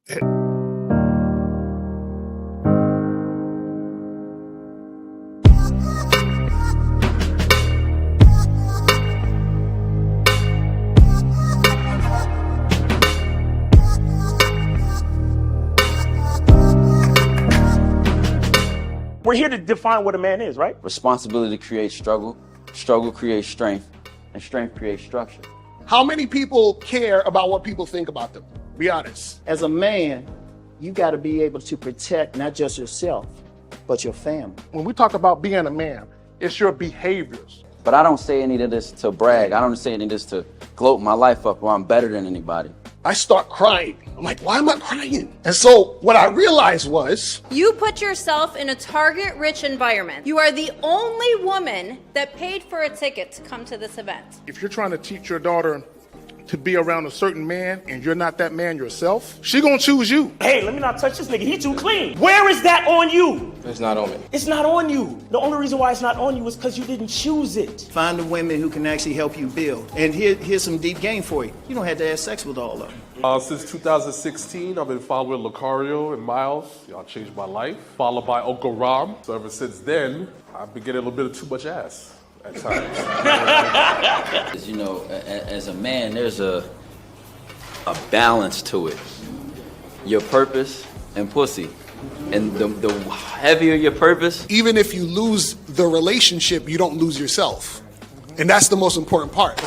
We're here to define what a man is, right? Responsibility creates struggle, struggle creates strength, and strength creates structure. How many people care about what people think about them? Be honest. As a man, you got to be able to protect not just yourself, but your family. When we talk about being a man, it's your behaviors. But I don't say any of this to brag. I don't say any of this to gloat my life up or I'm better than anybody. I start crying. I'm like, why am I crying? And so what I realized was, you put yourself in a target-rich environment. You are the only woman that paid for a ticket to come to this event. if you're trying to teach your daughter to be around a certain man and you're not that man yourself, she gonna choose you. Hey, let me not touch this nigga. He too clean. Where is that on you? It's not on me. It's not on you. The only reason why it's not on you is because you didn't choose it. Find the women who can actually help you build. And here's some deep game for you. You don't have to have sex with all of them. Since 2016, I've been following Lucario and Miles. Y'all changed my life. Followed by Uncle Ram. So ever since then, I've been getting a little bit of too much ass at times. You know, as a man, there's a balance to it. Your purpose and pussy. And the heavier your purpose. Even if you lose the relationship, you don't lose yourself. And that's the most important part.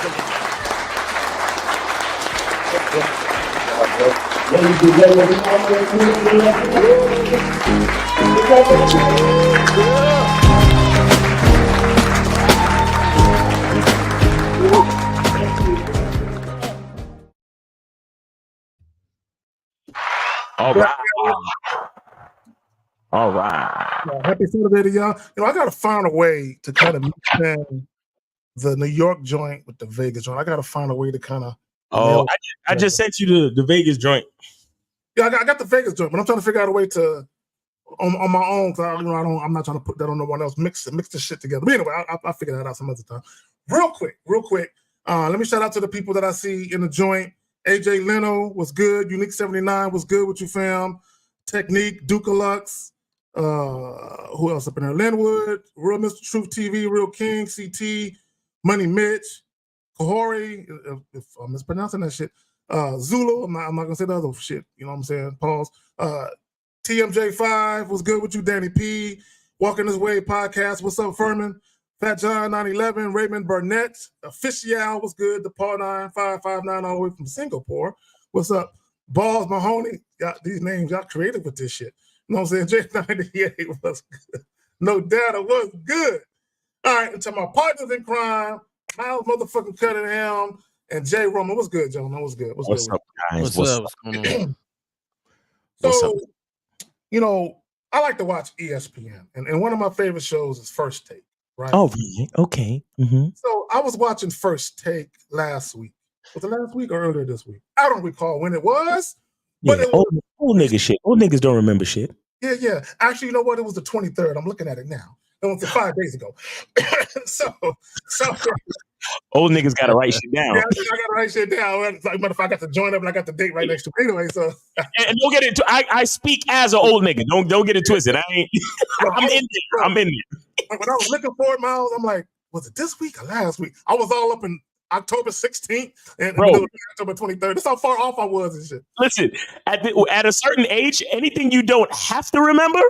All right. All right. Happy Saturday to y'all. You know, I gotta find a way to kind of mix in the New York joint with the Vegas joint. I gotta find a way to kind of. Oh, I just sent you the Vegas joint. Yeah, I got the Vegas joint, but I'm trying to figure out a way to on my own. Cause I'm not trying to put that on no one else. Mix this shit together. But anyway, I'll figure that out some other time. Real quick. Let me shout out to the people that I see in the joint. AJ Leno was good. Unique 79 was good with you, fam. Technique, Dukalux. Who else up in there? Linwood, Real Mr. Truth TV, Real King, CT, Money Mitch, Kahori, if I'm mispronouncing that shit. Zulu, I'm not gonna say the other shit, you know what I'm saying? Pause. TMJ5 was good with you, Danny P. Walking His Way podcast. What's up, Furman? Fat John 911, Raymond Burnett, Official was good. The Paul 9559 all the way from Singapore. What's up? Balls Mahoney. These names, y'all creative with this shit. You know what I'm saying? J98 was good. No doubt it was good. All right, and to my partners in crime, Miles motherfucking Cunningham and Jay Roman. What's good, gentlemen? What's good? What's good? up, guys? What's up? What's going on? So, you know, I like to watch ESPN, and one of my favorite shows is First Take, right? Oh, really? Okay. Mm-hmm. So I was watching First Take last week. Was it last week or earlier this week? I don't recall when it was. Yeah, But it was, old nigga shit. Old niggas don't remember shit. yeah. Actually, you know what? It was the 23rd. I'm looking at it now. It was 5 days ago. so Old niggas gotta write shit down. Yeah, I gotta write shit down. It's like, matter of fact, I got to join up and I got the date right next to me anyway. So And don't get it. I speak as an old nigga. Don't get it twisted. I ain't. I'm in there. I'm in there. When I was looking for it, Miles, I'm like, was it this week or last week? I was all up in October 16th and October 23rd. That's how far off I was and shit. Listen, at a certain age, anything you don't have to remember,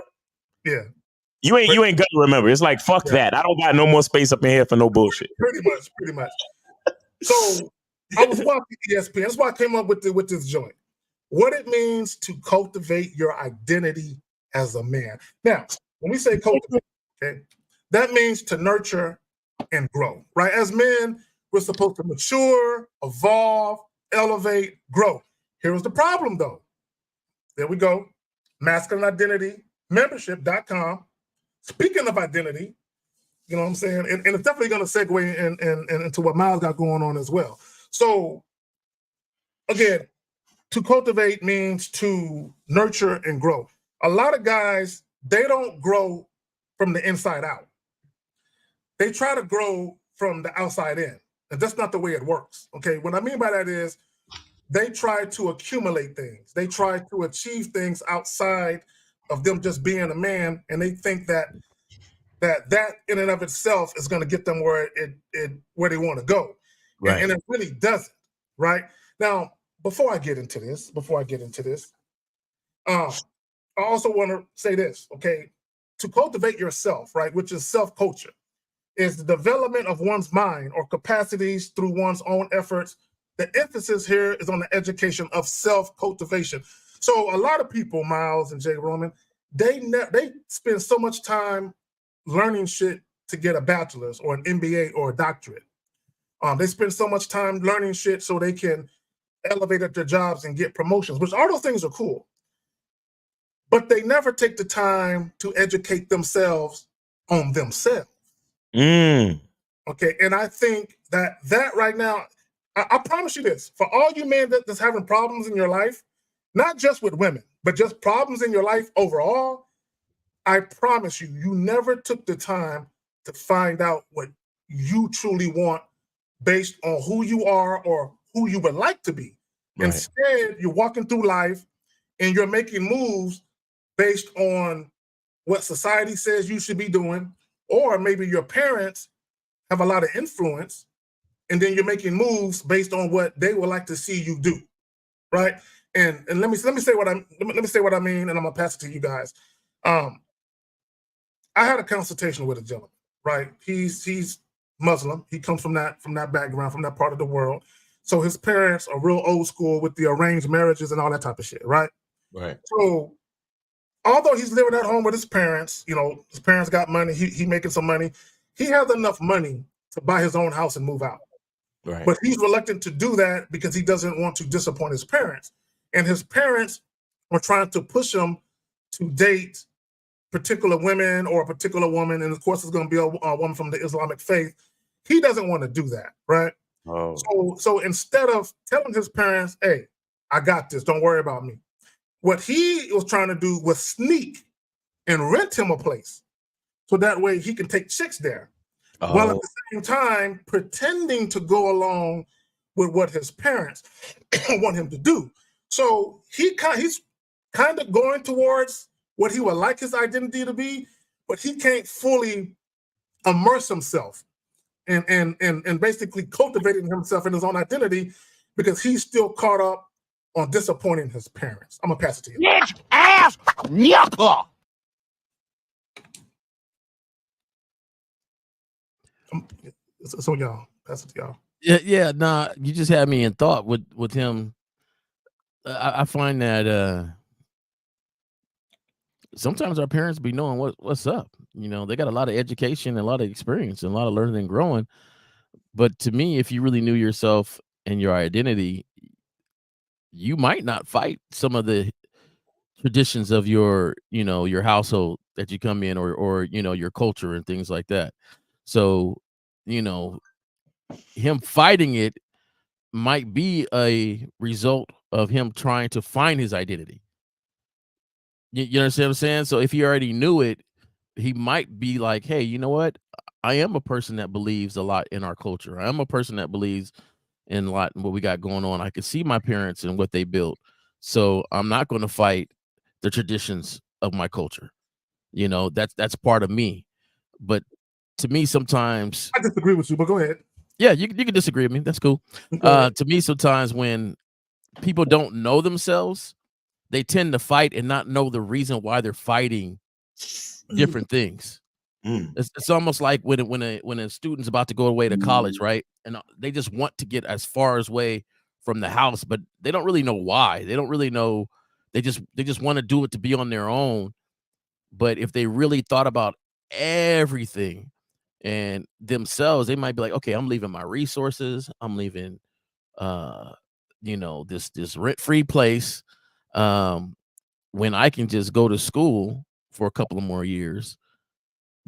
yeah, you ain't gonna remember. It's like fuck that. I don't got no more space up in here for no bullshit. Pretty much. So I was watching ESPN. That's why I came up with this joint. What it means to cultivate your identity as a man. Now, when we say cultivate, okay, that means to nurture and grow, right? As men, we're supposed to mature, evolve, elevate, grow. Here's the problem, though. There we go. Masculine Identity Membership.com. Speaking of identity, you know what I'm saying? And it's definitely going to segue into what Miles got going on as well. So, again, to cultivate means to nurture and grow. A lot of guys, they don't grow from the inside out. They try to grow from the outside in. And that's not the way it works, okay? What I mean by that is they try to accumulate things. They try to achieve things outside of them just being a man, and they think that in and of itself is going to get them where where they want to go, Right. and it really doesn't. Right now, before I get into this, I also want to say this. Okay, to cultivate yourself, right, which is self-culture, is the development of one's mind or capacities through one's own efforts. The emphasis here is on the education of self-cultivation. So a lot of people, Miles and Jay Roman, they spend so much time learning shit to get a bachelor's or an MBA or a doctorate. They spend so much time learning shit so they can elevate at their jobs and get promotions, which all those things are cool. But they never take the time to educate themselves on themselves. Okay, and I think that right now, I promise you this, for all you men that's having problems in your life, not just with women, but just problems in your life overall, I promise you, you never took the time to find out what you truly want based on who you are or who you would like to be. Right. Instead, you're walking through life and you're making moves based on what society says you should be doing, or maybe your parents have a lot of influence, and then you're making moves based on what they would like to see you do, right? And let me say what I mean, and I'm gonna pass it to you guys. I had a consultation with a gentleman, right? He's Muslim. He comes from that background, from that part of the world. So his parents are real old school with the arranged marriages and all that type of shit, right? Right. So although he's living at home with his parents, his parents got money, he making some money. He has enough money to buy his own house and move out. Right. But he's reluctant to do that because he doesn't want to disappoint his parents. And his parents are trying to push him to date particular women or a particular woman. And of course, it's going to be a woman from the Islamic faith. He doesn't want to do that, right? Oh. So instead of telling his parents, hey, I got this, don't worry about me, what he was trying to do was sneak and rent him a place. So that way he can take chicks there. Oh. While at the same time pretending to go along with what his parents want him to do. So he's kind of going towards what he would like his identity to be, but he can't fully immerse himself and basically cultivating himself in his own identity because he's still caught up on disappointing his parents. I'm gonna pass it to you. Bitch ass nigga. So y'all, pass it to y'all. Yeah. Nah, you just had me in thought with him. I find that sometimes our parents be knowing what's up. They got a lot of education and a lot of experience and a lot of learning and growing. But to me, if you really knew yourself and your identity, you might not fight some of the traditions of your household that you come in or your culture and things like that. So, him fighting it might be a result of him trying to find his identity. You understand what I'm saying? So if he already knew it, he might be like, hey, you know what? I am a person that believes a lot in our culture. I am a person that believes in a lot in what we got going on. I can see my parents and what they built. So I'm not going to fight the traditions of my culture. That's part of me. But to me, sometimes I disagree with you, but go ahead. Yeah, you can disagree with me. That's cool. To me, sometimes when people don't know themselves, they tend to fight and not know the reason why they're fighting different things. It's almost like when a student's about to go away to college, right? And they just want to get as far away from the house, but they don't really know why. They don't really know. They just want to do it to be on their own. But if they really thought about everything and themselves, they might be like, okay, I'm leaving my resources. I'm leaving, this rent-free place. When I can just go to school for a couple of more years,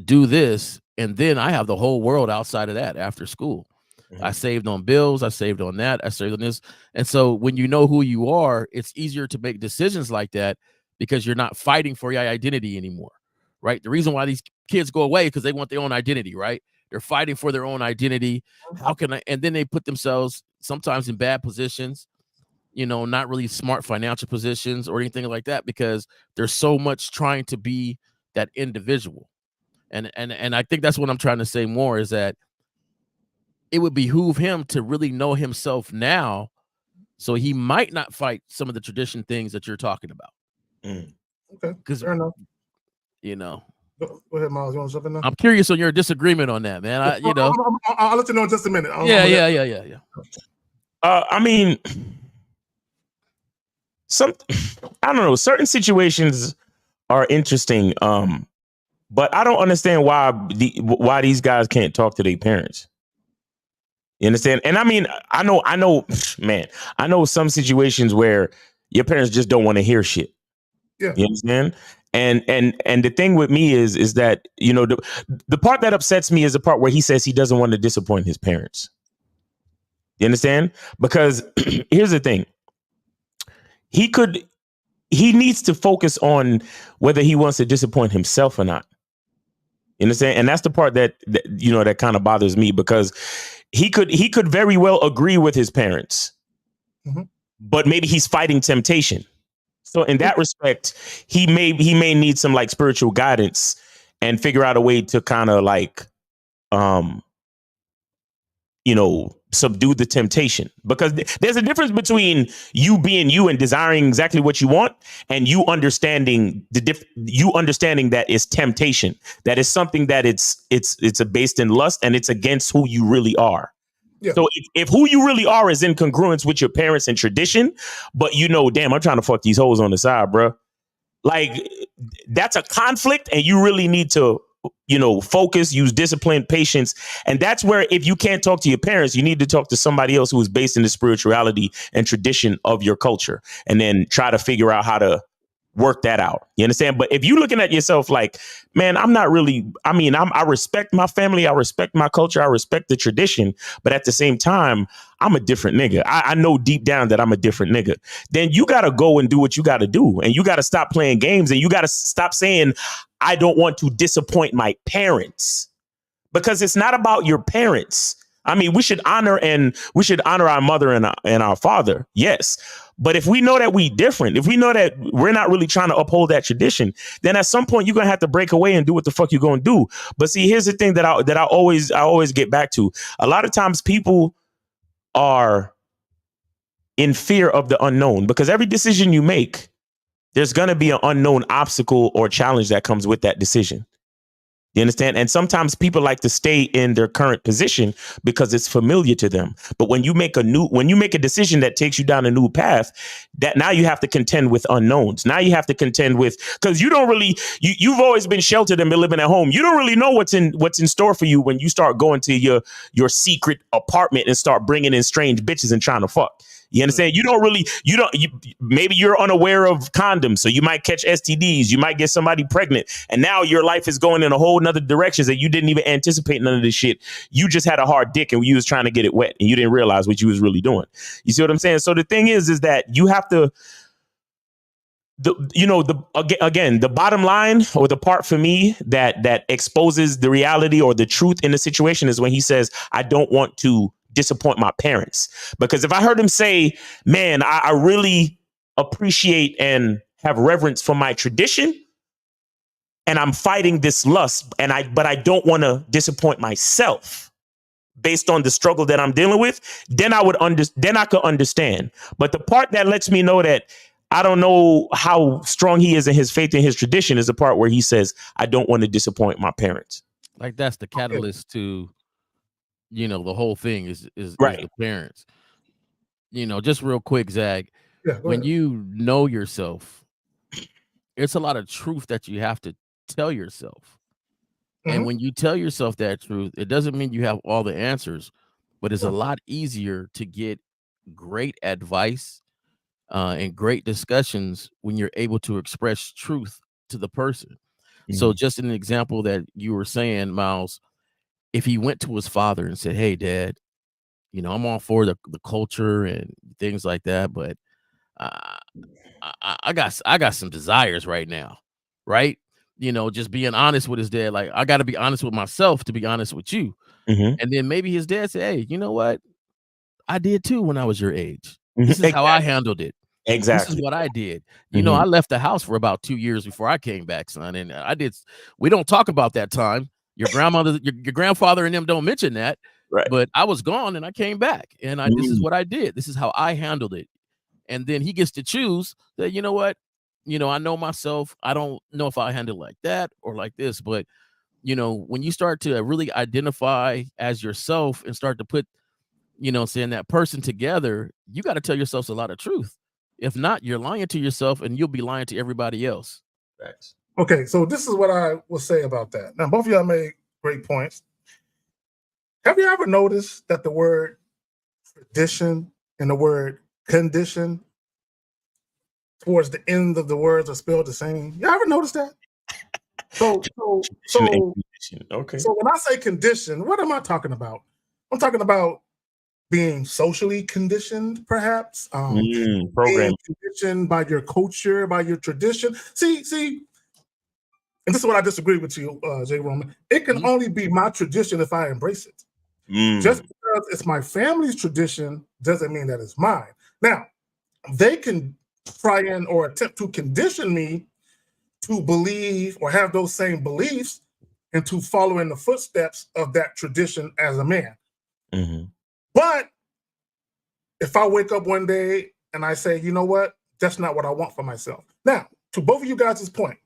do this, and then I have the whole world outside of that after school. Mm-hmm. I saved on bills. I saved on that. I saved on this. And so when you know who you are, it's easier to make decisions like that because you're not fighting for your identity anymore, right? The reason why these kids go away because they want their own identity, right? They're fighting for their own identity. How can I? And then they put themselves sometimes in bad positions not really smart financial positions or anything like that, because there's so much trying to be that individual. And I think that's what I'm trying to say more, is that it would behoove him to really know himself now, so he might not fight some of the tradition things that you're talking about. Okay, Because fair enough. Go ahead, Miles. You want to jump in now? I'm curious on your disagreement on that, man. I'll let you know in just a minute. Yeah. I mean, I don't know. Certain situations are interesting, but I don't understand why these guys can't talk to their parents. You understand? And I mean, I know, man. I know some situations where your parents just don't want to hear shit. Yeah. You understand? And the thing with me is that, the part that upsets me is the part where he says he doesn't want to disappoint his parents. You understand? Because here's the thing. He needs to focus on whether he wants to disappoint himself or not. You understand? And that's the part that kind of bothers me, because he could very well agree with his parents, but maybe he's fighting temptation. So in that respect, he may need some like spiritual guidance and figure out a way to kind of like, subdue the temptation, because there's a difference between you being you and desiring exactly what you want, and you understanding that it's temptation, that is something that it's based in lust, and it's against who you really are. Yeah. So if who you really are is in congruence with your parents and tradition, but damn, I'm trying to fuck these hoes on the side, bro. Like, that's a conflict, and you really need to focus, use discipline, patience. And that's where, if you can't talk to your parents, you need to talk to somebody else who is based in the spirituality and tradition of your culture, and then try to figure out how to work that out. You understand? But if you're looking at yourself like, man, I'm not really, I respect my family, I respect my culture, I respect the tradition, but at the same time, I'm a different nigga. I know deep down that I'm a different nigga. Then you got to go and do what you got to do. And you got to stop playing games, and you got to stop saying, I don't want to disappoint my parents, because it's not about your parents. I mean, we should honor our mother and our father. Yes. But if we know that we different, if we know that we're not really trying to uphold that tradition, then at some point you're going to have to break away and do what the fuck you're going to do. But see, here's the thing that I always get back to. A lot of times people are in fear of the unknown, because every decision you make, there's going to be an unknown obstacle or challenge that comes with that decision. You understand? And sometimes people like to stay in their current position because it's familiar to them. But when you make a decision that takes you down a new path, that now you have to contend with unknowns. Now you have to contend with, because you've always been sheltered and been living at home. You don't really know what's in store for you when you start going to your secret apartment and start bringing in strange bitches and trying to fuck. You understand? Maybe you're unaware of condoms, so you might catch STDs, you might get somebody pregnant, and now your life is going in a whole nother direction that you didn't even anticipate none of this shit. You just had a hard dick and you was trying to get it wet, and you didn't realize what you was really doing. You see what I'm saying? So the thing is that you have to, the bottom line, or the part for me that exposes the reality or the truth in the situation, is when he says, I don't want to disappoint my parents. Because if I heard him say, man, I really appreciate and have reverence for my tradition, and I'm fighting this lust, but I don't want to disappoint myself based on the struggle that I'm dealing with, then I could understand. But the part that lets me know that I don't know how strong he is in his faith and his tradition is the part where he says, I don't want to disappoint my parents. Like, that's the catalyst to, the whole thing is right. The parents. Just real quick, Zag, when ahead. you know yourself, it's a lot of truth that you have to tell yourself. And when you tell yourself that truth, it doesn't mean you have all the answers, but it's a lot easier to get great advice and great discussions when you're able to express truth to the person. So just an example that you were saying, Miles, if he went to his father and said, hey, Dad, I'm all for the culture and things like that, but I got some desires right now, right? Just being honest with his dad. Like, I got to be honest with myself to be honest with you. And then maybe his dad said, hey, you know what? I did too when I was your age. This is how I Exactly. handled it. This Exactly. is what I did. You know, I left the house for about 2 years before I came back, son. And we don't talk about that time. Your grandmother, your grandfather and them don't mention that. Right. But I was gone and I came back. And this is what I did. This is how I handled it. And then he gets to choose that, you know what? You know, I know myself. I don't know if I handle it like that or like this. But, you know, when you start to really identify as yourself and start to put, you know, saying that person together, you got to tell yourself a lot of truth. If not, you're lying to yourself and you'll be lying to everybody else. Facts. Okay, so this is what I will say about that. Now, both of y'all made great points. Have you ever noticed that the word tradition and the word condition towards the end of the words are spelled the same? You ever notice that? So Okay. So when I say condition, what am I talking about? I'm talking about being socially conditioned, perhaps. Program. Being conditioned by your culture, by your tradition. See, and this is what I disagree with you, Jay Roman. It can only be my tradition if I embrace it. Just because it's my family's tradition doesn't mean that it's mine. Now, they can try and or attempt to condition me to believe or have those same beliefs and to follow in the footsteps of that tradition as a man. But if I wake up one day and I say, you know what, that's not what I want for myself. Now, to both of you guys' point,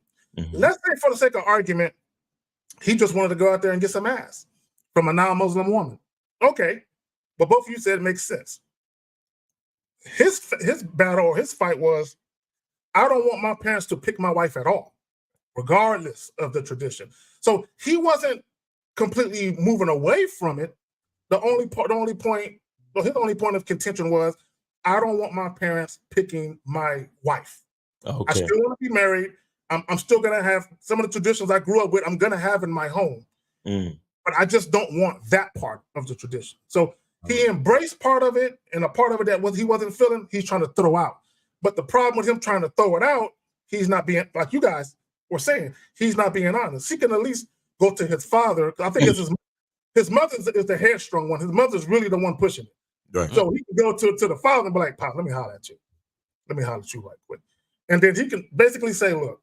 let's say for the sake of argument, he just wanted to go out there and get some ass from a non-Muslim woman. Okay, but both of you said it makes sense. His battle or his fight was, I don't want my parents to pick my wife at all, regardless of the tradition. So he wasn't completely moving away from it. His only point of contention was, I don't want my parents picking my wife. Okay. I still want to be married. I'm still gonna have some of the traditions I grew up with. I'm gonna have in my home, but I just don't want that part of the tradition. So he embraced part of it, and a part of it that he wasn't feeling, he's trying to throw out. But the problem with him trying to throw it out, he's not being, like you guys were saying, he's not being honest. He can at least go to his father. I think it's his mother is the headstrong one. His mother's really the one pushing it. Right. So he can go to the father and be like, Pop, let me holler at you. Let me holler at you right quick. And then he can basically say, look,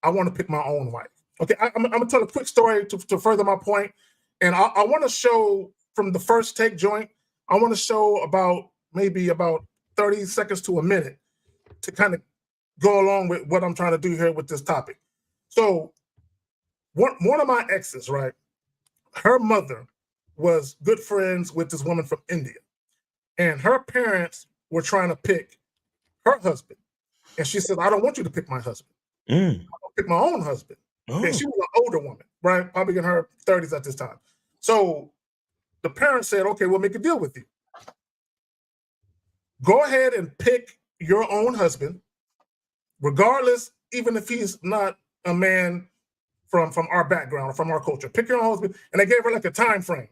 I want to pick my own wife. Okay, I'm going to tell a quick story to further my point. And I want to show from the first take joint, I want to show maybe about 30 seconds to a minute to kind of go along with what I'm trying to do here with this topic. So one of my exes, right, her mother was good friends with this woman from India. And her parents were trying to pick her husband. And she said, I don't want you to pick my husband. I want to pick my own husband. And she was an older woman, right? Probably in her 30s at this time. So the parents said, okay, we'll make a deal with you. Go ahead and pick your own husband, regardless, even if he's not a man from our background or from our culture. Pick your own husband. And they gave her like a time frame.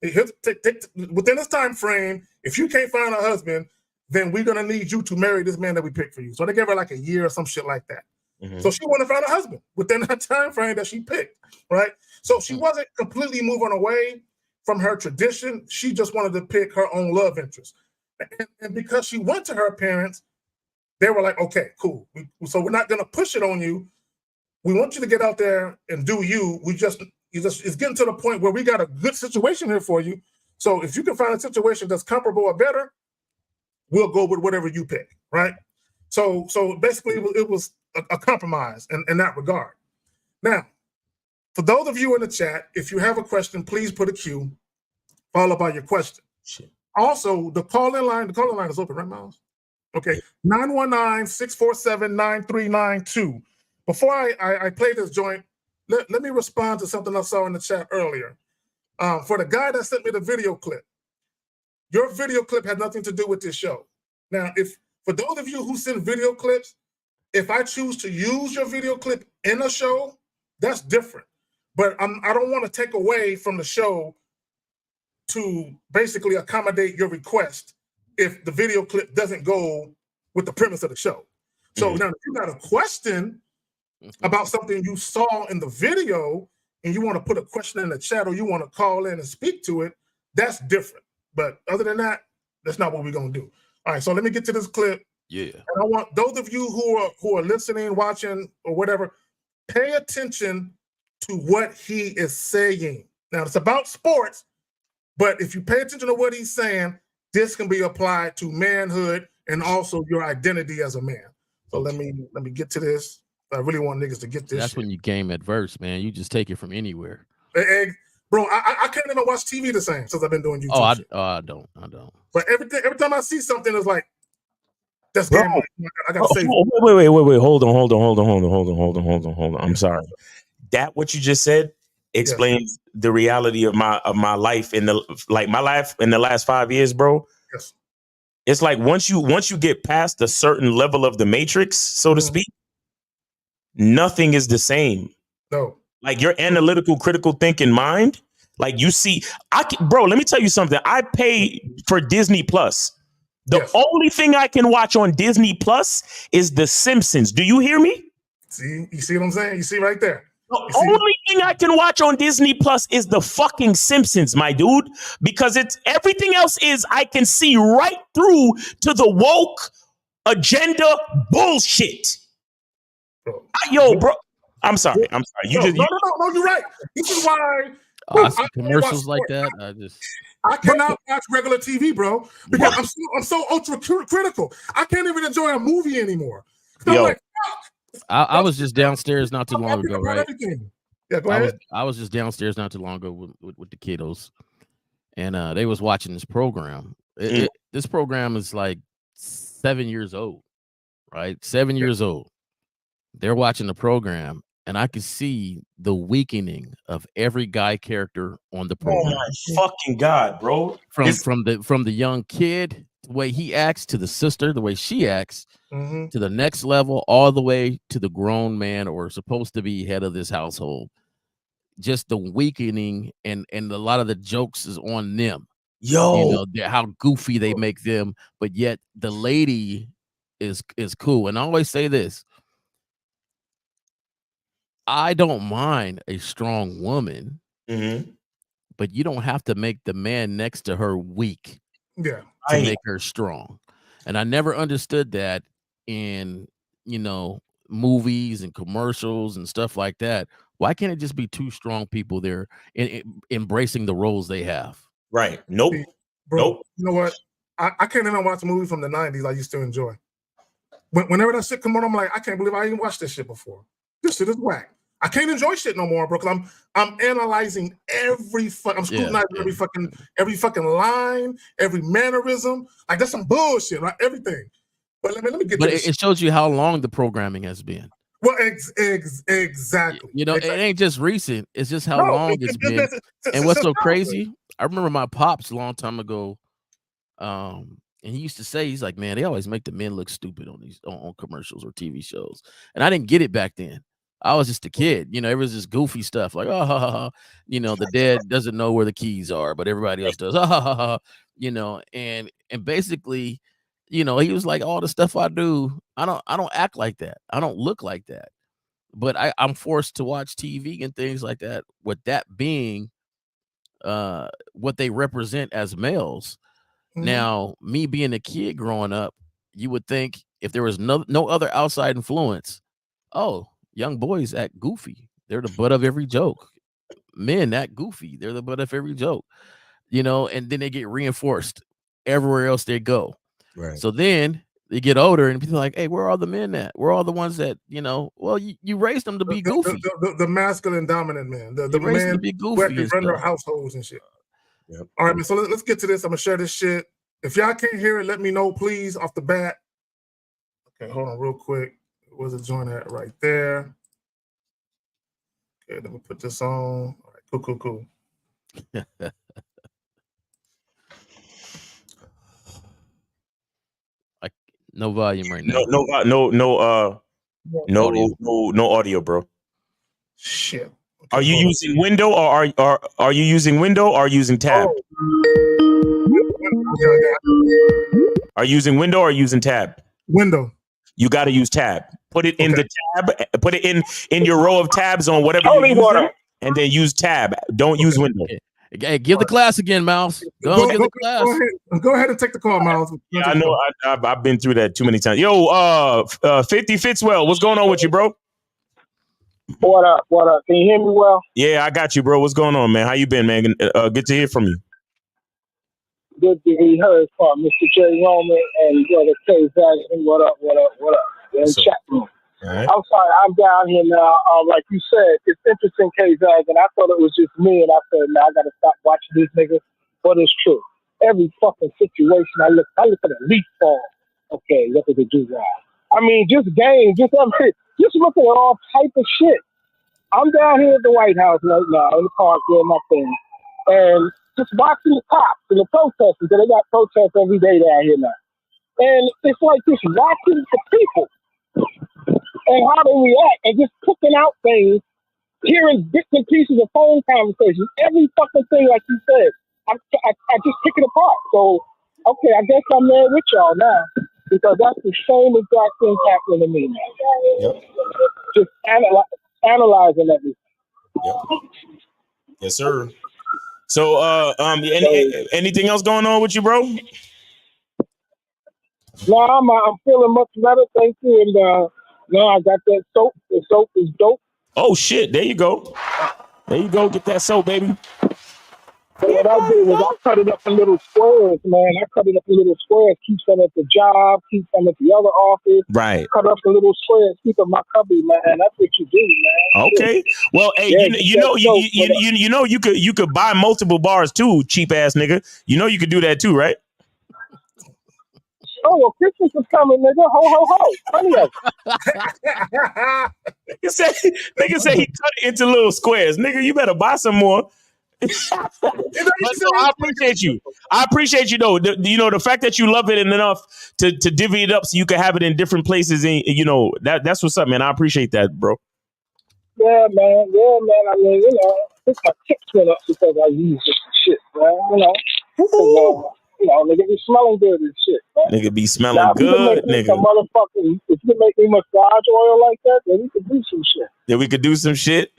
Within this time frame, if you can't find a husband, then we're going to need you to marry this man that we picked for you. So they gave her like a year or some shit like that. So she wanted to find a husband within that time frame that she picked, right? So she wasn't completely moving away from her tradition. She just wanted to pick her own love interest. And because she went to her parents, they were like, okay, cool. So we're not going to push it on you. We want you to get out there and do you. It's getting to the point where we got a good situation here for you. So if you can find a situation that's comparable or better, we'll go with whatever you pick, right? So basically it was a compromise in that regard. Now, for those of you in the chat, if you have a question, please put a Q followed by your question. Also, the call-in line is open, right, Miles? Okay, 919-647-9392. Before I play this joint, let me respond to something I saw in the chat earlier. For the guy that sent me the video clip, your video clip had nothing to do with this show. Now, for those of you who send video clips, if I choose to use your video clip in a show, that's different. But I don't want to take away from the show to basically accommodate your request if the video clip doesn't go with the premise of the show. So now if you got a question about something you saw in the video and you want to put a question in the chat or you want to call in and speak to it, that's different. But other than that, that's not what we're going to do. All right, so let me get to this clip. Yeah. And I want those of you who are listening, watching, or whatever, pay attention to what he is saying. Now, it's about sports, but if you pay attention to what he's saying, this can be applied to manhood and also your identity as a man. So let me get to this. I really want niggas to get this. That's when you game adverse, man. You just take it from anywhere. Bro, I can't even watch TV the same since I've been doing YouTube. I don't. But every time I see something, it's like, that's game. I gotta say. Wait. Hold on. I'm sorry. That what you just said explains the reality of my life in my life in the last 5 years, bro. Yes. It's like once you get past a certain level of the matrix, so to speak, nothing is the same. No. Like your analytical, critical thinking mind, like you see, bro, let me tell you something. I pay for Disney Plus. The only thing I can watch on Disney Plus is The Simpsons. Do you hear me? See, you see what I'm saying? You see right there. The only thing I can watch on Disney Plus is the fucking Simpsons, my dude, because it's everything else is I can see right through to the woke agenda bullshit. Bro. I'm sorry. No, you're right. This is why I see commercials like that. I cannot watch regular TV, bro, because I'm so ultra critical. I can't even enjoy a movie anymore. I was just downstairs not too long ago, right? Yeah, go ahead. I was just downstairs not too long ago with the kiddos, and they was watching this program. This program is like 7 years old, right? 7 years old. They're watching the program, and I could see the weakening of every guy character on the program. Oh my fucking God, bro! From the young kid, the way he acts, to the sister, the way she acts, to the next level, all the way to the grown man or supposed to be head of this household. Just the weakening and a lot of the jokes is on them. How goofy they make them, but yet the lady is cool. And I always say this. I don't mind a strong woman, but you don't have to make the man next to her weak to make her strong. And I never understood that in, movies and commercials and stuff like that. Why can't it just be two strong people there embracing the roles they have? Right. Nope. Bro, you know what? I can't even watch a movie from the 90s I used to enjoy. Whenever that shit come on, I'm like, I can't believe I even watched this shit before. This shit is whack. I can't enjoy shit no more, bro. Because I'm analyzing I'm scrutinizing every fucking line, every mannerism. Like that's some bullshit, right? Everything. But let me get. But it shows you how long the programming has been. Well, exactly. It ain't just recent. It's just how long it's been. And what's so crazy? I remember my pops a long time ago. And he used to say, he's like, man, they always make the men look stupid on these on commercials or TV shows. And I didn't get it back then. I was just a kid, it was just goofy stuff like, the dad doesn't know where the keys are, but everybody else does, and basically, he was like, all the stuff I do, I don't act like that. I don't look like that, but I'm forced to watch TV and things like that. With that being, what they represent as males. Now, me being a kid growing up, you would think if there was no other outside influence, young boys act goofy. They're the butt of every joke. Men act goofy. They're the butt of every joke, and then they get reinforced everywhere else they go. Right. So then they get older and people are like, hey, where are all the men at? Where are all the ones that, you raised them to be goofy. The masculine dominant man. The man to be goofy who had to run their households and shit. Yep. All right, man. So let's get to this. I'm going to share this shit. If y'all can't hear it, let me know, please, off the bat. Okay, hold on real quick. Where's the joint at? Right there. Okay, let me put this on. All right, cool. No volume right now. No audio, bro. Shit. Okay, are you using window or are you using window or using tab? Are you using window or using tab? Window. You got to use tab. Put it in the tab. Put it in your row of tabs on whatever you're using, and then use tab. Don't use window. Hey, give the class again, Mouse. Go give the class. Go ahead and take the call, Miles. Yeah, I know. I've been through that too many times. Yo, 50 Fitzwell, what's going on with you, bro? What up? What up? Can you hear me well? Yeah, I got you, bro. What's going on, man? How you been, man? Good to hear from you. Good to be heard from Mr. J. Roman and Brother K. Zagging. What up? What up? What up? In chat room. Right. I'm sorry, I'm down here now. Like you said, it's interesting, K. Zagging. I thought it was just me, and I said, "Now I got to stop watching these niggas." But it's true. Every fucking situation I look at a leaf fall. Okay, look at the do that. I mean, just games, just looking at all type of shit. I'm down here at the White House right now in the park doing my thing, and just watching the cops and the protesters, because they got protests every day down here now. And it's like just watching the people and how they react and just picking out things, hearing bits and pieces of phone conversations, every fucking thing, like you said. I just pick it apart. So, okay, I guess I'm there with y'all now because that's the same exact thing happening to me now. Yep. Just analyzing everything. Yep. Yes, sir. So, anything else going on with you, bro? No, I'm feeling much better, thank you. And no, I got that soap. The soap is dope. Oh shit! There you go. There you go. Get that soap, baby. So what I did was I cut it up in little squares, man. I cut it up in little squares. Keep some at the job. Keep some at the other office. Right. Cut up in little squares. Keep in my cubby, man. That's what you do, man. Okay. Well, hey, Yeah, you could buy multiple bars too, cheap ass nigga. You know you could do that too, right? Oh, well, Christmas is coming, nigga. Ho, ho, ho. Plenty of Nigga say he cut it into little squares. Nigga, you better buy some more. But no, I appreciate you. I appreciate you though. The fact that you love it enough to divvy it up so you can have it in different places, and that's what's up, man. I appreciate that, bro. Yeah, man. I mean, my tips went up because I used this shit, man. Nigga be smelling good and shit, man. Nigga be smelling now, good, if you can make me massage oil like that, then we could do some shit. Then we could do some shit.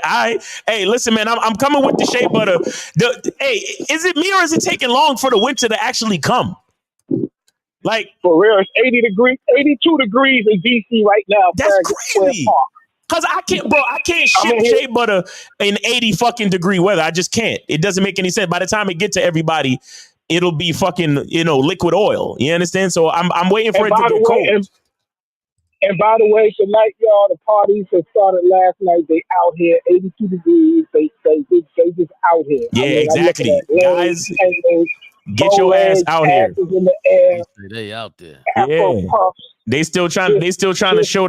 Hey, listen, man, I'm coming with the shea butter. Hey, is it me or is it taking long for the winter to actually come? Like, for real, it's 82 degrees in DC right now. That's crazy. Cause I can't ship shea butter in 80 fucking degree weather. I just can't. It doesn't make any sense. By the time it gets to everybody, it'll be fucking, liquid oil. You understand? So I'm waiting for it to get cold. And by the way, tonight, y'all, the parties that started last night, they out here, 82 degrees. They just out here. Yeah, exactly. Guys, get your ass out here. In the air. They out there. Yeah. They still trying to show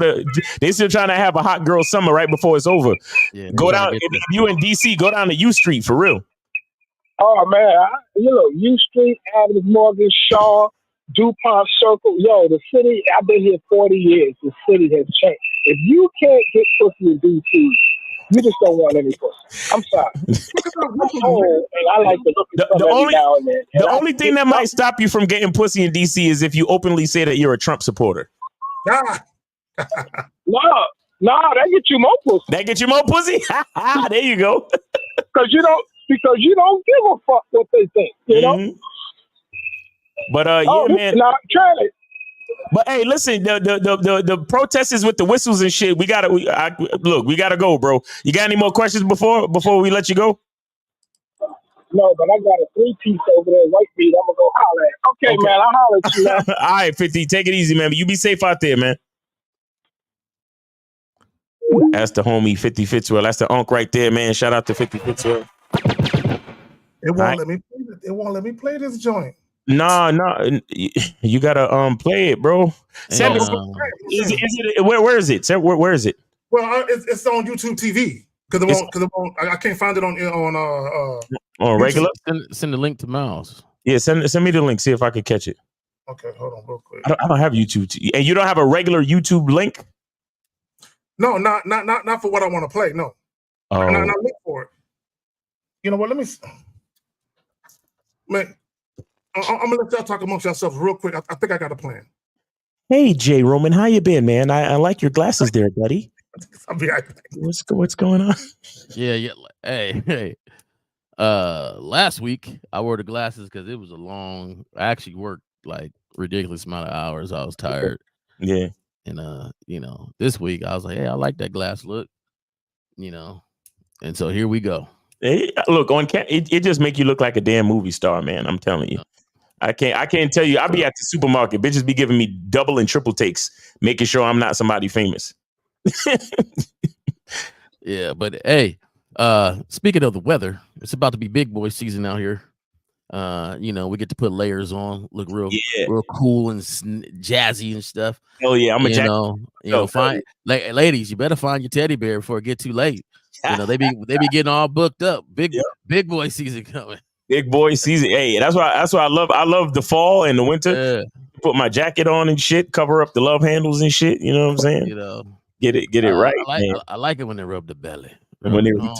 they still trying to have a hot girl summer right before it's over. Yeah, go down if you in DC, go down to U Street for real. Oh man, U Street, Adams Morgan, Shaw, DuPont Circle. Yo, the city, I've been here 40 years. The city has changed. If you can't get pussy in DC, you just don't want any pussy. I'm sorry. And I like to look at every now and then. The only thing that might stop you from getting pussy in DC is if you openly say that you're a Trump supporter. No, that get you more pussy. That get you more pussy? There you go. Because you don't give a fuck what they think, you know? But man. Not trying it. But hey, listen, the protesters with the whistles and shit, we gotta go, bro. You got any more questions before we let you go? No, but I got a 3-piece over there, white meat. I'm gonna go holler at. Okay, man, I'll holler at you, man. All right, 50, take it easy, man. But you be safe out there, man. That's the homie 50 Fitzwell. That's the unk right there, man. Shout out to 50 Fitzwell. It won't let me play this joint. No, you gotta play it, bro. Where is it? Where is it? Well, it's on YouTube TV because I can't find it on regular. Send the link to Miles. Yeah, send me the link. See if I can catch it. Okay, hold on real quick. I don't have YouTube, and you don't have a regular YouTube link. No, not for what I want to play. No, not look for it. You know what? Let me, man. I'm gonna let y'all talk amongst yourselves real quick. I think I got a plan. Hey, J. Roman, how you been, man? I like your glasses there, buddy. I'll be right back. What's going on? Yeah. Hey. Last week I wore the glasses because it was a long. I actually worked like ridiculous amount of hours. I was tired. Yeah. And this week I was like, hey, I like that glass look. And so here we go. Hey, look on it just make you look like a damn movie star, man. I'm telling you. I can't tell you. I'll be at the supermarket. Bitches be giving me double and triple takes, making sure I'm not somebody famous. Yeah, but hey, speaking of the weather, it's about to be big boy season out here. We get to put layers on, look real cool and jazzy and stuff. Oh yeah, I'm a find ladies, you better find your teddy bear before it get too late. They be getting all booked up. Big boy season coming. Big boy season. Hey, that's why I love the fall and the winter. Yeah. Put my jacket on and shit, cover up the love handles and shit. You know what I'm saying? Get it right. I like it when they rub the belly. When they rub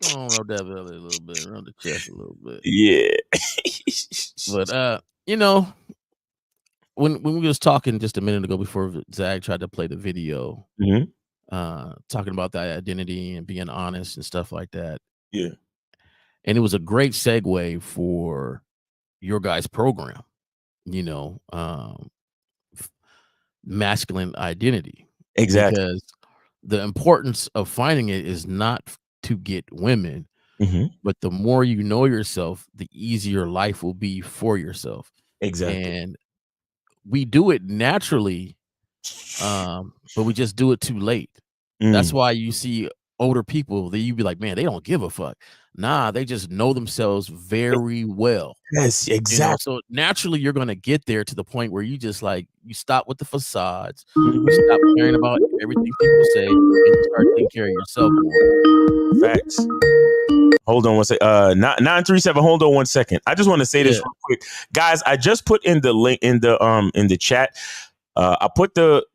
that belly a little bit, rub the chest a little bit. Yeah. But when we was talking just a minute ago before Zach tried to play the video, talking about that identity and being honest and stuff like that. Yeah. And it was a great segue for your guys' program, masculine identity. Exactly. Because the importance of finding it is not to get women, but the more you know yourself, the easier life will be for yourself. Exactly. And we do it naturally, but we just do it too late. That's why you see older people that you be like, man, they don't give a fuck. Nah, they just know themselves very well. Yes, exactly. So naturally you're gonna get there to the point where you just like you stop with the facades, you stop caring about everything people say, and you start taking care of yourself more. Facts. Hold on one second. 937. Hold on 1 second. I just want to say this real quick, guys. I just put in the link in the chat. I put the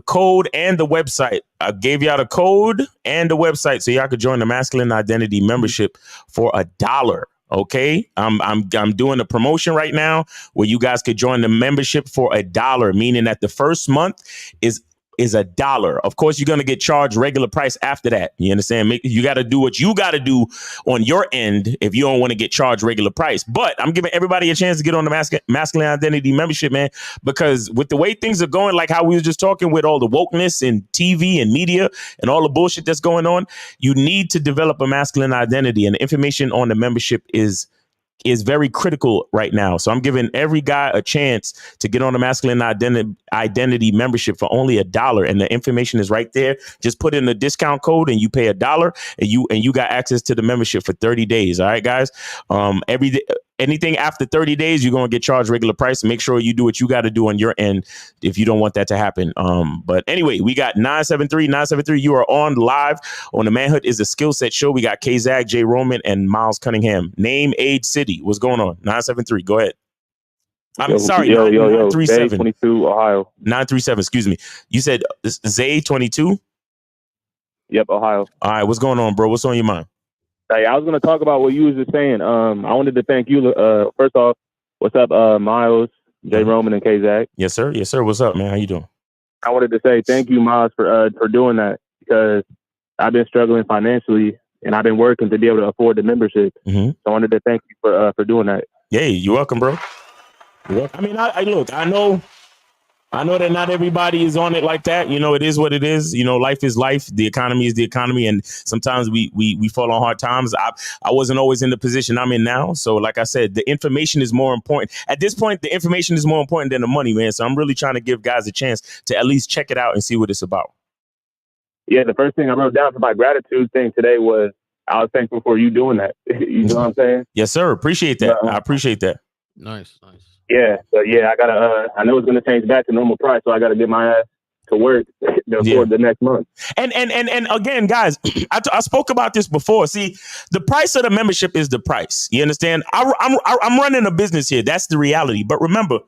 code and the website. I gave y'all the code and the website so y'all could join the Masculine Identity membership for $1. Okay, I'm doing a promotion right now where you guys could join the membership for $1, meaning that the first month is $1. Of course, you're going to get charged regular price after that. You understand? You got to do what you got to do on your end if you don't want to get charged regular price. But I'm giving everybody a chance to get on the masculine identity membership, man, because with the way things are going, like how we were just talking with all the wokeness and TV and media and all the bullshit that's going on, you need to develop a masculine identity, and the information on the membership is very critical right now. So I'm giving every guy a chance to get on the masculine identity membership for only $1. And the information is right there. Just put in the discount code and you pay $1 and you got access to the membership for 30 days. All right, guys. Every day, anything after 30 days, you're going to get charged regular price. Make sure you do what you got to do on your end if you don't want that to happen. But anyway, we got 973. You are on live on the Manhood is a Skill Set Show. We got K-Zag, Jay Roman, and Miles Cunningham. Name, age, city. What's going on? 973. Go ahead. I'm sorry. 937. Zay 22, Ohio. 937. Excuse me. You said Zay 22? Yep, Ohio. All right. What's going on, bro? What's on your mind? Hey, I was going to talk about what you was just saying. I wanted to thank you. First off, what's up, Miles, Jay Roman, and K-Zag? Yes, sir. Yes, sir. What's up, man? How you doing? I wanted to say thank you, Miles, for doing that, because I've been struggling financially and I've been working to be able to afford the membership. So I wanted to thank you for doing that. Yeah, you're welcome, bro. You're welcome. I mean, I look, I know that not everybody is on it like that. You know, it is what it is. You know, life is life. The economy is the economy. And sometimes we fall on hard times. I wasn't always in the position I'm in now. So like I said, the information is more important. At this point, the information is more important than the money, man. So I'm really trying to give guys a chance to at least check it out and see what it's about. Yeah, the first thing I wrote down for my gratitude thing today was I was thankful for you doing that. You know what I'm saying? Yes, sir. Appreciate that. I appreciate that. Nice. Yeah, so yeah, I gotta. I know it's gonna change back to normal price, so I gotta get my ass to work before the next month. And again, guys, I spoke about this before. See, the price of the membership is the price. You understand? I'm running a business here. That's the reality. But remember,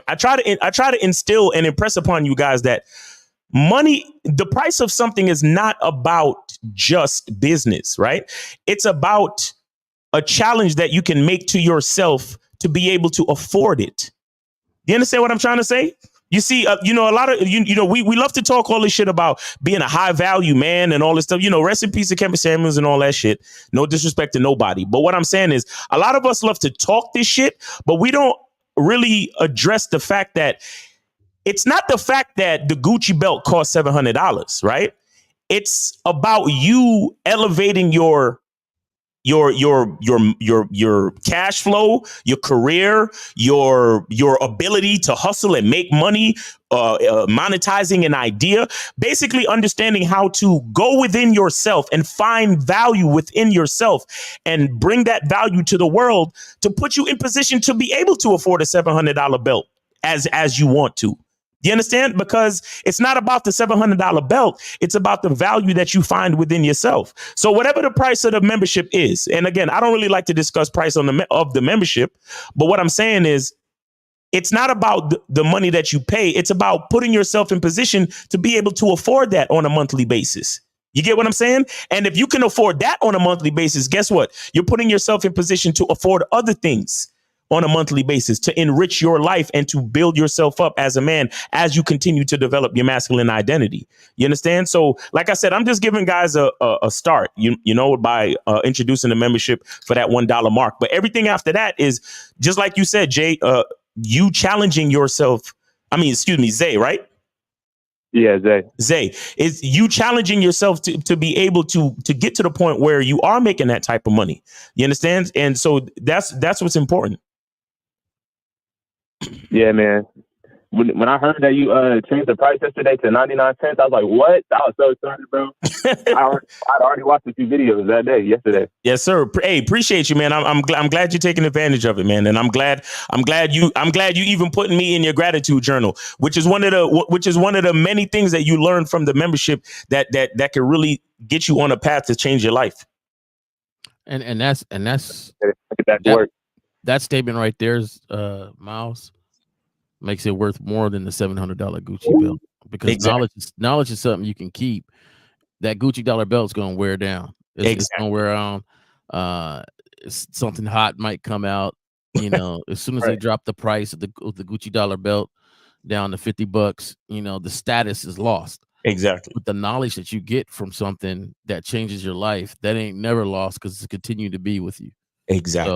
I try to instill and impress upon you guys that money, the price of something is not about just business, right? It's about a challenge that you can make to yourself to be able to afford it. You understand what I'm trying to say? You see, a lot of we love to talk all this shit about being a high value man and all this stuff. Rest in peace to Kevin Samuels and all that shit. No disrespect to nobody, but what I'm saying is a lot of us love to talk this shit, but we don't really address the fact that it's not the fact that the Gucci belt costs $700, right? It's about you elevating your cash flow, your career, your ability to hustle and make money, monetizing an idea, basically understanding how to go within yourself and find value within yourself and bring that value to the world to put you in position to be able to afford a $700 belt as you want to. You understand? Because it's not about the $700 belt. It's about the value that you find within yourself. So whatever the price of the membership is, and again, I don't really like to discuss price of the membership, but what I'm saying is it's not about the money that you pay. It's about putting yourself in position to be able to afford that on a monthly basis. You get what I'm saying? And if you can afford that on a monthly basis, guess what? You're putting yourself in position to afford other things on a monthly basis to enrich your life and to build yourself up as a man as you continue to develop your masculine identity. You understand? So, like I said, I'm just giving guys a start, by introducing the membership for that $1 mark. But everything after that is just like you said, Jay, you challenging yourself. Zay, right? Yeah, Zay, is you challenging yourself to be able to get to the point where you are making that type of money. You understand? And so that's what's important. Yeah, man. When I heard that you changed the price yesterday to 99 cents, I was like, what? I was so excited, bro. I'd already watched a few videos yesterday. Yes, sir. Hey, appreciate you, man. I'm glad you're taking advantage of it, man. And I'm glad you even putting me in your gratitude journal, which is one of the many things that you learn from the membership that can really get you on a path to change your life. And that's work. That statement right there's Miles makes it worth more than the $700 Gucci belt, because exactly. knowledge is something you can keep. That Gucci dollar belt is going to wear down. It's going to wear on. Something hot might come out. As soon as Right. they drop the price of the Gucci dollar belt down to $50, the status is lost. Exactly. But the knowledge that you get from something that changes your life, that ain't never lost, because it's continuing to be with you. Exactly.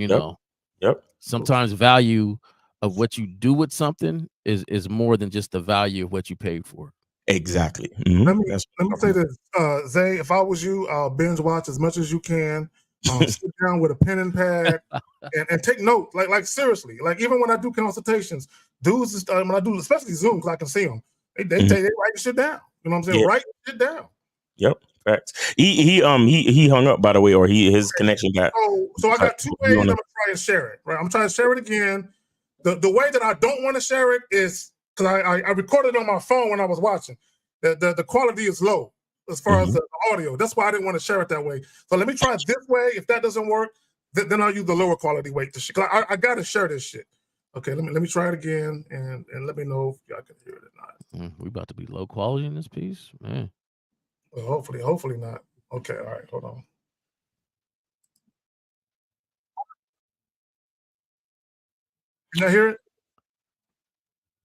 So, Yep. Sometimes value of what you do with something is more than just the value of what you paid for. Exactly. Mm-hmm. Let me say this, Zay. If I was you, I'll binge watch as much as you can. Sit down with a pen and pad and take note. Like seriously. Like even when I do consultations, dudes, when I do, especially Zoom, because I can see them, they write shit down. You know what I'm saying? Yeah. Write shit down. Yep. Facts. He hung up, by the way, or his connection got. So I got two ways I'm gonna try and share it. Right, I'm trying to share it again. The way that I don't want to share it is because I recorded it on my phone when I was watching. The quality is low as far as the audio. That's why I didn't want to share it that way. So let me try it this way. If that doesn't work, then I'll use the lower quality way to share. I gotta share this shit. Okay, let me try it again and let me know if y'all can hear it or not. We about to be low quality in this piece, man. Well, hopefully not. Okay, all right, hold on. Can I hear it?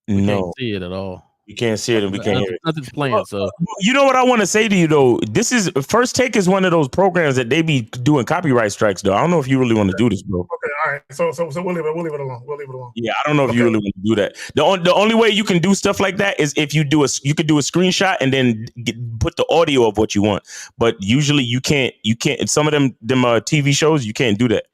We No. can't see it at all. You can't see it and we can't hear it. Nothing's playing. So you know what I want to say to you though? This is First Take is one of those programs that they be doing copyright strikes though. I don't know if you really want to do this, bro. Okay, all right. So we'll leave it alone. We'll leave it alone. Yeah, I don't know if you really want to do that. The only way you can do stuff like that is if you could do a screenshot and then put the audio of what you want. But usually you can't. Some of them TV shows you can't do that.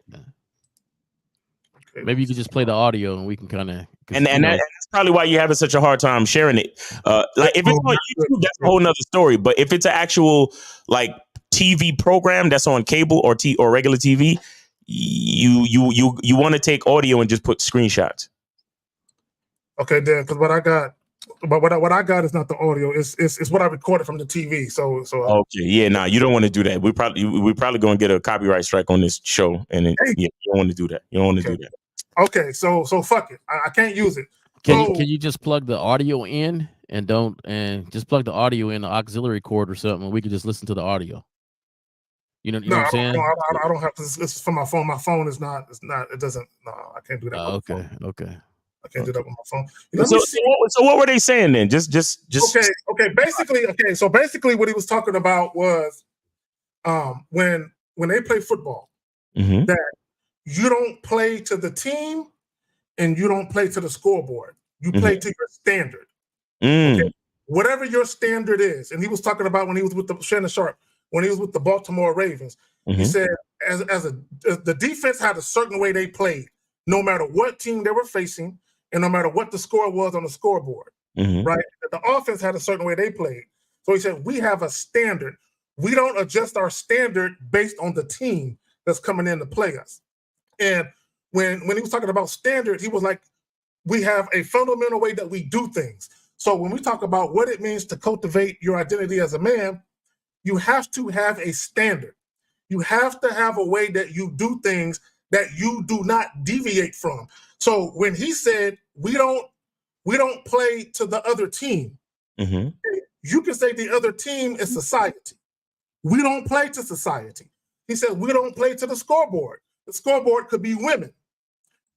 Maybe you could just play the audio and we can kind of. And that's probably why you're having such a hard time sharing it. Like if it's on YouTube, that's a whole nother story. But if it's an actual like TV program that's on cable or regular TV, you want to take audio and just put screenshots. Okay, then because what I got is not the audio. It's what I recorded from the TV. So okay, yeah, nah, you don't want to do that. We're probably gonna get a copyright strike on this show, and you don't want to do that. You don't want to do that. Okay, so fuck it. I can't use it. Can you just plug the audio in and just plug the audio in the auxiliary cord or something, and we can just listen to the audio? You know what I'm saying? I don't have to. This is from my phone. My phone is not. It's not. It doesn't. No, I can't do that. Okay. I can't do that with my phone. Let So, me see. so what were they saying then? Just Okay. Basically, what he was talking about was when they play football, Mhm. that you don't play to the team and you don't play to the scoreboard. You play to your standard. Okay, whatever your standard is. And he was talking about when he was with the Shannon Sharp, when he was with the Baltimore Ravens. He said the defense had a certain way they played, no matter what team they were facing, and no matter what the score was on the scoreboard. Right? The offense had a certain way they played. So he said, we have a standard. We don't adjust our standard based on the team that's coming in to play us. And when he was talking about standard, he was like, we have a fundamental way that we do things. So when we talk about what it means to cultivate your identity as a man, you have to have a standard. You have to have a way that you do things that you do not deviate from. So when he said we don't play to the other team, you can say the other team is society. We don't play to society. He said we don't play to the scoreboard. The scoreboard could be women.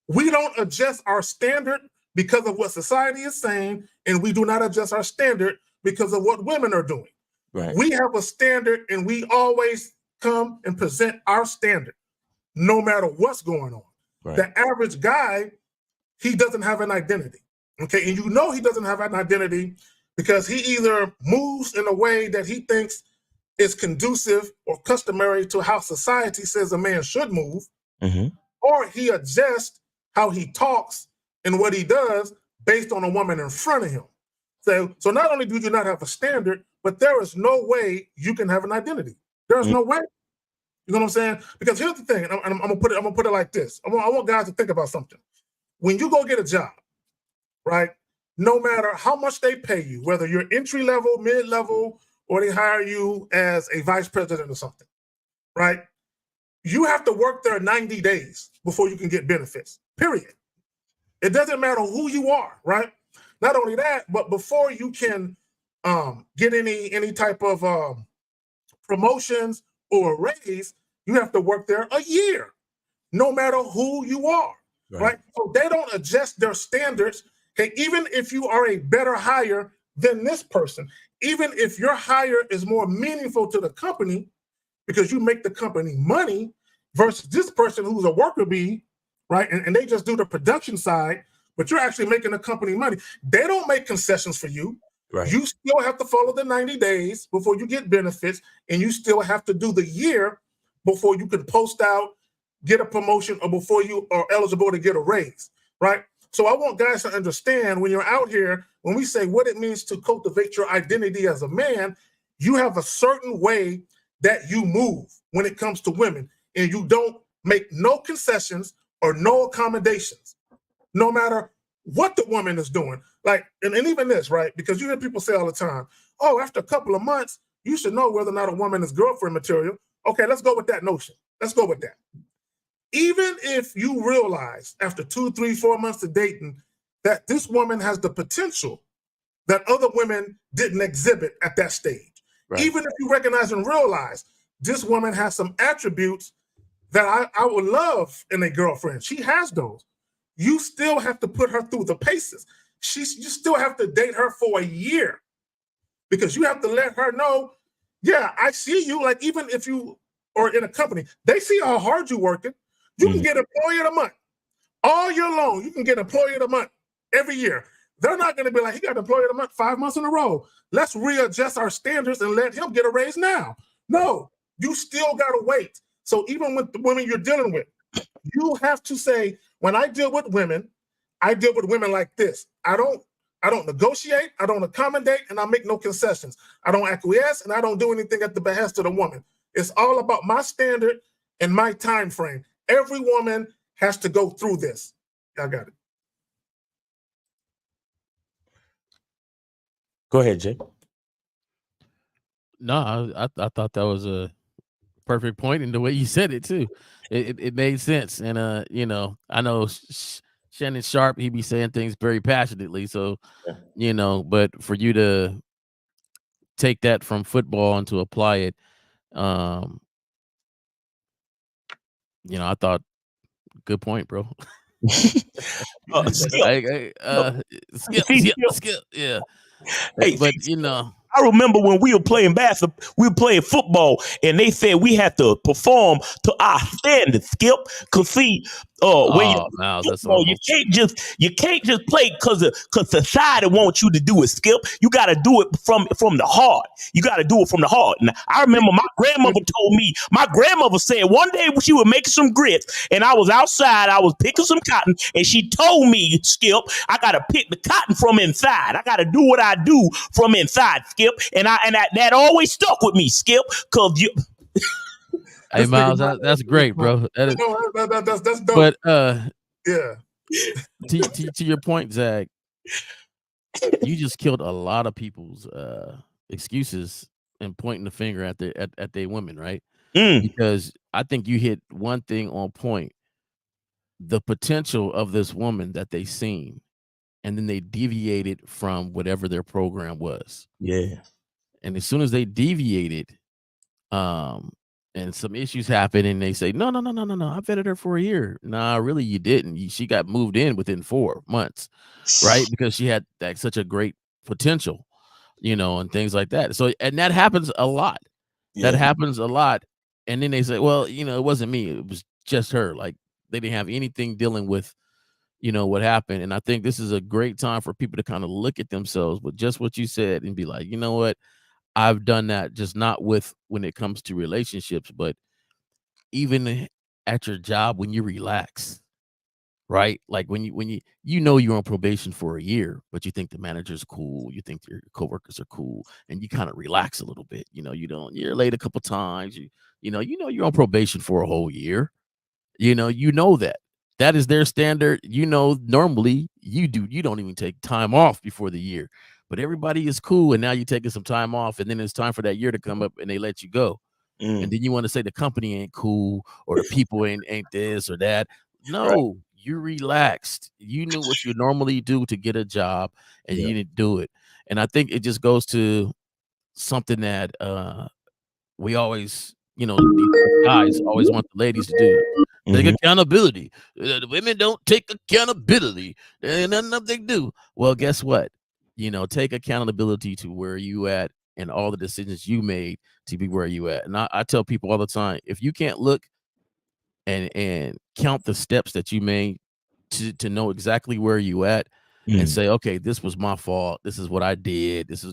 We don't adjust our standard because of what society is saying, and we do not adjust our standard because of what women are doing. Right. We have a standard, and we always come and present our standard, no matter what's going on. Right. The average guy, he doesn't have an identity. Okay, and you know he doesn't have an identity because he either moves in a way that he thinks is conducive or customary to how society says a man should move, or he adjusts how he talks and what he does based on a woman in front of him. So not only do you not have a standard, but there is no way you can have an identity. There's no way. You know what I'm saying? Because here's the thing, and I'm gonna put it like this. I want guys to think about something. When you go get a job, right? No matter how much they pay you, whether you're entry level, mid level, or they hire you as a vice president or something, right? You have to work there 90 days before you can get benefits, period. It doesn't matter who you are, right? Not only that, but before you can get any type of promotions or a raise, you have to work there a year, no matter who you are, right? So they don't adjust their standards. Okay, even if you are a better hire than this person, even if your hire is more meaningful to the company because you make the company money versus this person who's a worker bee, right? And they just do the production side, but you're actually making the company money. They don't make concessions for you. Right. You still have to follow the 90 days before you get benefits, and you still have to do the year before you can post out, get a promotion, or before you are eligible to get a raise, right? So I want guys to understand when you're out here, when we say what it means to cultivate your identity as a man, you have a certain way that you move when it comes to women, and you don't make no concessions or no accommodations, no matter what the woman is doing. Like, and even this, right? Because you hear people say all the time, oh, after a couple of months, you should know whether or not a woman is girlfriend material. Okay, let's go with that notion. Let's go with that. Even if you realize after 2, 3, 4 months of dating that this woman has the potential that other women didn't exhibit at that stage, even if you recognize and realize this woman has some attributes that I would love in a girlfriend, she has those, you still have to put her through the paces. You still have to date her for a year because you have to let her know, yeah, I see you. Like, even if you are in a company, they see how hard you're working. You can get employee of the month all year long. You can get employee of the month every year. They're not going to be like, he got employee of the month 5 months in a row. Let's readjust our standards and let him get a raise now. No, you still got to wait. So even with the women you're dealing with, you have to say, when I deal with women, I deal with women like this. I don't negotiate, I don't accommodate, and I make no concessions. I don't acquiesce, and I don't do anything at the behest of the woman. It's all about my standard and my time frame. Every woman has to go through this. I got it. Go ahead, Jay. No, I thought that was a perfect point, and the way you said it too, it made sense. And you know, I know Shannon Sharp, he be saying things very passionately. So, you know, but for you to take that from football and to apply it, you know, I thought good point, bro. Skip. Yeah. Hey, But you know, I remember when we were playing basketball, we were playing football, and they said we had to perform to our standards, Skip. Cause see, when you Miles, that's football, awful. you can't just play cause society wants you to do it, Skip. You got to do it from the heart. You got to do it from the heart. And I remember my grandmother told me. My grandmother said one day when she was making some grits, and I was outside, I was picking some cotton, and she told me, Skip, I got to pick the cotton from inside. I got to do what I do from inside, Skip. And that always stuck with me, Skip, cause you. Hey, Miles, that's great, bro. That's dope. But yeah. to your point, Zach, you just killed a lot of people's excuses and pointing the finger at their women, right? Because I think you hit one thing on point: the potential of this woman that they seen, and then they deviated from whatever their program was. Yeah. And as soon as they deviated, and some issues happen, and they say, no, I vetted her for a year. Nah, really, you didn't. She got moved in within 4 months, right? Because she had such a great potential, and things like that. So, and that happens a lot. Yeah. That happens a lot. And then they say, well, it wasn't me. It was just her. Like, they didn't have anything dealing with, what happened. And I think this is a great time for people to kind of look at themselves with just what you said and be like, you know what? I've done that, just not with when it comes to relationships, but even at your job when you relax, right? Like when you're on probation for a year, but you think the manager's cool, you think your coworkers are cool, and you kind of relax a little bit. You're late a couple times. You're on probation for a whole year. You know that is their standard. Normally you don't even take time off before the year. But everybody is cool, and now you're taking some time off, and then it's time for that year to come up, and they let you go. And then you want to say the company ain't cool, or the people ain't this or that. No, you relaxed. You knew what you normally do to get a job, and you didn't do it. And I think it just goes to something that we always, these guys always want the ladies to do. Take accountability. The women don't take accountability. And nothing they do. Well, guess what? Take accountability to where you at and all the decisions you made to be where you at. And I tell people all the time, if you can't look and count the steps that you made to know exactly where you at and say, okay, this was my fault. This is what I did. This is,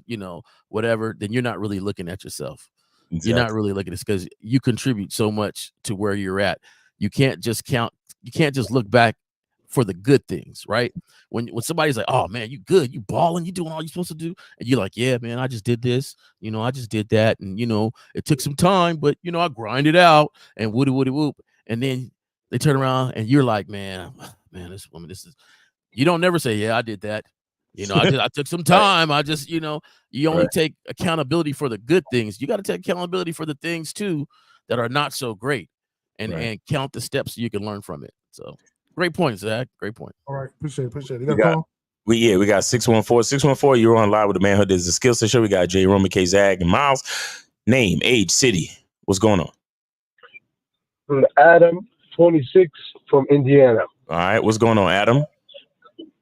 whatever, then you're not really looking at yourself. Exactly. You're not really looking at this because you contribute so much to where you're at. You can't just count. You can't just look back for the good things, right? When somebody's like, oh man, you good, you balling, you doing all you're supposed to do, and you're like, yeah, man, I just did this, I just did that, and it took some time, but I grinded out and woody whoop, and then they turn around and you're like, man, this woman, you don't never say, yeah, I did that. I took some time. I just, you only take accountability for the good things. You got to take accountability for the things too that are not so great, and count the steps so you can learn from it. So great point, Zach. Great point. All right, appreciate it. You got a call? We got 614. You're on live with the Manhood. There's a skill set show. We got Jay, Roman, K, Zag, and Miles. Name, age, city. What's going on? Adam, 26 from Indiana. All right, what's going on, Adam?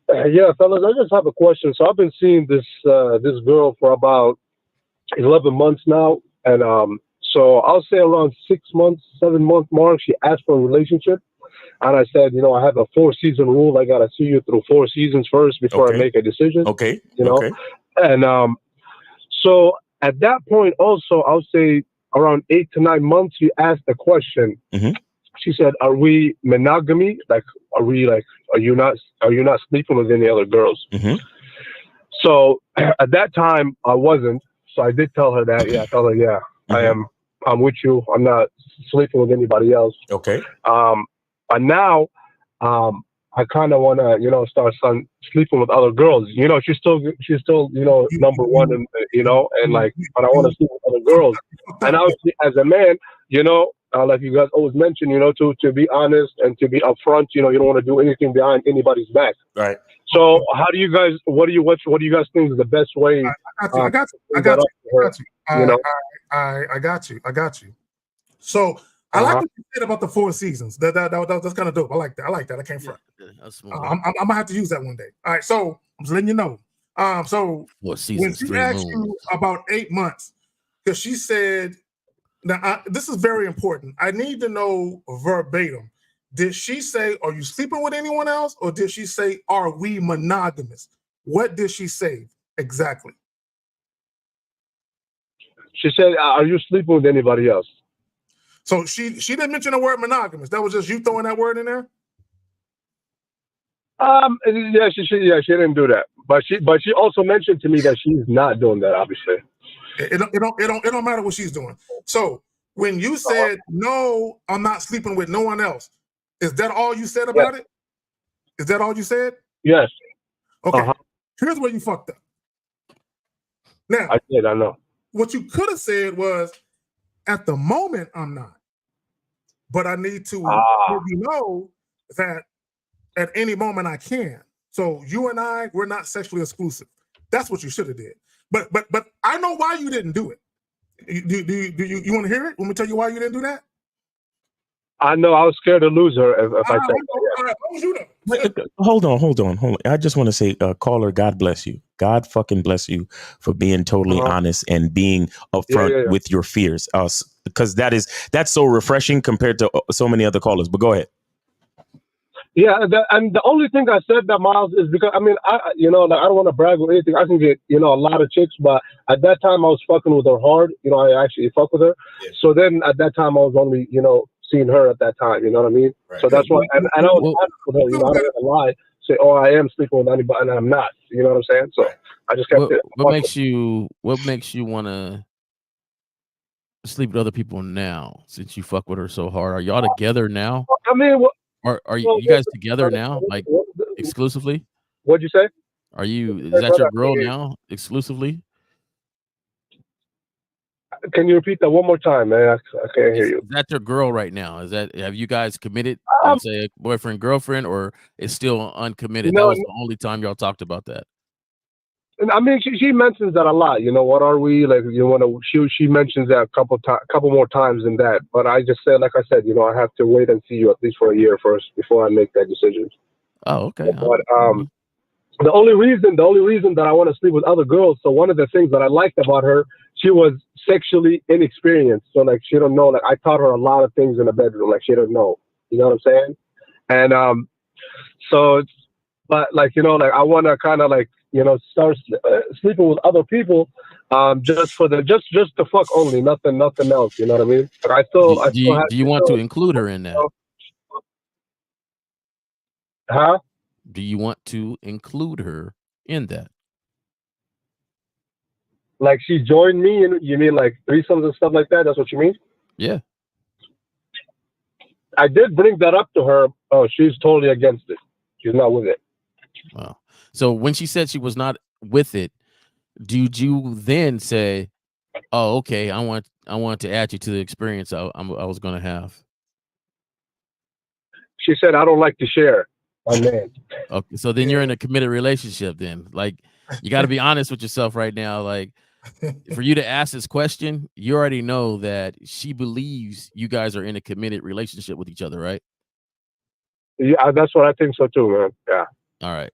Yeah, fellas, I just have a question. So I've been seeing this girl for about 11 months now, and so I'll say around 6 months, 7-month mark, she asked for a relationship, and I said, I have a 4-season rule. I gotta see you through 4 seasons first before I make a decision. Okay. And so at that point, also, I'll say around 8 to 9 months, she asked the question. She said, "Are we monogamy? Like, are you not sleeping with any other girls?" So at that time, I wasn't. So I did tell her that. Yeah, I told her, yeah, I am. I'm with you. I'm not sleeping with anybody else. Okay. And now, I kind of want to, start sleeping with other girls. She's still, number one, and but I want to sleep with other girls. And obviously, as a man, like you guys always mention, to be honest and to be upfront, you don't want to do anything behind anybody's back. Right. So how do you guys, what do you guys think is the best way? I got you. So I like what you said about the 4 seasons. That's kind of dope. I like that. I can't front. I'm gonna have to use that one day. All right, so I'm just letting you know. So when she asked you about 8 months, because she said, now this is very important. I need to know verbatim. Did she say, "Are you sleeping with anyone else?" or did she say, "Are we monogamous?" What did she say exactly? She said, "Are you sleeping with anybody else?" So she didn't mention the word monogamous. That was just you throwing that word in there. Yeah, she didn't do that, but she also mentioned to me that she's not doing that. Obviously, it don't matter what she's doing. So when you said no, I'm not sleeping with no one else, is that all you said about it? Is that all you said? Yes. Okay. Here's where you fucked up. Now I did. I know. What you could have said was, at the moment, I'm not, but I need to let you know that at any moment I can. So you and I, we're not sexually exclusive. That's what you should have did. But I know why you didn't do it. Do you want to hear it? Let me tell you why you didn't do that. I know. I was scared to lose her if I said. Hold on. I just want to say, caller, God bless you. God fucking bless you for being totally honest and being upfront with your fears. Because that's so refreshing compared to so many other callers. But go ahead. Yeah, and the only thing I said that, Miles, is because I don't want to brag or anything. I can get a lot of chicks, but at that time I was fucking with her hard. I actually fuck with her. Yeah. So then at that time I was only seeing her at that time. You know what I mean? Right. So that's why, and I was honest with her. I don't want to lie, say, oh, I am sleeping with anybody, and I'm not. You know what I'm saying? So I just kept it. What makes you want to sleep with other people now? Since you fuck with her so hard, are y'all together now? I mean. Are you guys together now, like exclusively? What'd you say? Is that your girl now, exclusively? Can you repeat that one more time, man? I can't hear you. Is that your girl right now? Have you guys committed and say boyfriend, girlfriend, or it's still uncommitted? That was the only time y'all talked about that. I mean, she mentions that a lot. What are we like? She mentions that a couple more times than that. But I just said, like I said, I have to wait and see you at least for a year first before I make that decision. Oh, okay. But the only reason that I want to sleep with other girls. So one of the things that I liked about her, she was sexually inexperienced. So like she don't know. Like I taught her a lot of things in the bedroom. Like she don't know. You know what I'm saying? And so it's, but like I want to kind of like. Start sleeping with other people, just to fuck only, nothing else. You know what I mean? Like do you want to include her in that? Huh? Do you want to include her in that? Like she joined me, and you mean like threesomes and stuff like that? That's what you mean? Yeah. I did bring that up to her. Oh, she's totally against it. She's not with it. Wow. So when she said she was not with it, did you then say, "Oh, okay, I want to add you to the experience I was going to have"? She said, "I don't like to share my man." Okay, so then you're in a committed relationship. Then, like, you got to be honest with yourself right now. Like, for you to ask this question, you already know that she believes you guys are in a committed relationship with each other, right? Yeah, that's what I think so too, man. Yeah. All right.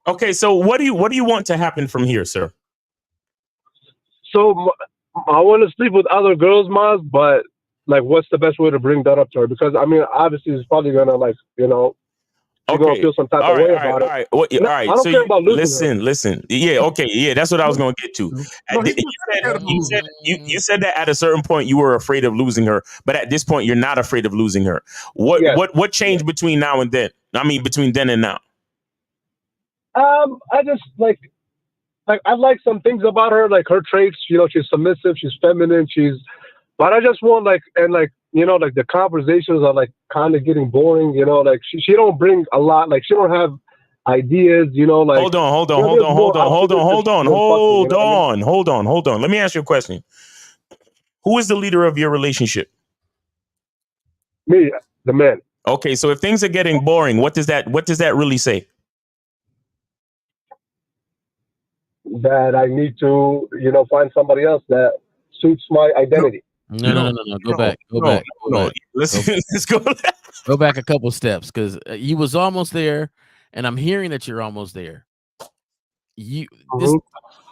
Okay, so what do you want to happen from here, sir? So I want to sleep with other girls, Maz, but like, what's the best way to bring that up to her? Because I mean, obviously, it's probably gonna she's gonna feel some type of way about it. All right. Well, all right. I don't care about losing her. Listen. Yeah. Okay. Yeah. That's what I was going to get to. You said that at a certain point you were afraid of losing her, but at this point you're not afraid of losing her. What changed between now and then? I mean, between then and now. I just like I like some things about her, like her traits. She's submissive, she's feminine, but I just want the conversations are like kind of getting boring. Like she don't bring a lot. Like she don't have ideas. Like hold on. Let me ask you a question. Who is the leader of your relationship? Me, the man. Okay, so if things are getting boring, what does that really say? That I need to, find somebody else that suits my identity. No. Go back. Let's go. Go back a couple steps because you was almost there, and I'm hearing that you're almost there. This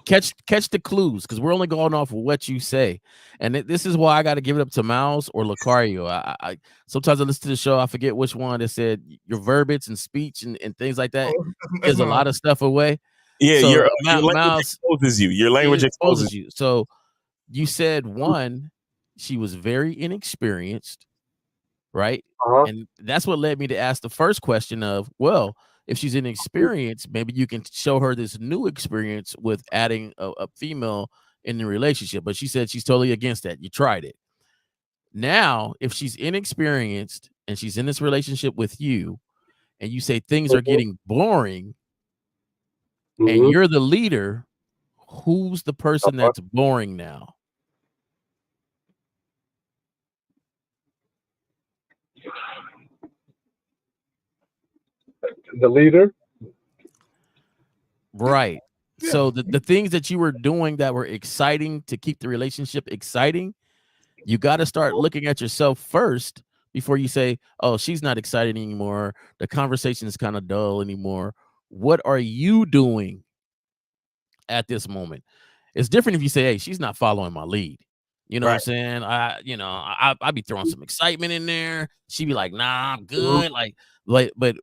catch the clues because we're only going off of what you say, and this is why I got to give it up to Miles or Lucario. I sometimes I listen to the show, I forget which one that said your verbiage and speech and things like that gives a lot of stuff away. Yeah, so, your language Miles exposes you. Your language exposes you. So you said one, she was very inexperienced, right? And that's what led me to ask the first question of, well, if she's inexperienced, maybe you can show her this new experience with adding a female in the relationship. But she said she's totally against that. You tried it. Now, if she's inexperienced and she's in this relationship with you, and you say things are getting boring, and you're the leader, who's the person that's boring now? The leader. Right. So the things that you were doing that were exciting to keep the relationship exciting, you got to start looking at yourself first before you say, oh, she's not excited anymore. The conversation is kind of dull anymore. What are you doing at this moment? It's different if you say, hey, she's not following my lead. You know what I'm saying? I'd be throwing some excitement in there. She'd be like, nah, I'm good. But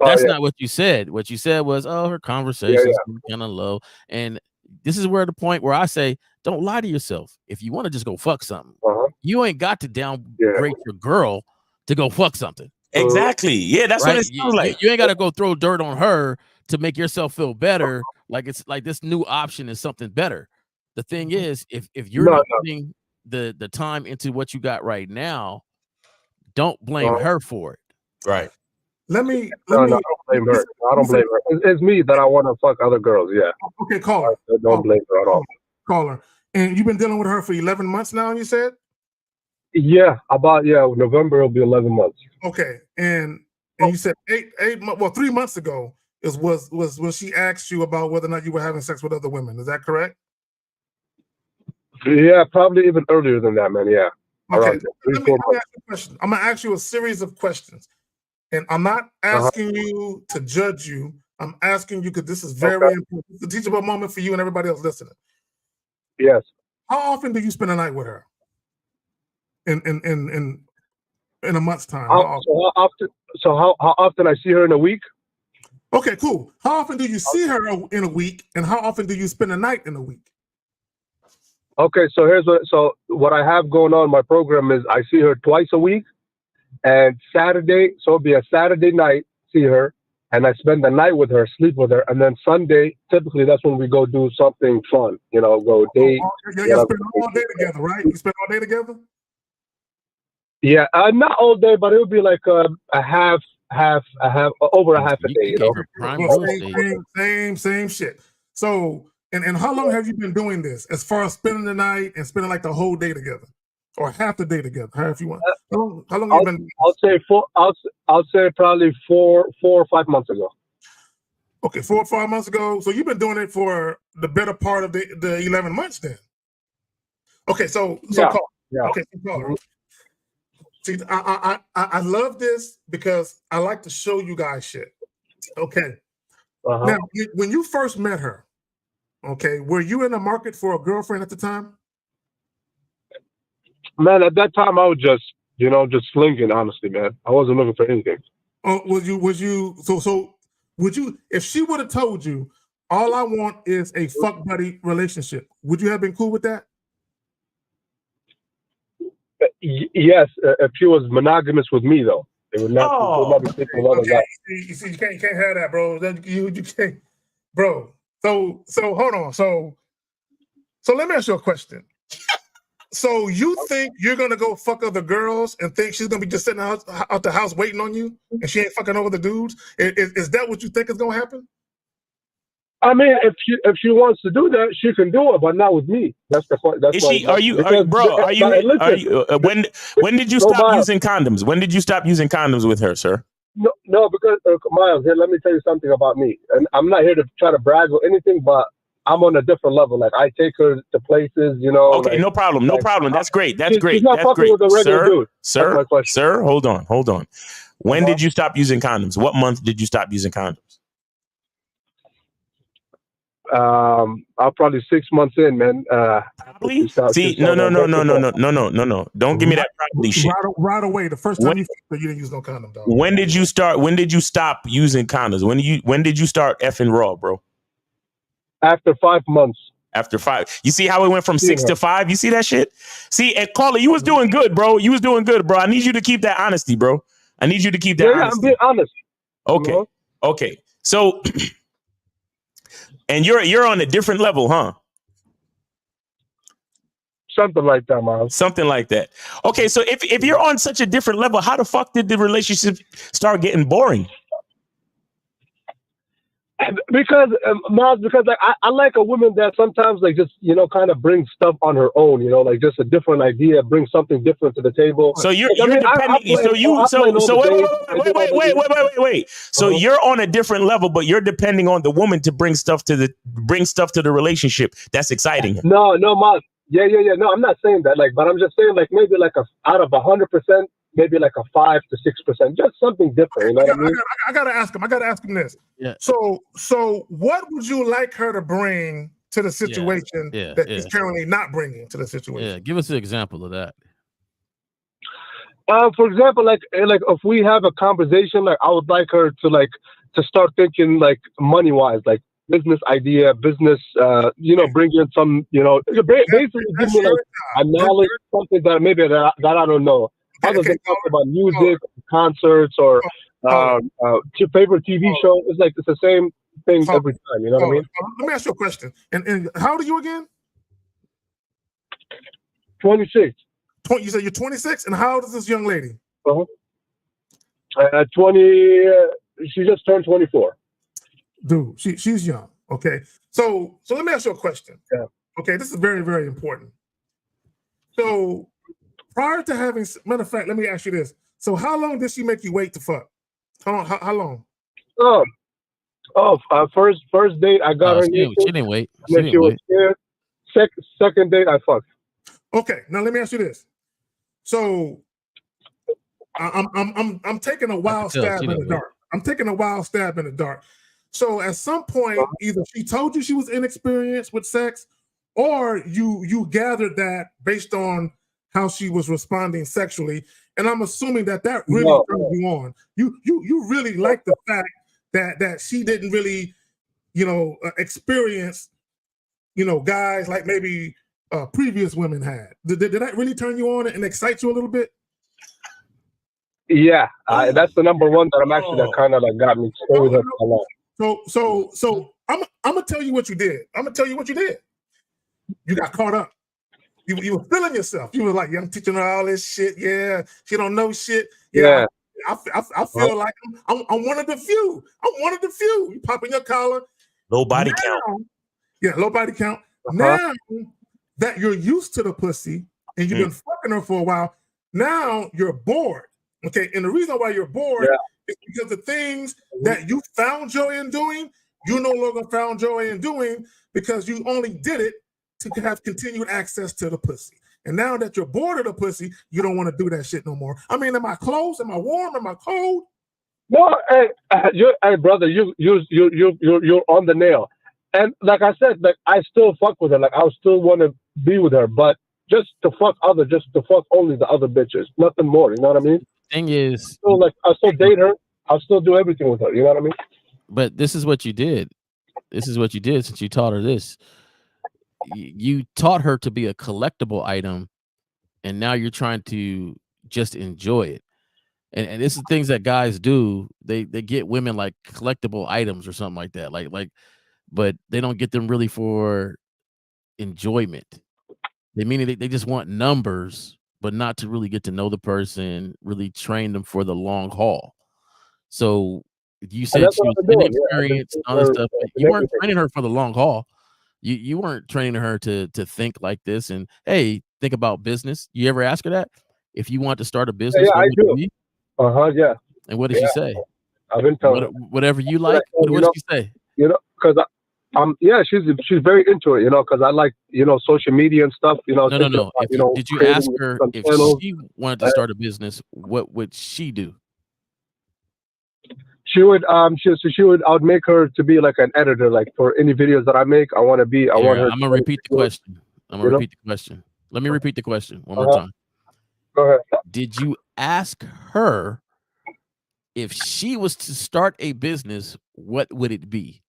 that's not what you said. What you said was, oh, her conversation's kind of low. And this is where the point where I say, don't lie to yourself. If you want to just go fuck something, you ain't got to downgrade your girl to go fuck something. Exactly. Yeah, that's what it sounds like. You ain't got to go throw dirt on her to make yourself feel better. Like it's like this new option is something better. The thing is, if you're not putting the time into what you got right now, don't blame her for it. Right. Let me. I don't blame her. I don't blame her. It's me that I want to fuck other girls. Yeah. Okay, caller. Don't blame her at all. Caller. And you've been dealing with her for 11 months now, you said? Yeah, November will be 11 months. Okay, and you said 8 months. Well, 3 months ago was when she asked you about whether or not you were having sex with other women. Is that correct? Yeah, probably even earlier than that, man. Yeah. Okay. Let me ask you a question. I'm gonna ask you a series of questions, and I'm not asking you to judge you. I'm asking you because this is very important. It's a teachable moment for you and everybody else listening. Yes. How often do you spend a night with her? In a month's time. How often I see her in a week? Okay, cool. How often do you see her in a week, and how often do you spend a night in a week? Okay, so what I have going on in my program is I see her twice a week, and Saturday, so it'll be a Saturday night, see her, and I spend the night with her, sleep with her, and then Sunday, typically that's when we go do something fun, go date. You spend all day together, right? You spend all day together? Yeah, not all day, but it'll be like a half, over a half a day, Same shit. So, and how long have you been doing this? As far as spending the night and spending like the whole day together, or half the day together, however you want. How long have you been? I'll say probably 4 or 5 months ago. Okay, 4 or 5 months ago. So you've been doing it for the better part of the 11 months then. Okay, so call. Okay, so call. See, I love this because I like to show you guys shit. Okay. Now, when you first met her, okay, were you in the market for a girlfriend at the time? Man, at that time I was just slinging, honestly, man. I wasn't looking for anything. Oh, would you, if she would have told you, all I want is a fuck buddy relationship, would you have been cool with that? Yes, if she was monogamous with me, though, it would not. Be okay. You see, you can't have that, bro. You can't, bro. So hold on. So let me ask you a question. So you think you're gonna go fuck other girls and think she's gonna be just sitting out the house waiting on you, and she ain't fucking over the dudes? Is that what you think is gonna happen? I mean, if she wants to do that, she can do it, but not with me. That's the point. That's when did you stop using condoms? When did you stop using condoms with her, sir? No, because Miles, here, let me tell you something about me. And I'm not here to try to brag or anything, but I'm on a different level. Like I take her to places, you know. Okay, like, no problem, no like, problem. That's great. That's great. She's not That's fucking great, with a regular dude. That's my question. Sir. Hold on. When did you stop using condoms? What month did you stop using condoms? I'm probably 6 months in, man. Probably. See, no. Don't give me that probably shit. Right away, the first time you didn't use no condom, dog. When did you start? When did you stop using condoms? When did you start effing raw, bro? After 5 months. After 5. You see how it went from 6 to 5? You see that shit? See, and Carla, you was doing good, bro. I need you to keep that honesty, bro. I need you to keep that honesty. Yeah, I'm being honest. Okay. Okay. So, and you're on a different level, huh? Something like that, man. Something like that. Okay, so if you're on such a different level, how the fuck did the relationship start getting boring? Because Miles, because like I like a woman that sometimes like just kind of brings stuff on her own, like just a different idea, bring something different to the table. So you're depending. Wait. So you're on a different level, but you're depending on the woman to bring stuff to the relationship. That's exciting. No, Miles. Yeah. No, I'm not saying that. Like, but I'm just saying like maybe like out of 100%, maybe like a 5 to 6%, just something different. You know what I mean? I gotta ask him this. Yeah. So what would you like her to bring to the situation that he's currently not bringing to the situation? Yeah, give us an example of that. For example, like if we have a conversation, like I would like her to start thinking like money wise, like business idea, business, bring in some, basically give me like a knowledge, something that maybe that I don't know. Other than talk about music, concerts, or your favorite TV show, it's the same thing every time. You know what I mean? Let me ask you a question. And how old are you again? 26. You said you're 26, and how old is this young lady? 20. She just turned 24. Dude, she's young. Okay, so let me ask you a question. Yeah. Okay, this is very, very important. So prior to having, matter of fact, let me ask you this. So how long did she make you wait to fuck? How long? First date I got her. She didn't wait. She was scared. Second date I fucked. Okay, now let me ask you this. So I'm taking a wild stab in the dark. I'm taking a wild stab in the dark. So at some point, either she told you she was inexperienced with sex, or you gathered that based on how she was responding sexually, and I'm assuming that really turned you on. You really like the fact that she didn't really, experience, guys like maybe previous women had. Did that really turn you on and excite you a little bit? Yeah, that's the number one that I'm actually that kind of like got me stay with her for a long. So I'm gonna tell you what you did. You got caught up. You were feeling yourself. You were like, I'm teaching her all this shit. Yeah, she don't know shit. Yeah. I feel like I'm one of the few. You popping your collar. Low body count. Yeah, low body count. Now that you're used to the pussy and you've been fucking her for a while, now you're bored. Okay, and the reason why you're bored is because the things that you found joy in doing, you no longer found joy in doing because you only did it to have continued access to the pussy. And now that you're bored of the pussy, you don't want to do that shit no more. I mean, am I close? Am I warm? Am I cold? No, hey, brother, you're on the nail. And like I said, like I still fuck with her. Like I still want to be with her, but just to fuck only the other bitches, nothing more. You know what I mean? Thing is, I'll still date her. I'll still do everything with her. You know what I mean? But this is what you did. Since you taught her this. You taught her to be a collectible item, and now you're trying to just enjoy it. And this is things that guys do. They get women like collectible items or something like that. Like, but they don't get them really for enjoyment. They just want numbers, but not to really get to know the person, really train them for the long haul. So you said she was inexperienced, all this stuff. You weren't training her for the long haul. You weren't training her to think like this and hey, think about business. You ever ask her that? If you want to start a business, I do. Yeah. And what did she say? I've been telling her. Whatever you like. What did she say? Because Yeah, she's very into it, you know, because I like, you know, social media and stuff, you know. No. Did you ask her if channels. she wanted to start a business? What would she do? She would I would make her to be like an editor, like for any videos that I make. I want her. I'm gonna repeat the question. Let me repeat the question one more time. Go ahead. Did you ask her if she was to start a business, what would it be?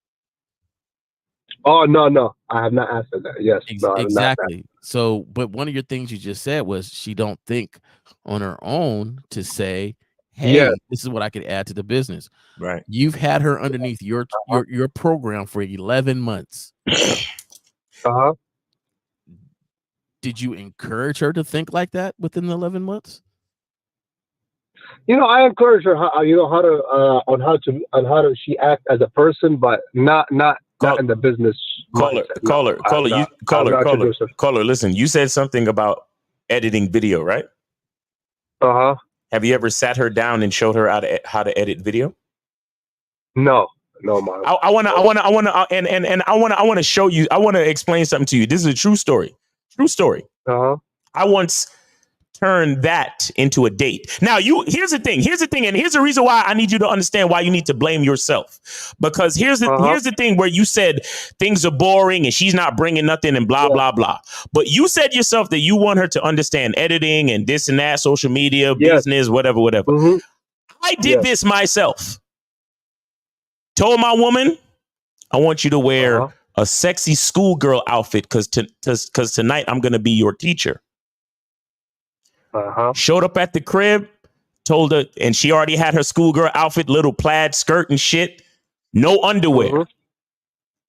Oh no, I have not asked her that. Yes, Exactly. So, but one of your things you just said was she don't think on her own to say, "Hey, this is what I could add to the business." Right. You've had her underneath your program for 11 months. Did you encourage her to think like that within the 11 months? You know, I encourage her on how to she act as a person, but not in the business. Caller. Listen, you said something about editing video, right? Have you ever sat her down and showed her how to edit video? No, Mom. I want to show you. I want to explain something to you. This is a true story. True story. I once turned that into a date. Now, here's the thing, and here's the reason why I need you to understand why you need to blame yourself. Because here's the thing where you said things are boring and she's not bringing nothing and blah blah blah. But you said yourself that you want her to understand editing and this and that, social media, business, whatever. I did this myself. Told my woman, I want you to wear a sexy schoolgirl outfit because tonight I'm going to be your teacher. Showed up at the crib, told her, and she already had her schoolgirl outfit, little plaid skirt and shit, no underwear.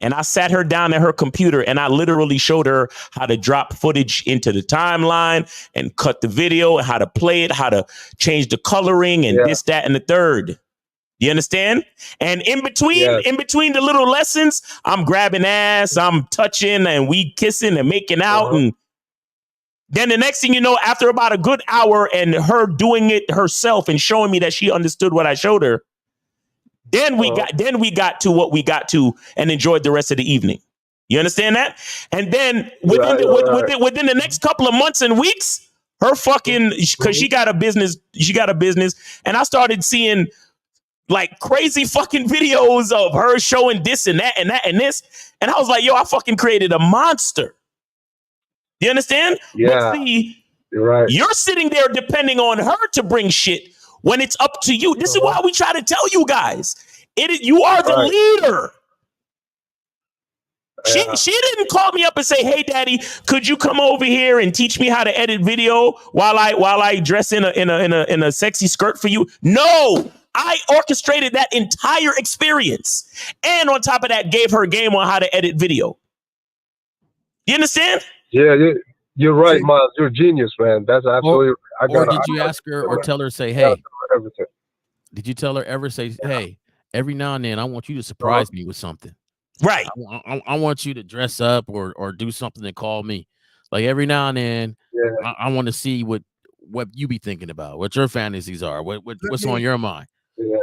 And I sat her down at her computer and I literally showed her how to drop footage into the timeline and cut the video, and how to play it, how to change the coloring and this, that, and the third. You understand? And in between the little lessons, I'm grabbing ass, I'm touching, and we kissing and making out. And then the next thing you know, after about a good hour and her doing it herself and showing me that she understood what I showed her, then we got to what we got to and enjoyed the rest of the evening. You understand that? And then within the next couple of months and weeks, her fucking, because she got a business, and I started seeing like crazy fucking videos of her showing this and that and that and this. And I was like, yo, I fucking created a monster. You understand? Yeah. But see, you're right. You're sitting there depending on her to bring shit when it's up to you. This is why we try to tell you guys. You are the leader. She didn't call me up and say, "Hey, Daddy, could you come over here and teach me how to edit video while I dress in a sexy skirt for you?" No, I orchestrated that entire experience, and on top of that, gave her a game on how to edit video. You understand? Yeah, you're right, Miles. You're a genius, man. That's absolutely. Or did you ask her or tell her, say, "Hey"? Did you tell her ever say, "Hey, every now and then I want you to surprise me with something"? Right. I want you to dress up or do something and call me. Like every now and then, I want to see what you be thinking about, what your fantasies are, what's on your mind. Yeah.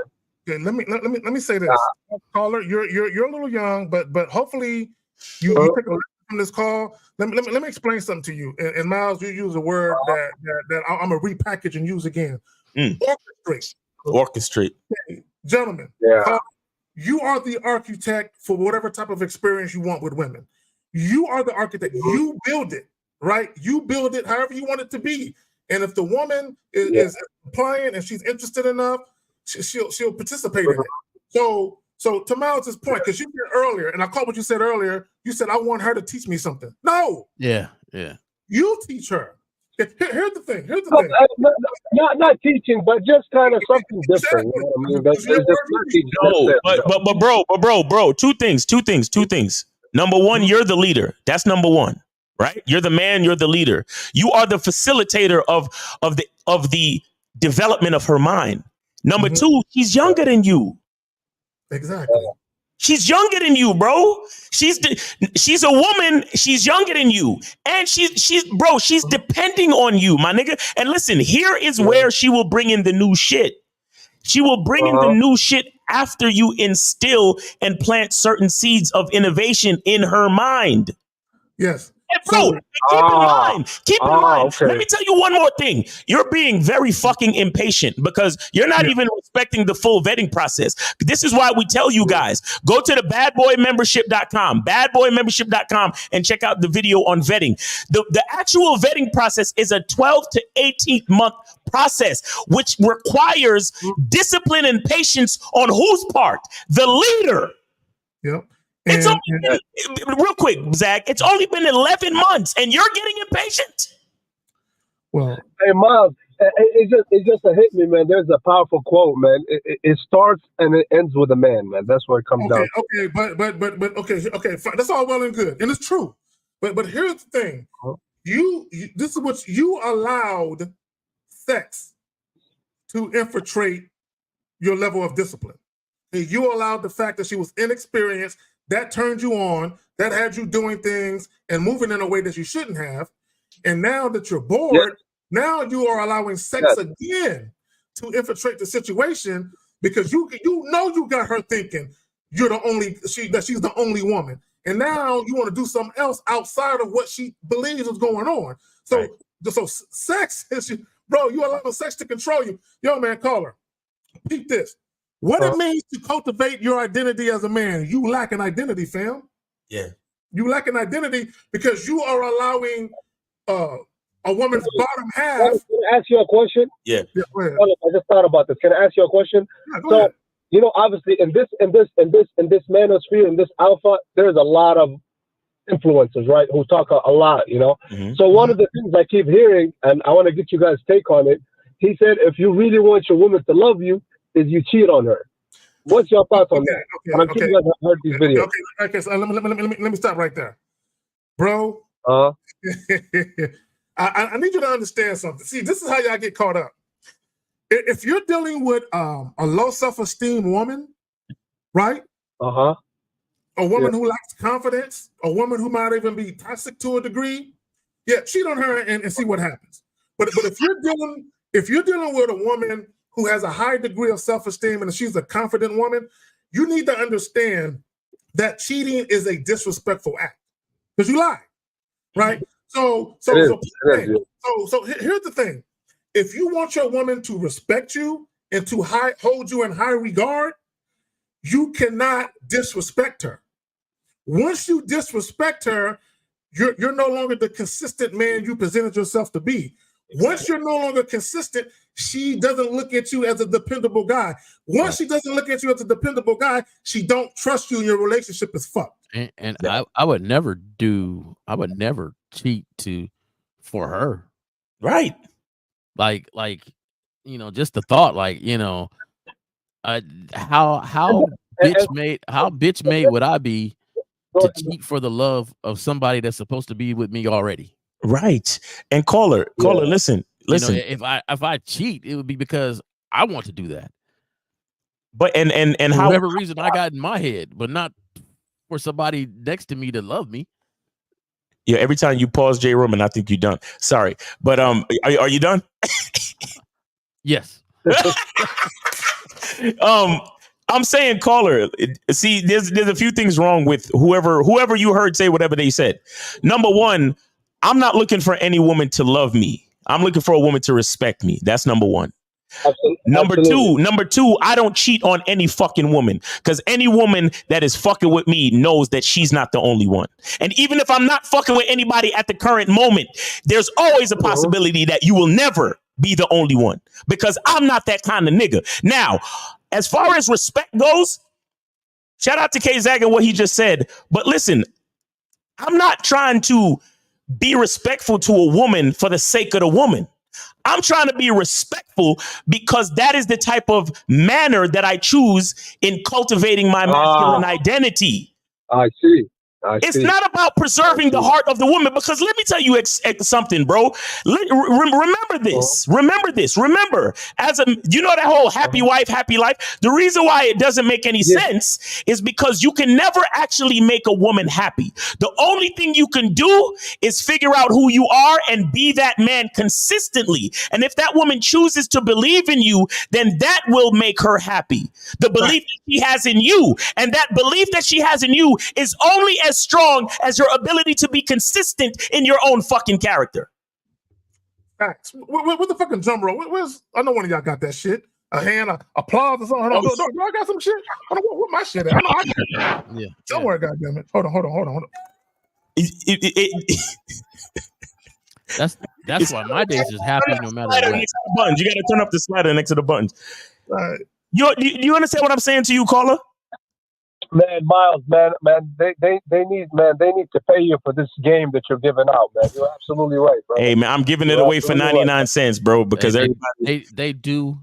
Okay, let me say this, caller. You're a little young, but hopefully you take a lesson from this call. Let me explain something to you. And Miles, you use a word that I'm gonna repackage and use again. Orchestrate. Orchestrate. Okay, gentlemen. You are the architect for whatever type of experience you want with women. You are the architect. You build it, right? You build it however you want it to be. And if the woman is applying and she's interested enough, she'll participate in it. So to Miles' point, because you said earlier, and I caught what you said earlier, you said, I want her to teach me something. No. Yeah. You teach her. Here's the thing. Not teaching, but just kind of something different. You know what I mean? But bro, two things. Number one, you're the leader. That's number one, right? You're the man. You're the leader. You are the facilitator of the development of her mind. Number two, she's younger than you. Exactly. She's younger than you, bro. She's a woman. She's younger than you, and she's depending on you, my nigga. And listen, here is where she will bring in the new shit. She will bring in the new shit after you instill and plant certain seeds of innovation in her mind. Yes. And bro, keep in mind, okay. let me tell you one more thing. You're being very fucking impatient because you're not even respecting the full vetting process. This is why we tell you guys, go to the badboymembership.com and check out the video on vetting. The actual vetting process is a 12 to 18 month process, which requires discipline and patience on whose part? The leader. Yep. It's only been, real quick, Zach, it's only been 11 months and you're getting impatient? Well, hey, Miles, it just hit me, man. There's a powerful quote, man. It starts and it ends with a man, man. That's where it comes down. Okay, but okay, fine. That's all well and good, and it's true. But here's the thing: you this is what you allowed sex to infiltrate your level of discipline. You allowed the fact that she was inexperienced. That turned you on, that had you doing things and moving in a way that you shouldn't have. And now that you're bored, now you are allowing sex again to infiltrate the situation because you know you got her thinking you're the only she's the only woman. And now you want to do something else outside of what she believes is going on. So sex is bro, you allow sex to control you. Yo, man, caller, peep this. What it means to cultivate your identity as a man. You lack an identity, fam. Yeah. You lack an identity because you are allowing a woman's bottom half. Can I ask you a question? Yeah. Go ahead. I just thought about this. Can I ask you a question? Yeah, go ahead. You know, obviously in this manosphere, in this alpha, there's a lot of influencers, right? Who talk a lot, you know? Mm-hmm. So one of the things I keep hearing, and I want to get you guys' take on it, he said, if you really want your woman to love you, is you cheat on her. What's your thoughts on that? I'm sure you guys have heard these videos. Okay, so let me stop right there. Bro, I need you to understand something. See, this is how y'all get caught up. If you're dealing with a low self-esteem woman, right? A woman who lacks confidence, a woman who might even be toxic to a degree, cheat on her and see what happens. But if you're dealing with a woman who has a high degree of self-esteem and she's a confident woman, you need to understand that cheating is a disrespectful act because you lied, right? So here's the thing. If you want your woman to respect you and to hold you in high regard, you cannot disrespect her. Once you disrespect her, you're no longer the consistent man you presented yourself to be. Once you're no longer consistent, she doesn't look at you as a dependable guy. Once she doesn't look at you as a dependable guy, she don't trust you and your relationship is fucked. And I would never cheat for her. Right. Like, you know, just the thought, like, you know, how bitch made would I be to cheat for the love of somebody that's supposed to be with me already? Right. And caller, listen. You know, if I cheat, it would be because I want to do that. But and for how whatever reason I got in my head, but not for somebody next to me to love me. Yeah, every time you pause J Roman, I think you're done. Sorry. But are you done? Yes. I'm saying, caller, see, there's a few things wrong with whoever you heard say whatever they said. Number one, I'm not looking for any woman to love me. I'm looking for a woman to respect me. That's number one. Number two, I don't cheat on any fucking woman because any woman that is fucking with me knows that she's not the only one. And even if I'm not fucking with anybody at the current moment, there's always a possibility that you will never be the only one because I'm not that kind of nigga. Now, as far as respect goes, shout out to K-Zag and what he just said. But listen, I'm not trying to be respectful to a woman for the sake of the woman. I'm trying to be respectful because that is the type of manner that I choose in cultivating my masculine identity. I see. It's not about preserving the heart of the woman, because let me tell you something, bro. Remember this. Remember this. Remember, you know that whole happy wife, happy life. The reason why it doesn't make any sense is because you can never actually make a woman happy. The only thing you can do is figure out who you are and be that man consistently. And if that woman chooses to believe in you, then that will make her happy. The belief that she has in you, and that belief that she has in you is only as strong as your ability to be consistent in your own fucking character. Facts. What the fucking drum roll? Where's? I know one of y'all got that shit. A hand, applause or something. Hold on. Do I got some shit? Hold on. What my shit at? I know I got it. Somewhere, goddammit. Hold on. That's why my day's just happy no matter what. Next to the buttons. You got to turn up the slider next to the buttons. Right. You understand what I'm saying to you, caller? Man, Miles, man, they need to pay you for this game that you're giving out, man. You're absolutely right, bro. Hey, man, I'm giving it away for 99 cents, bro, because they do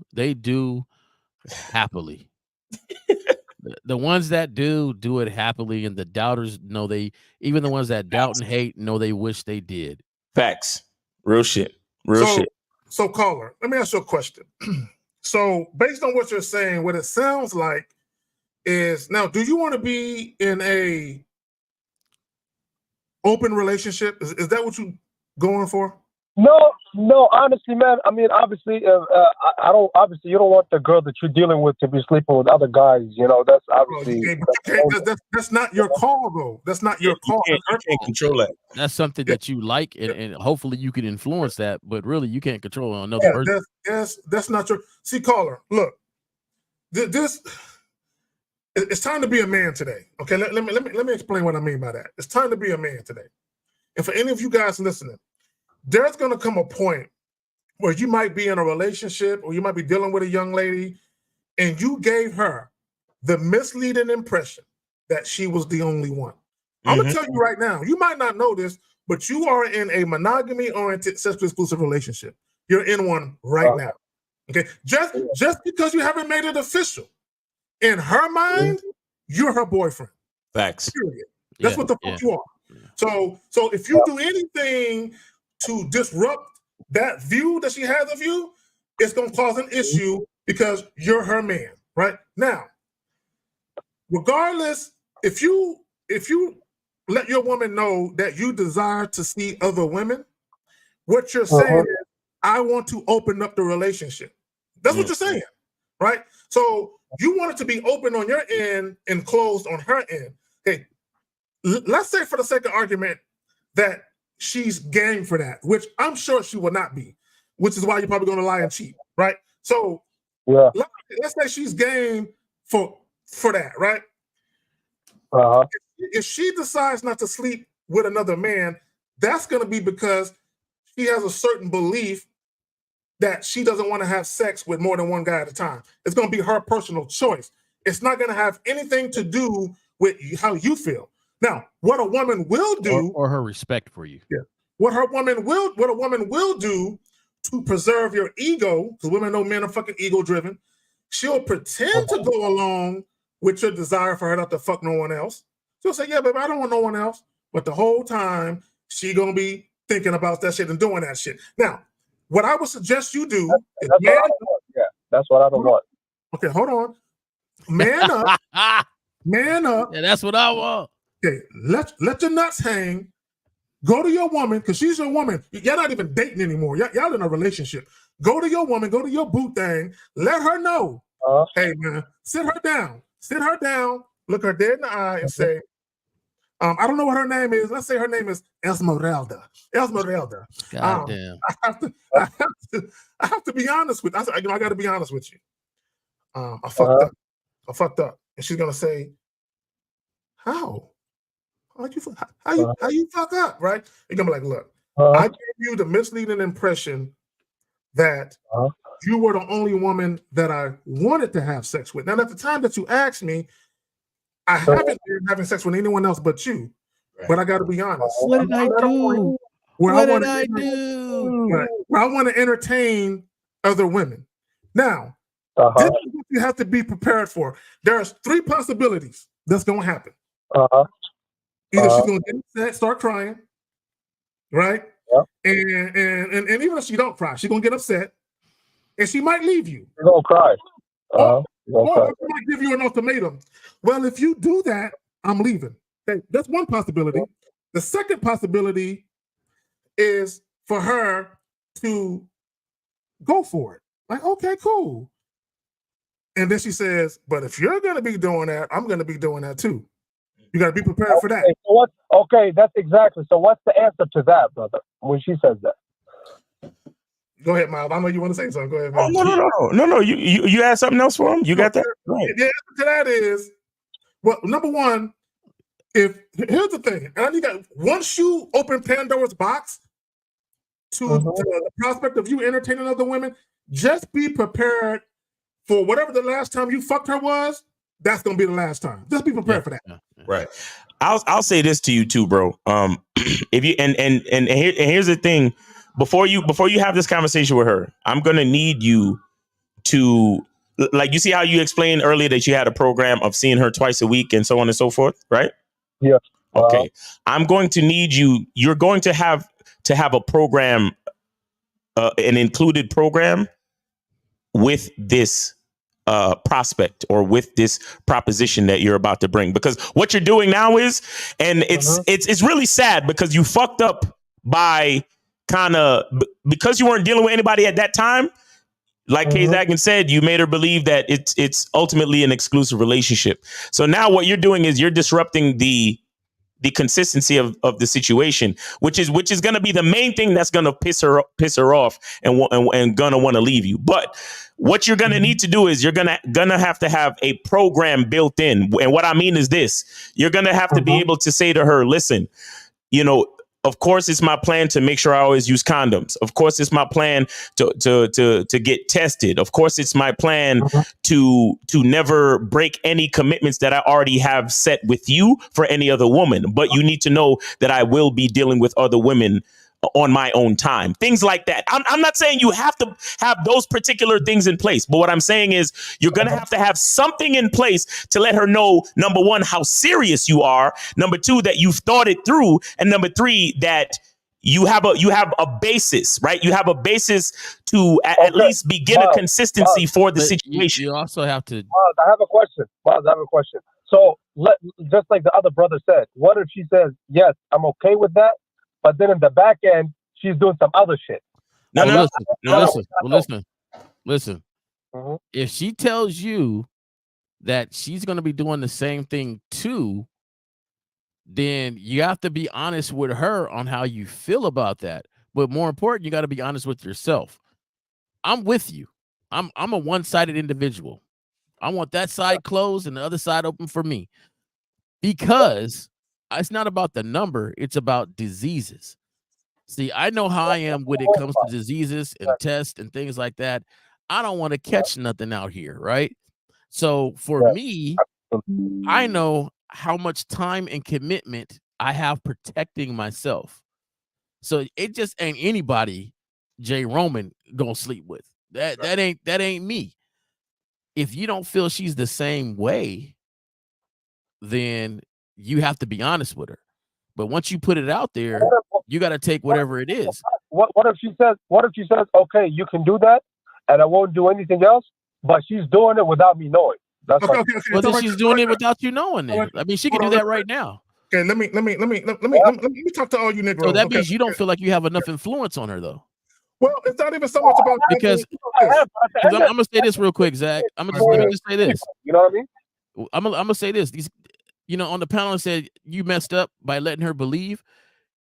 happily. The ones that do it happily, and the doubters know even the ones that doubt and hate know they wish they did. Facts. Real shit. Real shit. So, caller, let me ask you a question. So, based on what you're saying, what it sounds like is, now, do you want to be in a open relationship? Is that what you going for? No, honestly, man. I mean, obviously, I don't. Obviously, you don't want the girl that you're dealing with to be sleeping with other guys. You know, that's obviously that's not your call, though. That's not your call. You can't control that. That's something that you like, and hopefully you can influence that. But really, you can't control another person. That's not your. See, caller, look, this. It's time to be a man today. Okay, let me explain what I mean by that. It's time to be a man today. And for any of you guys listening, there's going to come a point where you might be in a relationship, or you might be dealing with a young lady, and you gave her the misleading impression that she was the only one. I'm going to tell you right now, you might not know this, but you are in a monogamy-oriented, sexually exclusive relationship. You're in one right now. Okay, just because you haven't made it official, in her mind, you're her boyfriend. Facts. Period. That's what the fuck you are. So if you do anything to disrupt that view that she has of you, it's going to cause an issue because you're her man. Right now, regardless, if you let your woman know that you desire to see other women, what you're saying is, I want to open up the relationship. That's what you're saying, right? So you want it to be open on your end and closed on her end. Okay, let's say for the sake of argument that she's game for that, which I'm sure she will not be, which is why you're probably going to lie and cheat, right? So let's say she's game for that, right? If she decides not to sleep with another man, that's going to be because she has a certain belief that she doesn't want to have sex with more than one guy at a time. It's going to be her personal choice. It's not going to have anything to do with how you feel. Now, what a woman will do, or her respect for you. What a woman will do to preserve your ego, because women know men are fucking ego driven. She'll pretend to go along with your desire for her not to fuck no one else. She'll say, "Yeah, baby, I don't want no one else." But the whole time, she gonna be thinking about that shit and doing that shit. Now, what I would suggest you do is that's what I don't want. Okay, hold on. Man up. Man up. Yeah, that's what I want. Okay, let your nuts hang. Go to your woman, because she's your woman. Y'all not even dating anymore. Y'all in a relationship. Go to your woman, go to your boo thing. Let her know. Hey, man, sit her down. Sit her down. Look her dead in the eye and say, I don't know what her name is. Let's say her name is Esmeralda. God damn. I have to be honest with you. I got to be honest with you. I fucked up. And she's gonna say, how you fuck up, right? You're gonna be like, look, I gave you the misleading impression that you were the only woman that I wanted to have sex with. Now, at the time that you asked me, I haven't been having sex with anyone else but you. But I got to be honest. What did I do? What did I do? Where I want to entertain other women. Now, this is what you have to be prepared for. There's 3 possibilities that's going to happen. Either she's gonna get upset, start crying, right? Yep. And even if she don't cry, she's gonna get upset, and she might leave you. You're gonna cry. Or cry. she might give you an ultimatum. Well, if you do that, I'm leaving. Okay, that's one possibility. The second possibility is for her to go for it. Like, okay, cool. And then she says, but if you're going to be doing that, I'm going to be doing that too. You got to be prepared for that. Okay, that's exactly. So what's the answer to that, brother, when she says that? Go ahead, Miles. I know you want to say something. Go ahead, man. No. You had something else for him? You got that? Right. The answer to that is, well, number one, here's the thing. And I think that once you open Pandora's box to the prospect of you entertaining other women, just be prepared for whatever the last time you fucked her was. That's gonna be the last time. Just be prepared for that. Right. I'll say this to you too, bro. If you and here's the thing. Before you have this conversation with her, I'm gonna need you to, like, you see how you explained earlier that you had a program of seeing her twice a week and so on and so forth, right? Yeah. Okay. I'm going to need you. You're going to have a program, an included program with this prospect or with this proposition that you're about to bring, because what you're doing now is, and it's really sad because you fucked up by because you weren't dealing with anybody at that time. Like Kay Zagan said, you made her believe that it's ultimately an exclusive relationship. So now what you're doing is you're disrupting the consistency of the situation, which is going to be the main thing that's going to piss her off and going to want to leave you. But what you're going to need to do is you're going to have a program built in. And what I mean is this: you're going to have to be able to say to her, listen, of course, it's my plan to make sure I always use condoms. Of course, it's my plan to get tested. Of course, it's my plan to never break any commitments that I already have set with you for any other woman. But you need to know that I will be dealing with other women on my own time. Things like that. I'm not saying you have to have those particular things in place, but what I'm saying is you're going to have something in place to let her know, number one, how serious you are. Number two, that you've thought it through. And number three, that you have a basis, right? You have a basis to at least begin a consistency for the situation. You also have to. I have a question. So just like the other brother said, what if she says, yes, I'm okay with that, but then in the back end, she's doing some other shit? Listen. If she tells you that she's going to be doing the same thing too, then you have to be honest with her on how you feel about that. But more important, you got to be honest with yourself. I'm with you. I'm a one-sided individual. I want that side closed and the other side open for me, because it's not about the number. It's about diseases. See, I know how I am when it comes to diseases and tests and things like that. I don't want to catch nothing out here, right? So for me, I know how much time and commitment I have protecting myself. So it just ain't anybody Jay Roman gonna sleep with. That ain't me. If you don't feel she's the same way, then you have to be honest with her. But once you put it out there, you got to take whatever it is. What if she says, okay, you can do that, and I won't do anything else, but she's doing it without me knowing? That's Okay. Well, then she's doing it without you knowing. Then I mean, she can do that right now. Okay, let me talk to all you niggas. So that means you don't feel like you have enough influence on her, though. Well, it's not even so much about because I'm gonna say this real quick, Zach. Let me just say this. You know what I mean? I'm gonna say this. On the panel said you messed up by letting her believe.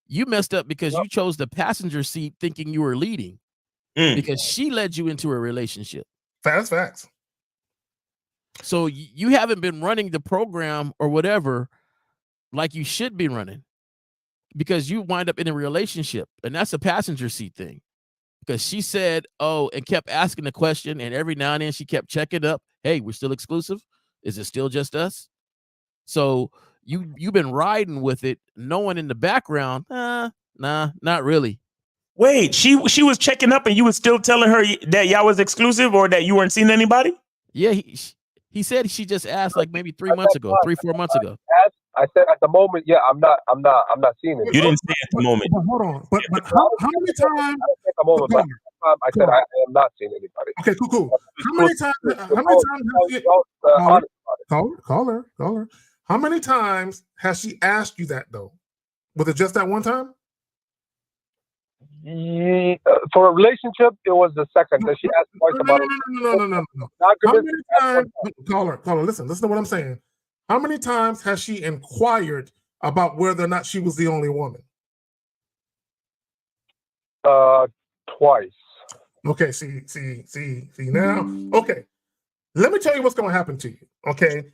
You messed up because you chose the passenger seat thinking you were leading, because she led you into a relationship. Facts. So you haven't been running the program or whatever like you should be running, because you wind up in a relationship, and that's a passenger seat thing. Because she said, and kept asking the question, and every now and then she kept checking up. Hey, we're still exclusive. Is it still just us? So you've been riding with it, knowing in the background, nah, not really. Wait, she was checking up, and you was still telling her that y'all was exclusive or that you weren't seeing anybody? Yeah, he said she just asked like maybe 3 months ago, 3-4 months ago. I said at the moment, yeah, I'm not seeing it. You didn't say at the moment. But hold on. But how many times? At the moment, but I said I am not seeing anybody. Okay, cool. How many times? How many times has she? Caller. How many times has she asked you that though? Was it just that one time? For a relationship, it was the second that she asked twice about it. No. How many times? Caller, listen to what I'm saying. How many times has she inquired about whether or not she was the only woman? Twice. Okay, see now. Okay, let me tell you what's going to happen to you. Okay,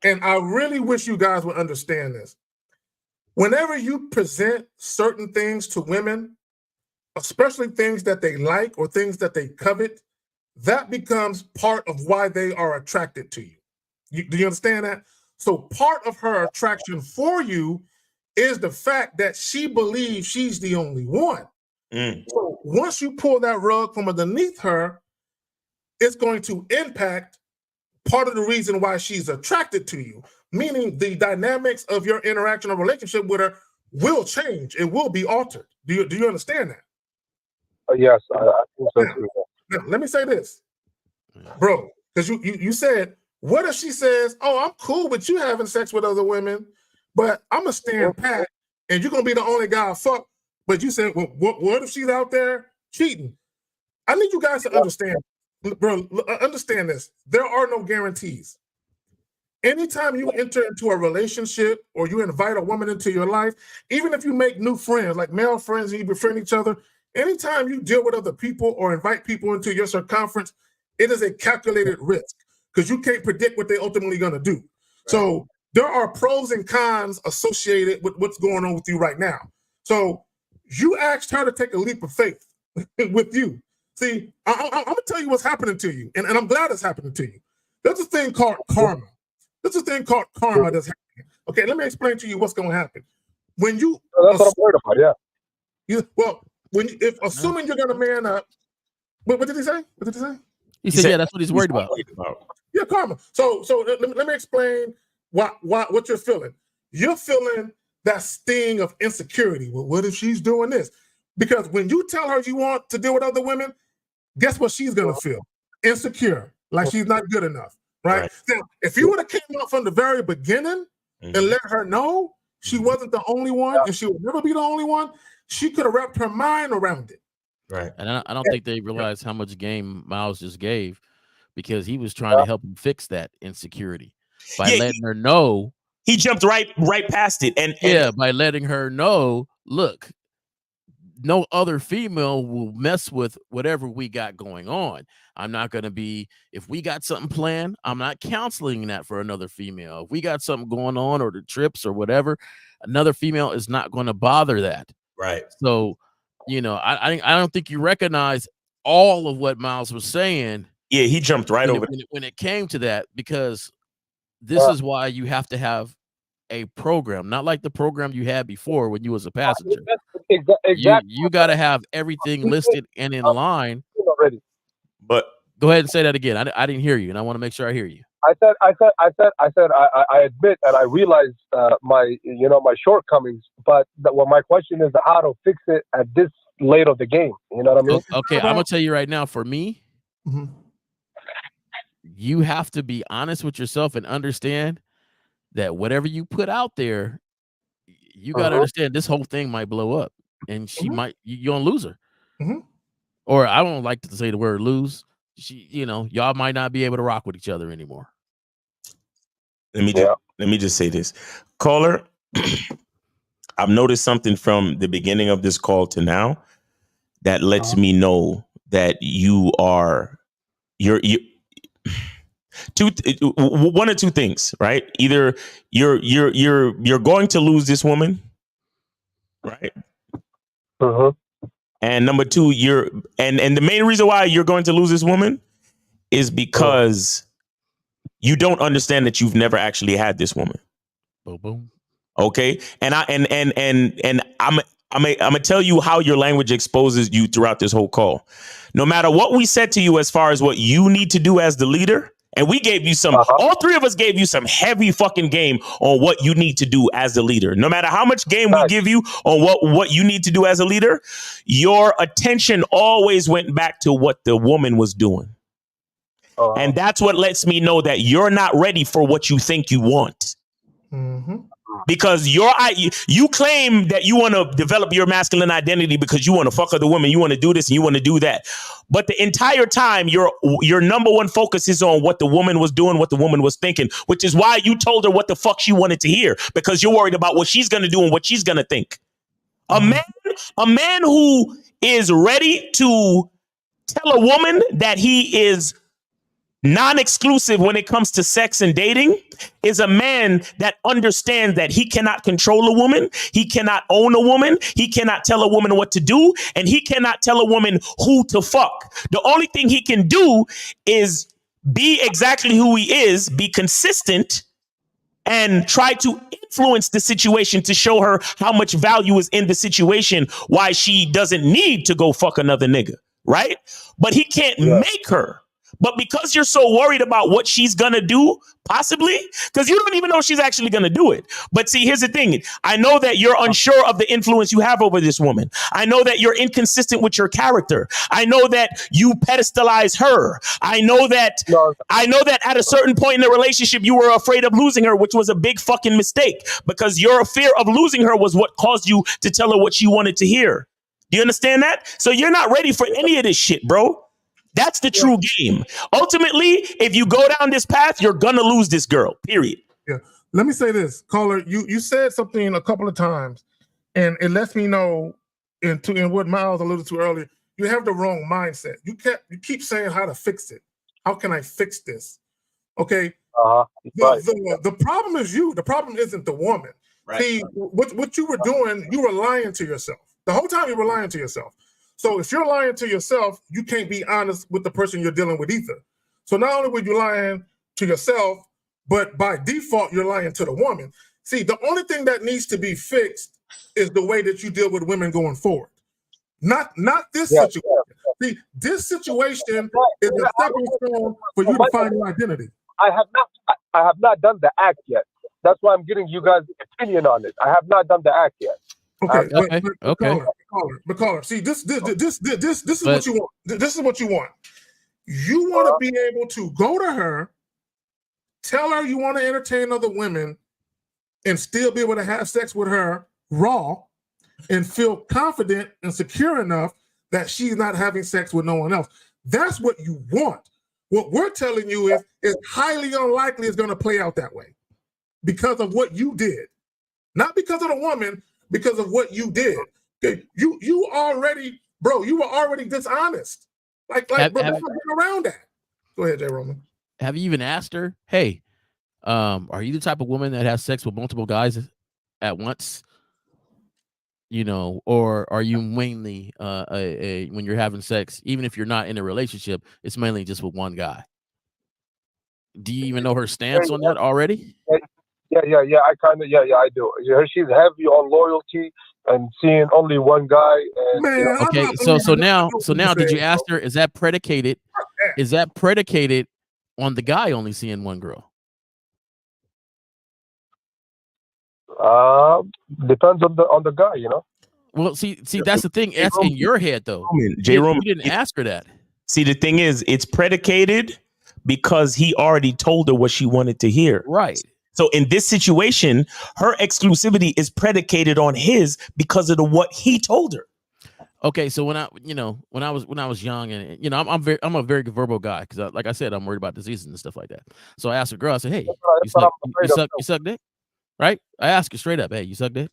and I really wish you guys would understand this. Whenever you present certain things to women, especially things that they like or things that they covet, that becomes part of why they are attracted to you. Do you understand that? So part of her attraction for you is the fact that she believes she's the only one. So once you pull that rug from underneath her, it's going to impact part of the reason why she's attracted to you, meaning the dynamics of your interaction or relationship with her will change. It will be altered. Do you understand that? Yes, I think so too. Now, let me say this, bro, because you said, what if she says, oh, I'm cool with you having sex with other women, but I'm going to stand pat and you're going to be the only guy I fuck. But you said, well, what if she's out there cheating? I need you guys to understand, bro, understand this. There are no guarantees. Anytime you enter into a relationship or you invite a woman into your life, even if you make new friends, like male friends, and you befriend each other, anytime you deal with other people or invite people into your circumference, it is a calculated risk because you can't predict what they're ultimately going to do. Right. So there are pros and cons associated with what's going on with you right now. So you asked her to take a leap of faith with you. See, I'm going to tell you what's happening to you, and I'm glad it's happening to you. There's a thing called karma. There's a thing called karma that's happening. Okay, let me explain to you what's going to happen. When you that's what I'm worried about, yeah. If assuming you're going to man up, what did he say? What did he say? He said, yeah, that's what he's worried about. Yeah, karma. So let me explain what you're feeling. You're feeling that sting of insecurity. Well, what if she's doing this? Because when you tell her you want to deal with other women, guess what she's going to feel? Insecure, like she's not good enough, right? Now, if you would have came out from the very beginning and let her know she wasn't the only one and she would never be the only one, she could have wrapped her mind around it. Right. And I don't think they realized how much game Miles just gave because he was trying to help him fix that insecurity by letting her know. He jumped right past it. And by letting her know, look, no other female will mess with whatever we got going on. I'm not going to be, if we got something planned, I'm not counseling that for another female. If we got something going on or the trips or whatever, another female is not going to bother that. Right. So, I don't think you recognize all of what Miles was saying. Yeah, he jumped right over when it came to that, because this is why you have to have a program, not like the program you had before when you was a passenger. Exactly. You got to have everything listed and in line. Already. But go ahead and say that again. I didn't hear you, and I want to make sure I hear you. I admit and I realize my shortcomings, but my question is how to fix it at this late of the game. You know what I mean? Okay, I'm gonna tell you right now. For me, you have to be honest with yourself and understand that whatever you put out there, you got to understand this whole thing might blow up, and she might you're gonna lose her. Or I don't like to say the word lose. Y'all might not be able to rock with each other anymore. Let me just say this, caller. I've noticed something from the beginning of this call to now that lets me know that you're one or two things, right? Either you're going to lose this woman, right? And number two, and the main reason why you're going to lose this woman is because you don't understand that you've never actually had this woman. Boom, boom. Okay, and I'm gonna tell you how your language exposes you throughout this whole call. No matter what we said to you as far as what you need to do as the leader And we gave you some, all three of us gave you some heavy fucking game on what you need to do as the leader. No matter how much game we give you on what you need to do as a leader, your attention always went back to what the woman was doing. And that's what lets me know that you're not ready for what you think you want. Because you claim that you want to develop your masculine identity because you want to fuck other women, you want to do this and you want to do that. But the entire time, your number one focus is on what the woman was doing, what the woman was thinking, which is why you told her what the fuck she wanted to hear, because you're worried about what she's going to do and what she's going to think. A man who is ready to tell a woman that he is non-exclusive when it comes to sex and dating is a man that understands that he cannot control a woman, he cannot own a woman, he cannot tell a woman what to do, and he cannot tell a woman who to fuck. The only thing he can do is be exactly who he is, be consistent, and try to influence the situation to show her how much value is in the situation, why she doesn't need to go fuck another nigga, right? But he can't make her. But because you're so worried about what she's going to do, possibly, because you don't even know she's actually going to do it. But see, here's the thing. I know that you're unsure of the influence you have over this woman. I know that you're inconsistent with your character. I know that you pedestalize her. I know that at a certain point in the relationship, you were afraid of losing her, which was a big fucking mistake, because your fear of losing her was what caused you to tell her what she wanted to hear. Do you understand that? So you're not ready for any of this shit, bro. That's the true game. Ultimately, if you go down this path, you're going to lose this girl, period. Yeah. Let me say this, caller. You said something a couple of times, and it lets me know in what Miles alluded to earlier, you have the wrong mindset. You keep saying how to fix it. How can I fix this? Okay. The problem is you. The problem isn't the woman. Right. See, what you were doing, you were lying to yourself. The whole time you were lying to yourself. So if you're lying to yourself, you can't be honest with the person you're dealing with either. So not only were you lying to yourself, but by default, you're lying to the woman. See, the only thing that needs to be fixed is the way that you deal with women going forward. Not this situation. See, this situation is a stepping stone for you to find your identity. I have not done the act yet. That's why I'm getting you guys' opinion on it. I have not done the act yet. Okay. But caller, see, this is what you want. This is what you want. You want to be able to go to her, tell her you want to entertain other women, and still be able to have sex with her raw, and feel confident and secure enough that she's not having sex with no one else. That's what you want. What we're telling you is it's highly unlikely it's going to play out that way because of what you did, not because of the woman. Because of what you did. Okay, you already, bro, you were already dishonest. Like bro, there's no getting around that. Go ahead, J. Roman. Have you even asked her, hey, are you the type of woman that has sex with multiple guys at once? You know, or are you mainly when you're having sex, even if you're not in a relationship, it's mainly just with one guy? Do you even know her stance on that already? Yeah. I do. She's heavy on loyalty and seeing only one guy. And, man, okay, so now, did you ask her? Is that predicated? Is that predicated on the guy only seeing one girl? Depends on the guy, you know. Well, see, that's the thing. That's in your head, though. J. Roman, you didn't ask her that. See, the thing is, it's predicated because he already told her what she wanted to hear. Right. So in this situation, her exclusivity is predicated on his because of what he told her. Okay, so when I was young, and I'm a very verbal guy because, like I said, I'm worried about diseases and stuff like that. So I asked a girl, I said, "Hey, you suck dick?" Right? I ask her straight up, "Hey, you suck dick?"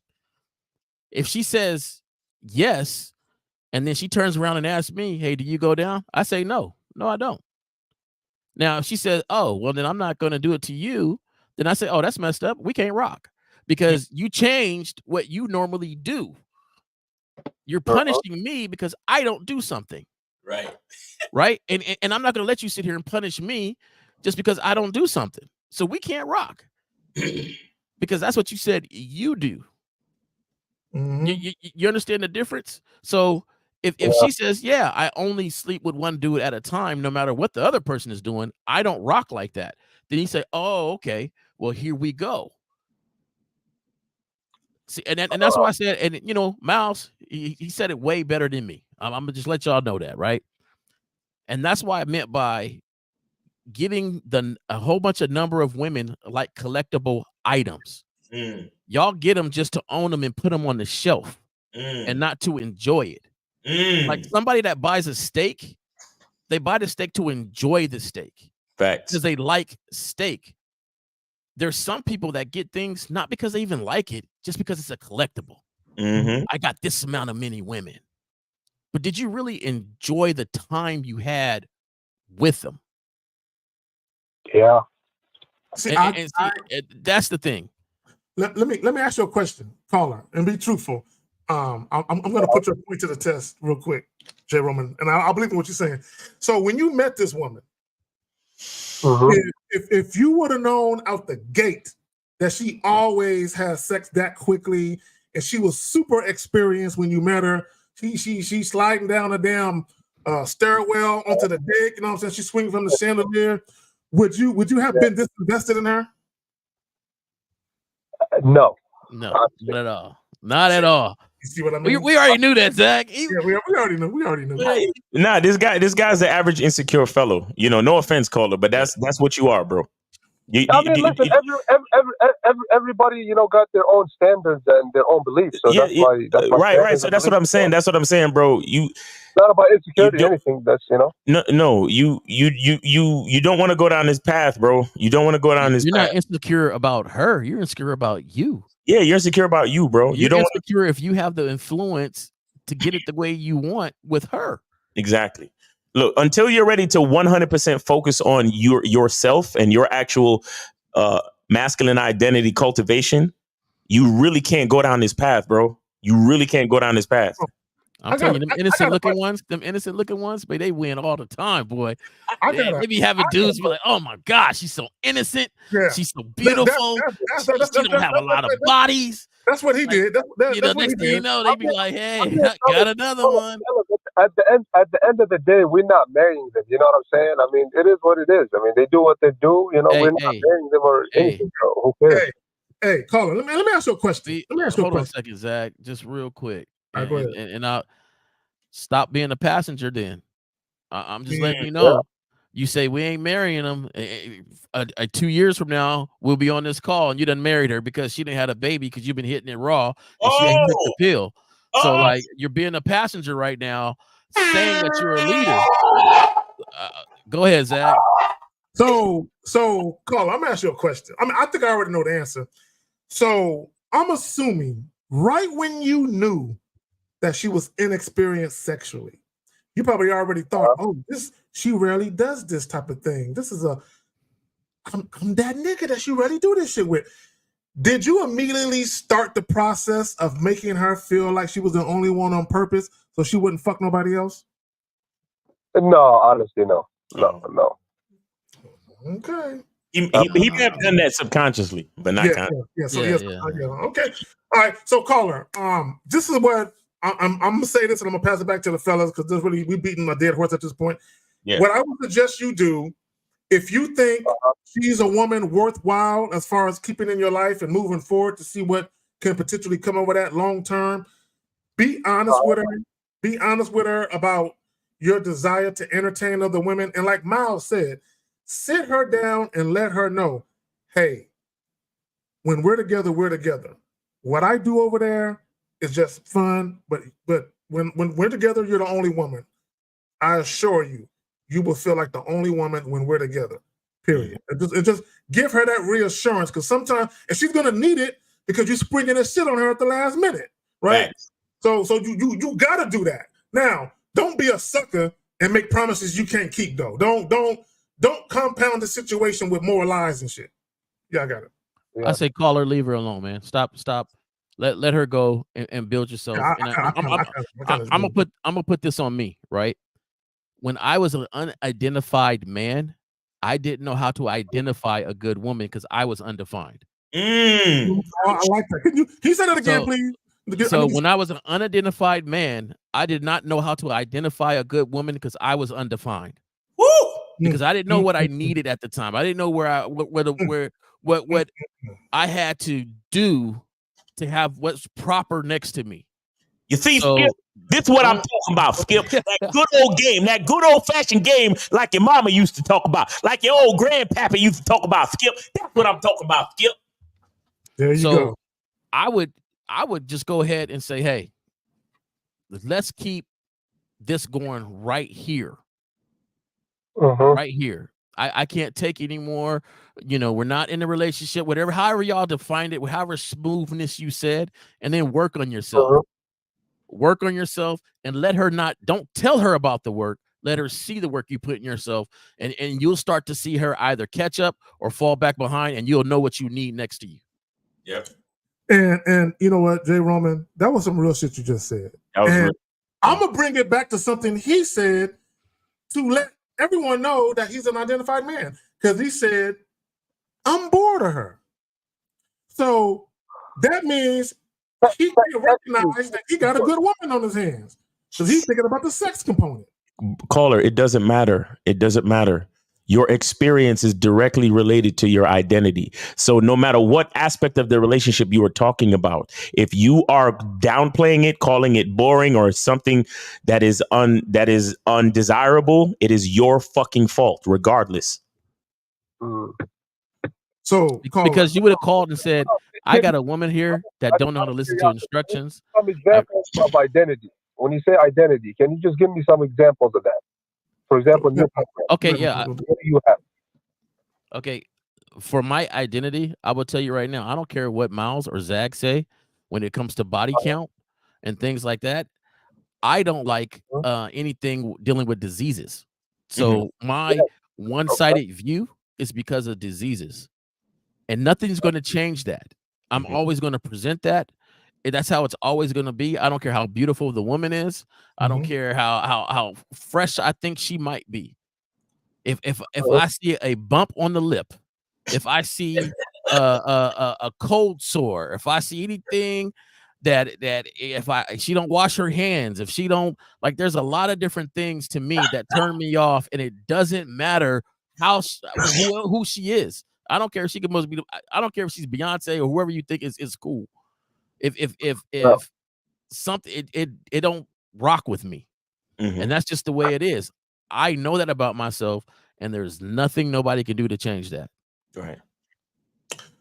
If she says yes, and then she turns around and asks me, "Hey, do you go down?" I say, "No, I don't." Now, if she says, "Oh, well, then I'm not going to do it to you," then I say, "Oh, that's messed up. We can't rock because you changed what you normally do. You're punishing me because I don't do something." Right. Right. And I'm not going to let you sit here and punish me just because I don't do something. So we can't rock because that's what you said you do. Mm-hmm. You understand the difference? So If she says, yeah, I only sleep with one dude at a time, no matter what the other person is doing, I don't rock like that. Then you say, oh, okay, well, here we go. See, and that's why I said, and you know, Miles, he said it way better than me. I'm gonna just let y'all know that, right? And that's why I meant by giving a whole bunch of number of women like collectible items. Y'all get them just to own them and put them on the shelf and not to enjoy it. Like somebody that buys a steak, they buy the steak to enjoy the steak. Facts. Because they like steak. There's some people that get things not because they even like it, just because it's a collectible. I got this amount of many women. But did you really enjoy the time you had with them? Yeah. See, that's the thing. Let me ask you a question, caller, and be truthful. I'm going to put your point to the test real quick, J. Roman, and I believe in what you're saying. So when you met this woman, if you would have known out the gate that she always has sex that quickly, and she was super experienced when you met her, she sliding down a damn stairwell onto the deck, you know what I'm saying? She's swinging from the chandelier. Would you have been disinvested in her? No, not at all. Not at all. You see what I mean? We already knew that, Zach. Yeah, we already knew. We already knew. Nah, this guy's the average insecure fellow. You know, no offense, caller, but that's what you are, bro. Listen, everybody, you know, got their own standards and their own beliefs. So that's why right. So that's what I'm saying. That's what I'm saying, bro. It's not about insecurity or anything. That's, you know. No. You don't want to go down this path, bro. You don't want to go down this. You're path. not insecure about her. You're insecure about you. Yeah, you're insecure about you, bro. You're insecure if you have the influence to get it the way you want with her. Exactly. Look, until you're ready to 100% focus on yourself and your actual masculine identity cultivation, you really can't go down this path, bro. You really can't go down this path. I'm telling you, them innocent looking ones, but they win all the time, boy. They be having dudes be like, oh my gosh, she's so innocent. Yeah. She's so beautiful. She don't have a lot of bodies. That's what he did. Next thing you know, they be like, hey, got another one. At the end of the day, we're not marrying them. You know what I'm saying? I mean, it is what it is. I mean, they do what they do. You know, we're not marrying them or anything. Who cares? Hey, caller, let me ask you a question. Hold on a second, Zach, just real quick. Right, go ahead. And I'll stop being a passenger then. I'm just letting you know. You say we ain't marrying them. 2 years from now, we'll be on this call, and you done married her because she didn't have a baby because you've been hitting it raw and she ain't took the pill. So like you're being a passenger right now, saying that you're a leader. Go ahead, Zach. So Carl, I'm gonna ask you a question. I mean, I think I already know the answer. So I'm assuming right when you knew that she was inexperienced sexually, you probably already thought, she rarely does this type of thing. This is I'm that nigga that she rarely do this shit with. Did you immediately start the process of making her feel like she was the only one on purpose so she wouldn't fuck nobody else? No, honestly, no. Okay. He may have done that subconsciously, but not consciously. Okay. All right. So, caller, this is what I'm gonna say this, and I'm gonna pass it back to the fellas because we're beating a dead horse at this point. Yeah. What I would suggest you do, if you think she's a woman worthwhile as far as keeping in your life and moving forward to see what can potentially come over that long term, be honest with her. Be honest with her about your desire to entertain other women. And like Miles said, sit her down and let her know, hey, when we're together, we're together. What I do over there is just fun, but when we're together, you're the only woman. I assure you, you will feel like the only woman when we're together, period. And just give her that reassurance, because sometimes, and she's going to need it because you're springing this shit on her at the last minute, right? Thanks. So you got to do that. Now, don't be a sucker and make promises you can't keep, though. Don't compound the situation with more lies and shit. Yeah, I got it. Yeah. I say call her, leave her alone, man. Stop. Let her go and build yourself. I'm gonna put this on me, right? When I was an unidentified man, I didn't know how to identify a good woman because I was undefined. I like that. Can you say that again, please? So when I was an unidentified man, I did not know how to identify a good woman because I was undefined. Woo! Because I didn't know what I needed at the time. I didn't know what I had to do to have what's proper next to me. You see, So, Skip, this is what I'm talking about, Skip. That good old game, that good old-fashioned game like your mama used to talk about, like your old grandpapa used to talk about, Skip. That's what I'm talking about, Skip. There you go. I would just go ahead and say, hey, let's keep this going right here. Right here. I can't take anymore. We're not in a relationship, however y'all defined it, however smoothness you said, and then work on yourself. Work on yourself and don't tell her about the work. Let her see the work you put in yourself, and you'll start to see her either catch up or fall back behind, and you'll know what you need next to you. Yep. And you know what, Jay Roman, that was some real shit you just said. And I'm gonna bring it back to something he said to let everyone know that he's an identified man, because he said, I'm bored of her. So that means he can recognize that he got a good woman on his hands, because he's thinking about the sex component. Caller, it doesn't matter. It doesn't matter. Your experience is directly related to your identity. So no matter what aspect of the relationship you are talking about, if you are downplaying it, calling it boring or something that is undesirable, it is your fucking fault, regardless. So because you would have called and said, I got a woman here that don't know how to listen to instructions. Some examples of identity. When you say identity, can you just give me some examples of that? For example, okay, yeah. What do you have? Okay, for my identity, I will tell you right now, I don't care what Miles or Zag say when it comes to body count and things like that. I don't like anything dealing with diseases. So my one-sided view is because of diseases, and nothing's going to change that. I'm always going to present that. That's how it's always going to be. I don't care how beautiful the woman is. I don't care how fresh I think she might be. If I see a bump on the lip, if I see a cold sore, if I see anything that if she don't wash her hands, if she don't, like, there's a lot of different things to me that turn me off, and it doesn't matter who she is. I don't care if she must be. I don't care if she's Beyonce or whoever you think is cool. If something it don't rock with me, and that's just the way it is. I know that about myself, and there's nothing nobody can do to change that. Right.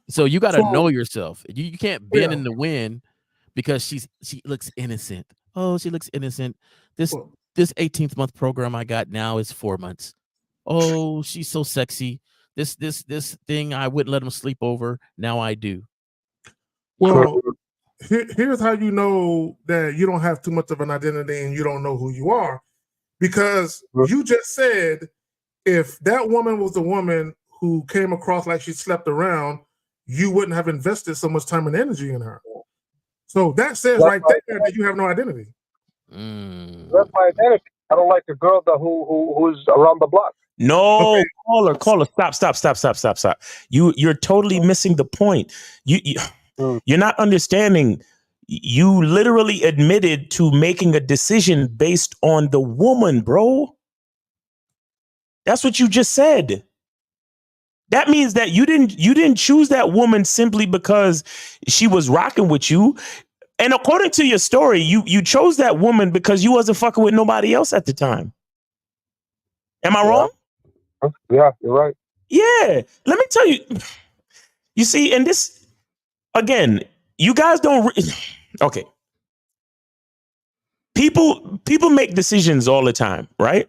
So you got to know yourself. You can't bend in the wind because she looks innocent. Oh, she looks innocent. This 18th month program I got now is 4 months. Oh, she's so sexy. This thing I wouldn't let him sleep over. Now I do. Well, here's how you know that you don't have too much of an identity and you don't know who you are, because you just said if that woman was the woman who came across like she slept around, you wouldn't have invested so much time and energy in her. So that says right there that you have no identity. That's my identity. I don't like the girl who's around the block. No, caller, stop. You're totally missing the point. You're not understanding. You literally admitted to making a decision based on the woman, bro. That's what you just said. That means that you didn't choose that woman simply because she was rocking with you. And according to your story, you chose that woman because you wasn't fucking with nobody else at the time. Am I wrong? Yeah, you're right. Yeah. Let me tell you. You see, and this, again, you guys don't. Okay. People make decisions all the time, right?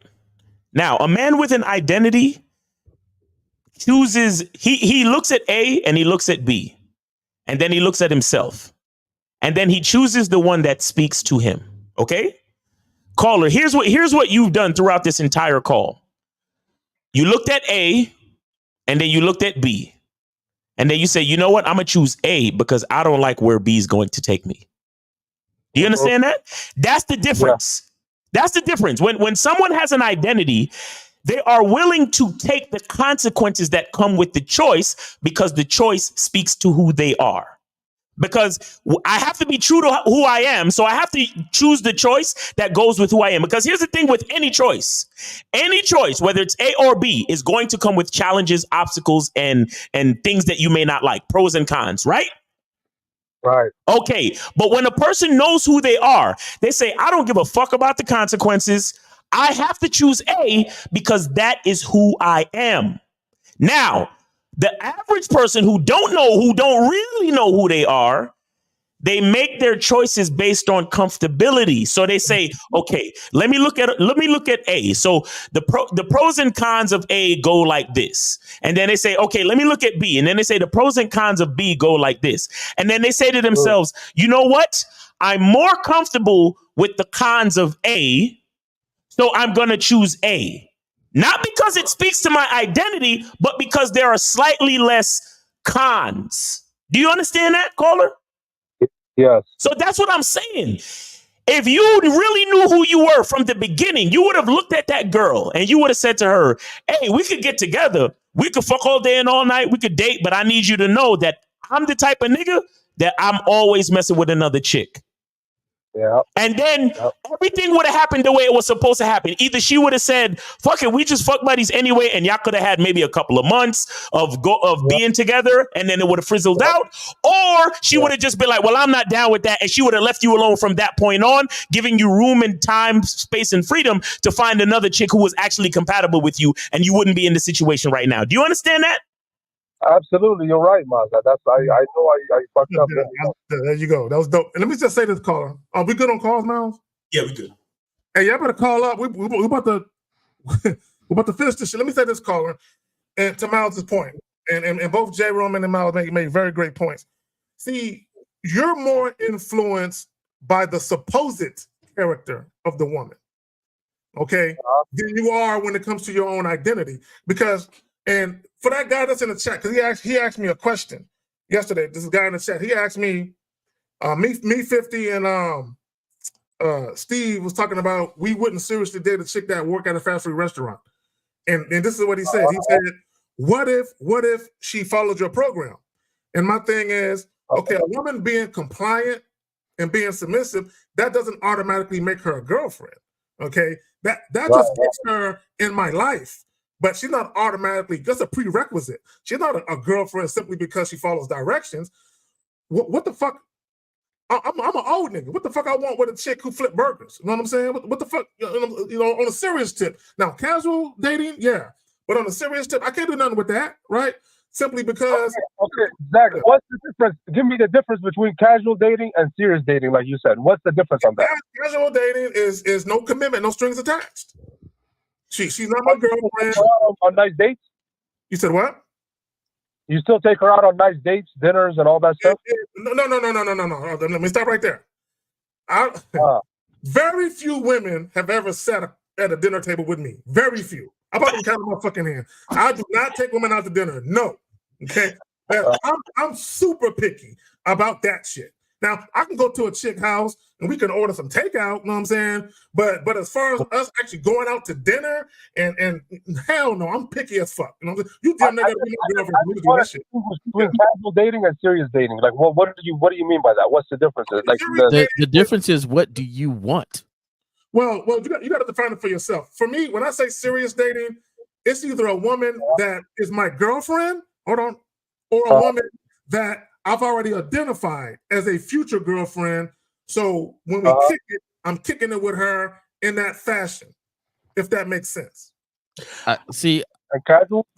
Now, a man with an identity chooses, he looks at A and he looks at B, and then he looks at himself, and then he chooses the one that speaks to him. Okay? Caller, here's what you've done throughout this entire call. You looked at A, and then you looked at B, and then you say, you know what? I'm going to choose A because I don't like where B is going to take me. Do you understand that? That's the difference. Yeah. That's the difference. When someone has an identity, they are willing to take the consequences that come with the choice because the choice speaks to who they are. because I have to be true to who I am. So I have to choose the choice that goes with who I am. Because here's the thing with any choice, whether it's A or B, is going to come with challenges, obstacles, and things that you may not like, pros and cons, right? Right. Okay. But when a person knows who they are, they say, I don't give a fuck about the consequences. I have to choose A because that is who I am. Now, the average person who don't really know who they are, they make their choices based on comfortability. So they say, okay, let me look at A. So the pros and cons of A go like this. And then they say, okay, let me look at B. And then they say the pros and cons of B go like this. And then they say to themselves, you know what? I'm more comfortable with the cons of A, so I'm going to choose A. Not because it speaks to my identity, but because there are slightly less cons. Do you understand that, caller? Yes. So that's what I'm saying. If you really knew who you were from the beginning, you would have looked at that girl and you would have said to her, hey, we could get together. We could fuck all day and all night. We could date, but I need you to know that I'm the type of nigga that I'm always messing with another chick. Yeah. And then everything would have happened the way it was supposed to happen. Either she would have said, fuck it, we just fuck buddies anyway, and y'all could have had maybe a couple of months of being together, and then it would have frizzled out. Or she would have just been like, well, I'm not down with that. And she would have left you alone from that point on, giving you room and time, space, and freedom to find another chick who was actually compatible with you, and you wouldn't be in the situation right now. Do you understand that? Absolutely, you're right, Maz. I know I fucked up. There you go. That was dope. And let me just say this, caller. Are we good on calls, Miles? Yeah, we good. Hey, y'all better call up. We about to we're about to finish this shit. Let me say this, caller, and to Miles' point, and both J. Roman and Miles make very great points. See, you're more influenced by the supposed character of the woman, okay, than you are when it comes to your own identity. Because, and for that guy that's in the chat, because he asked me a question yesterday. This guy in the chat, he asked me, me 50 and Steve was talking about we wouldn't seriously date a chick that work at a fast food restaurant. And this is what he said. He said, what if she followed your program? And my thing is, okay, a woman being compliant and being submissive, that doesn't automatically make her a girlfriend. Okay, that just gets her in my life, but she's not automatically just a prerequisite. She's not a girlfriend simply because she follows directions. What the fuck? I'm an old nigga. What the fuck I want with a chick who flip burgers? You know what I'm saying? What the fuck? You know, on a serious tip. Now, casual dating, yeah, but on a serious tip, I can't do nothing with that, right? Simply because. Okay, Zach, what's the difference? Give me the difference between casual dating and serious dating, like you said. What's the difference on that? Casual dating is no commitment, no strings attached. She's not my girlfriend. On nice dates? You said what? You still take her out on nice dates, dinners, and all that stuff? No. Let me stop right there. Very few women have ever sat at a dinner table with me. Very few. I probably count my fucking hand. I do not take women out to dinner. No. Okay. I'm super picky about that shit. Now, I can go to a chick house and we can order some takeout, you know what I'm saying? But as far as us actually going out to dinner and hell no, I'm picky as fuck. You know, you damn near gotta be my girlfriend for me to do that shit. Between casual dating and serious dating, like what do you mean by that? What's the difference? Like the difference is, what do you want? Well, you got to define it for yourself. For me, when I say serious dating, it's either a woman that is my girlfriend, or a woman that I've already identified as a future girlfriend. So when we kick it, I'm kicking it with her in that fashion, if that makes sense. See, casual.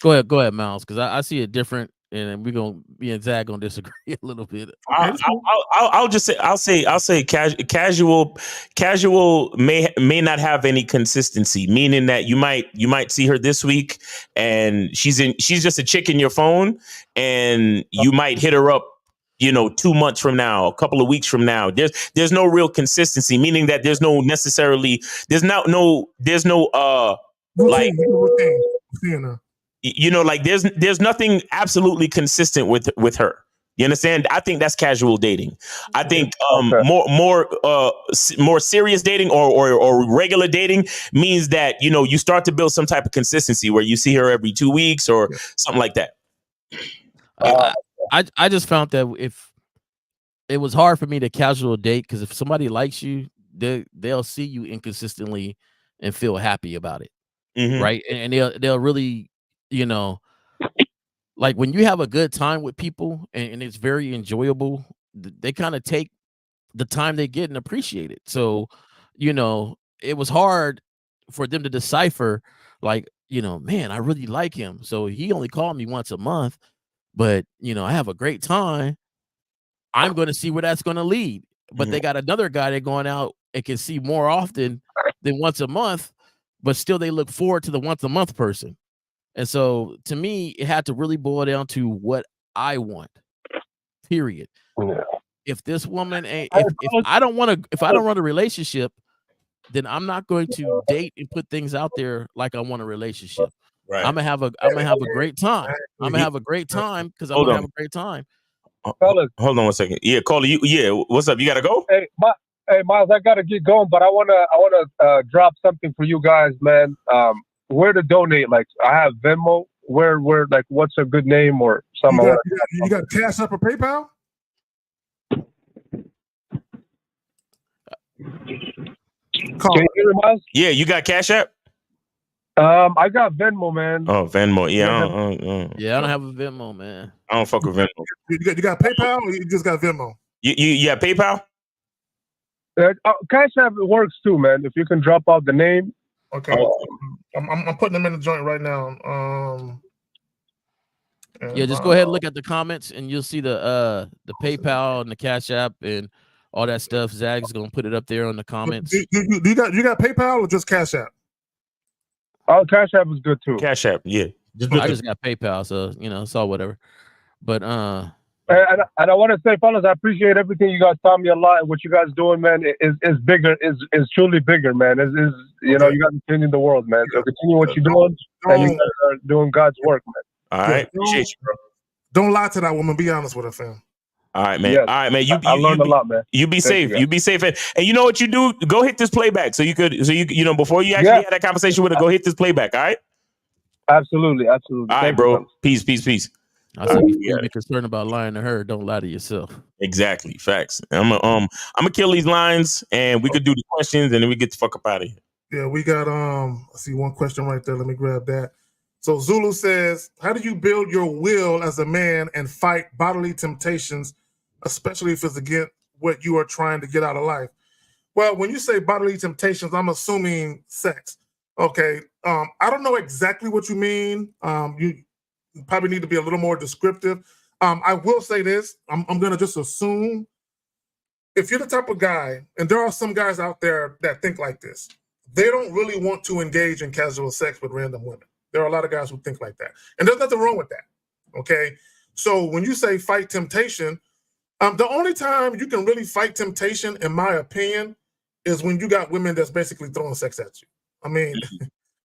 Go ahead, Miles, because I see it different, and me and Zach gonna disagree a little bit. I'll say casual may not have any consistency, meaning that you might see her this week and she's just a chick in your phone, and you might hit her up 2 months from now, a couple of weeks from now. There's no real consistency, meaning that there's no there's nothing absolutely consistent with her. You understand? I think that's casual dating. I think more serious dating or regular dating means that you start to build some type of consistency where you see her every 2 weeks or something like that. I just found that if it was hard for me to casual date, because if somebody likes you, they'll see you inconsistently and feel happy about it, right? And they'll really, you know, like when you have a good time with people and it's very enjoyable, they kind of take the time they get and appreciate it. So, you know, it was hard for them to decipher, like, you know, man, I really like him. So he only called me once a month, but you know, I have a great time. I'm going to see where that's going to lead. But they got another guy they're going out and can see more often than once a month, but still they look forward to the once a month person. And so to me, it had to really boil down to what I want. Period. If this woman ain't, if I don't want a relationship, then I'm not going to date and put things out there like I want a relationship. Right. I'm gonna have a great time. I'm gonna have a great time because I want to have a great time. Fellas, Hold on one second. Yeah, Caller, what's up? You gotta go? hey, Miles, I gotta get going, but I wanna drop something for you guys, man. Where to donate? Like, I have Venmo. Where, like, what's a good name or something? You got Cash App or PayPal? Can you hear me, Miles? Yeah, you got Cash App? I got Venmo, man. Oh, Venmo. Yeah, I don't have a Venmo, man. I don't fuck with Venmo. You got PayPal or you just got Venmo? You got PayPal? Cash App works too, man. If you can drop out the name. Okay. I'm putting them in the joint right now. Yeah, just go ahead and look at the comments and you'll see the PayPal and the Cash App and all that stuff. Zag's gonna put it up there on the comments. Do you got PayPal or just Cash App? Oh, Cash App is good too. Cash App, yeah. I just got PayPal, so you know, it's all whatever. But and I want to say, fellas, I appreciate everything you guys taught me a lot, and what you guys doing, man, is bigger, is truly bigger, man. Is you know, you guys are changing the world, man. So continue what you're doing, and you guys are doing God's work, man. All right, appreciate you, bro. Don't lie to that woman. Be honest with her, fam. All right, man. Yes. All right, man. I learned a lot, man. You be Thank safe. You be safe. And you know what you do? Go hit this playback. So you know, before you actually have that conversation with her, go hit this playback. All right. Absolutely. All right, bro. Peace. I said, before you be concerned about lying to her, don't lie to yourself. Exactly. Facts. I'm gonna kill these lines, and we could do the questions, and then we get the fuck up out of here. Yeah, we got I see one question right there. Let me grab that. So Zulu says, how do you build your will as a man and fight bodily temptations, especially if it's against what you are trying to get out of life? Well, when you say bodily temptations, I'm assuming sex. Okay. I don't know exactly what you mean. You probably need to be a little more descriptive. I will say this. I'm going to just assume if you're the type of guy, and there are some guys out there that think like this, they don't really want to engage in casual sex with random women. There are a lot of guys who think like that. And there's nothing wrong with that. Okay. So when you say fight temptation, the only time you can really fight temptation, in my opinion, is when you got women that's basically throwing sex at you. I mean,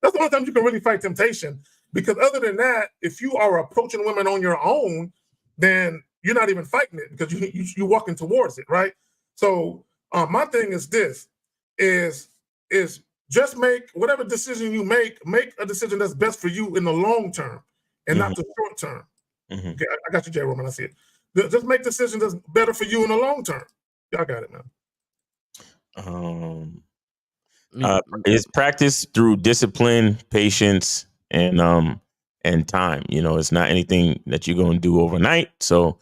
that's the only time you can really fight temptation. Because other than that, if you are approaching women on your own, then you're not even fighting it because you're walking towards it, right? So my thing is this, is just make whatever decision you make a decision that's best for you in the long term and not the short term. Okay, I got you, J. Roman. I see it. Just make decisions that's better for you in the long term. Y'all got it, man. It's practice through discipline, patience, and time. You know, it's not anything that you're going to do overnight. So,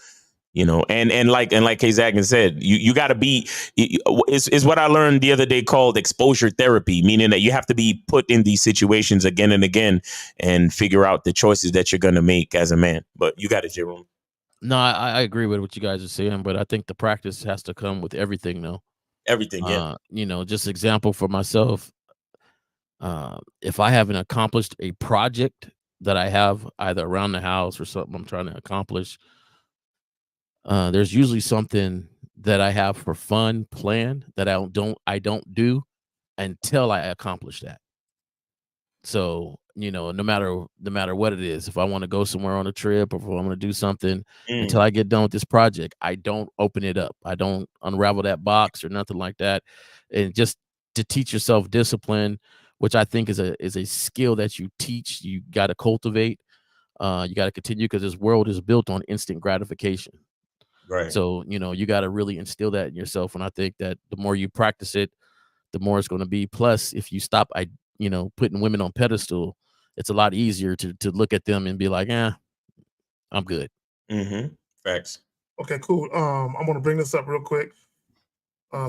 you know, and like K. Zagan said, you got to be. It's what I learned the other day called exposure therapy, meaning that you have to be put in these situations again and again and figure out the choices that you're going to make as a man. But you got it, Jerome. No, I agree with what you guys are saying, but I think the practice has to come with everything, though. Everything, yeah. You know, just example for myself. If I haven't accomplished a project that I have either around the house or something I'm trying to accomplish, there's usually something that I have for fun planned that I don't do until I accomplish that. So, you know, no matter what it is, if I want to go somewhere on a trip or if I want to do something, until I get done with this project, I don't open it up. I don't unravel that box or nothing like that. And just to teach yourself discipline, which I think is a skill that you teach, you got to cultivate. You got to continue because this world is built on instant gratification. Right. So, you got to really instill that in yourself. And I think that the more you practice it, the more it's going to be. Plus, if you stop, putting women on pedestal, it's a lot easier to look at them and be like, I'm good. Mm-hmm. Facts. Okay, cool. I'm gonna bring this up real quick.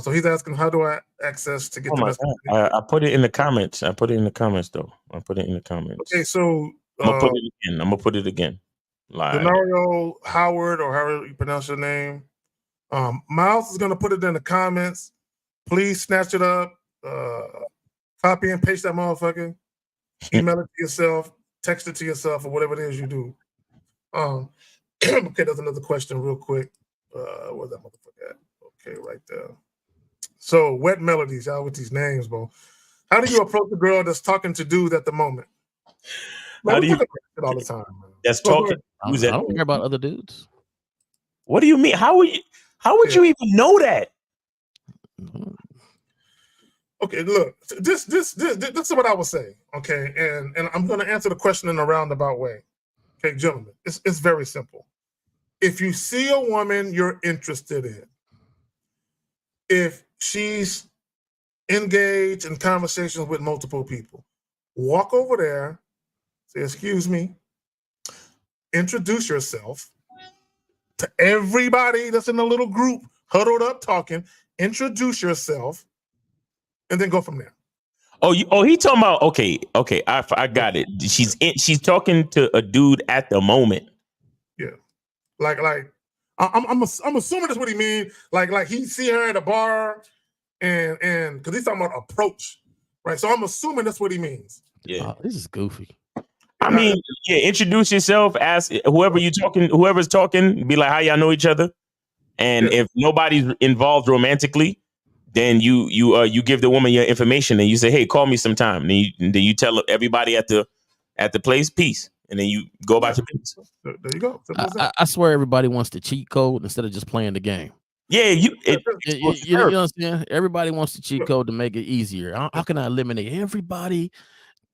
So he's asking, how do I access to get Oh the my rest? God. I put it in the comments. I put it in the comments though. I put it in the comments. Okay, so I'm gonna put it again. I'm gonna put it again. Live. Denario Howard, or however you pronounce your name. Miles is gonna put it in the comments. Please snatch it up, copy and paste that motherfucker, email it to yourself, text it to yourself, or whatever it is you do. Okay, there's another question real quick. Where's that motherfucker at? Okay, right there. So, Wet Melodies, y'all with these names, bro. How do you approach a girl that's talking to dudes at the moment? Man, How do you all the time, man. that's Go talking? ahead. Who's I that? don't care about other dudes. What do you mean? How would you even know that? Okay, look, this is what I would say. Okay, and I'm going to answer the question in a roundabout way. Okay, gentlemen, it's very simple. If you see a woman you're interested in, if she's engaged in conversations with multiple people, walk over there, say, excuse me, introduce yourself to everybody that's in the little group huddled up talking, introduce yourself, and then go from there. He talking about okay. I got it. She's talking to a dude at the moment. Yeah, like I'm assuming that's what he means. Like he see her at a bar, and because he's talking about approach, right? So I'm assuming that's what he means. Yeah, this is goofy. I mean, introduce yourself. Ask whoever's talking. Be like, how y'all know each other, and if nobody's involved romantically, then you give the woman your information and you say, hey, call me sometime. And then you tell everybody at the place, peace, and then you go about your business. There you go. I swear everybody wants the cheat code instead of just playing the game. Yeah, you know what I'm saying? Everybody wants the cheat code to make it easier. How can I eliminate everybody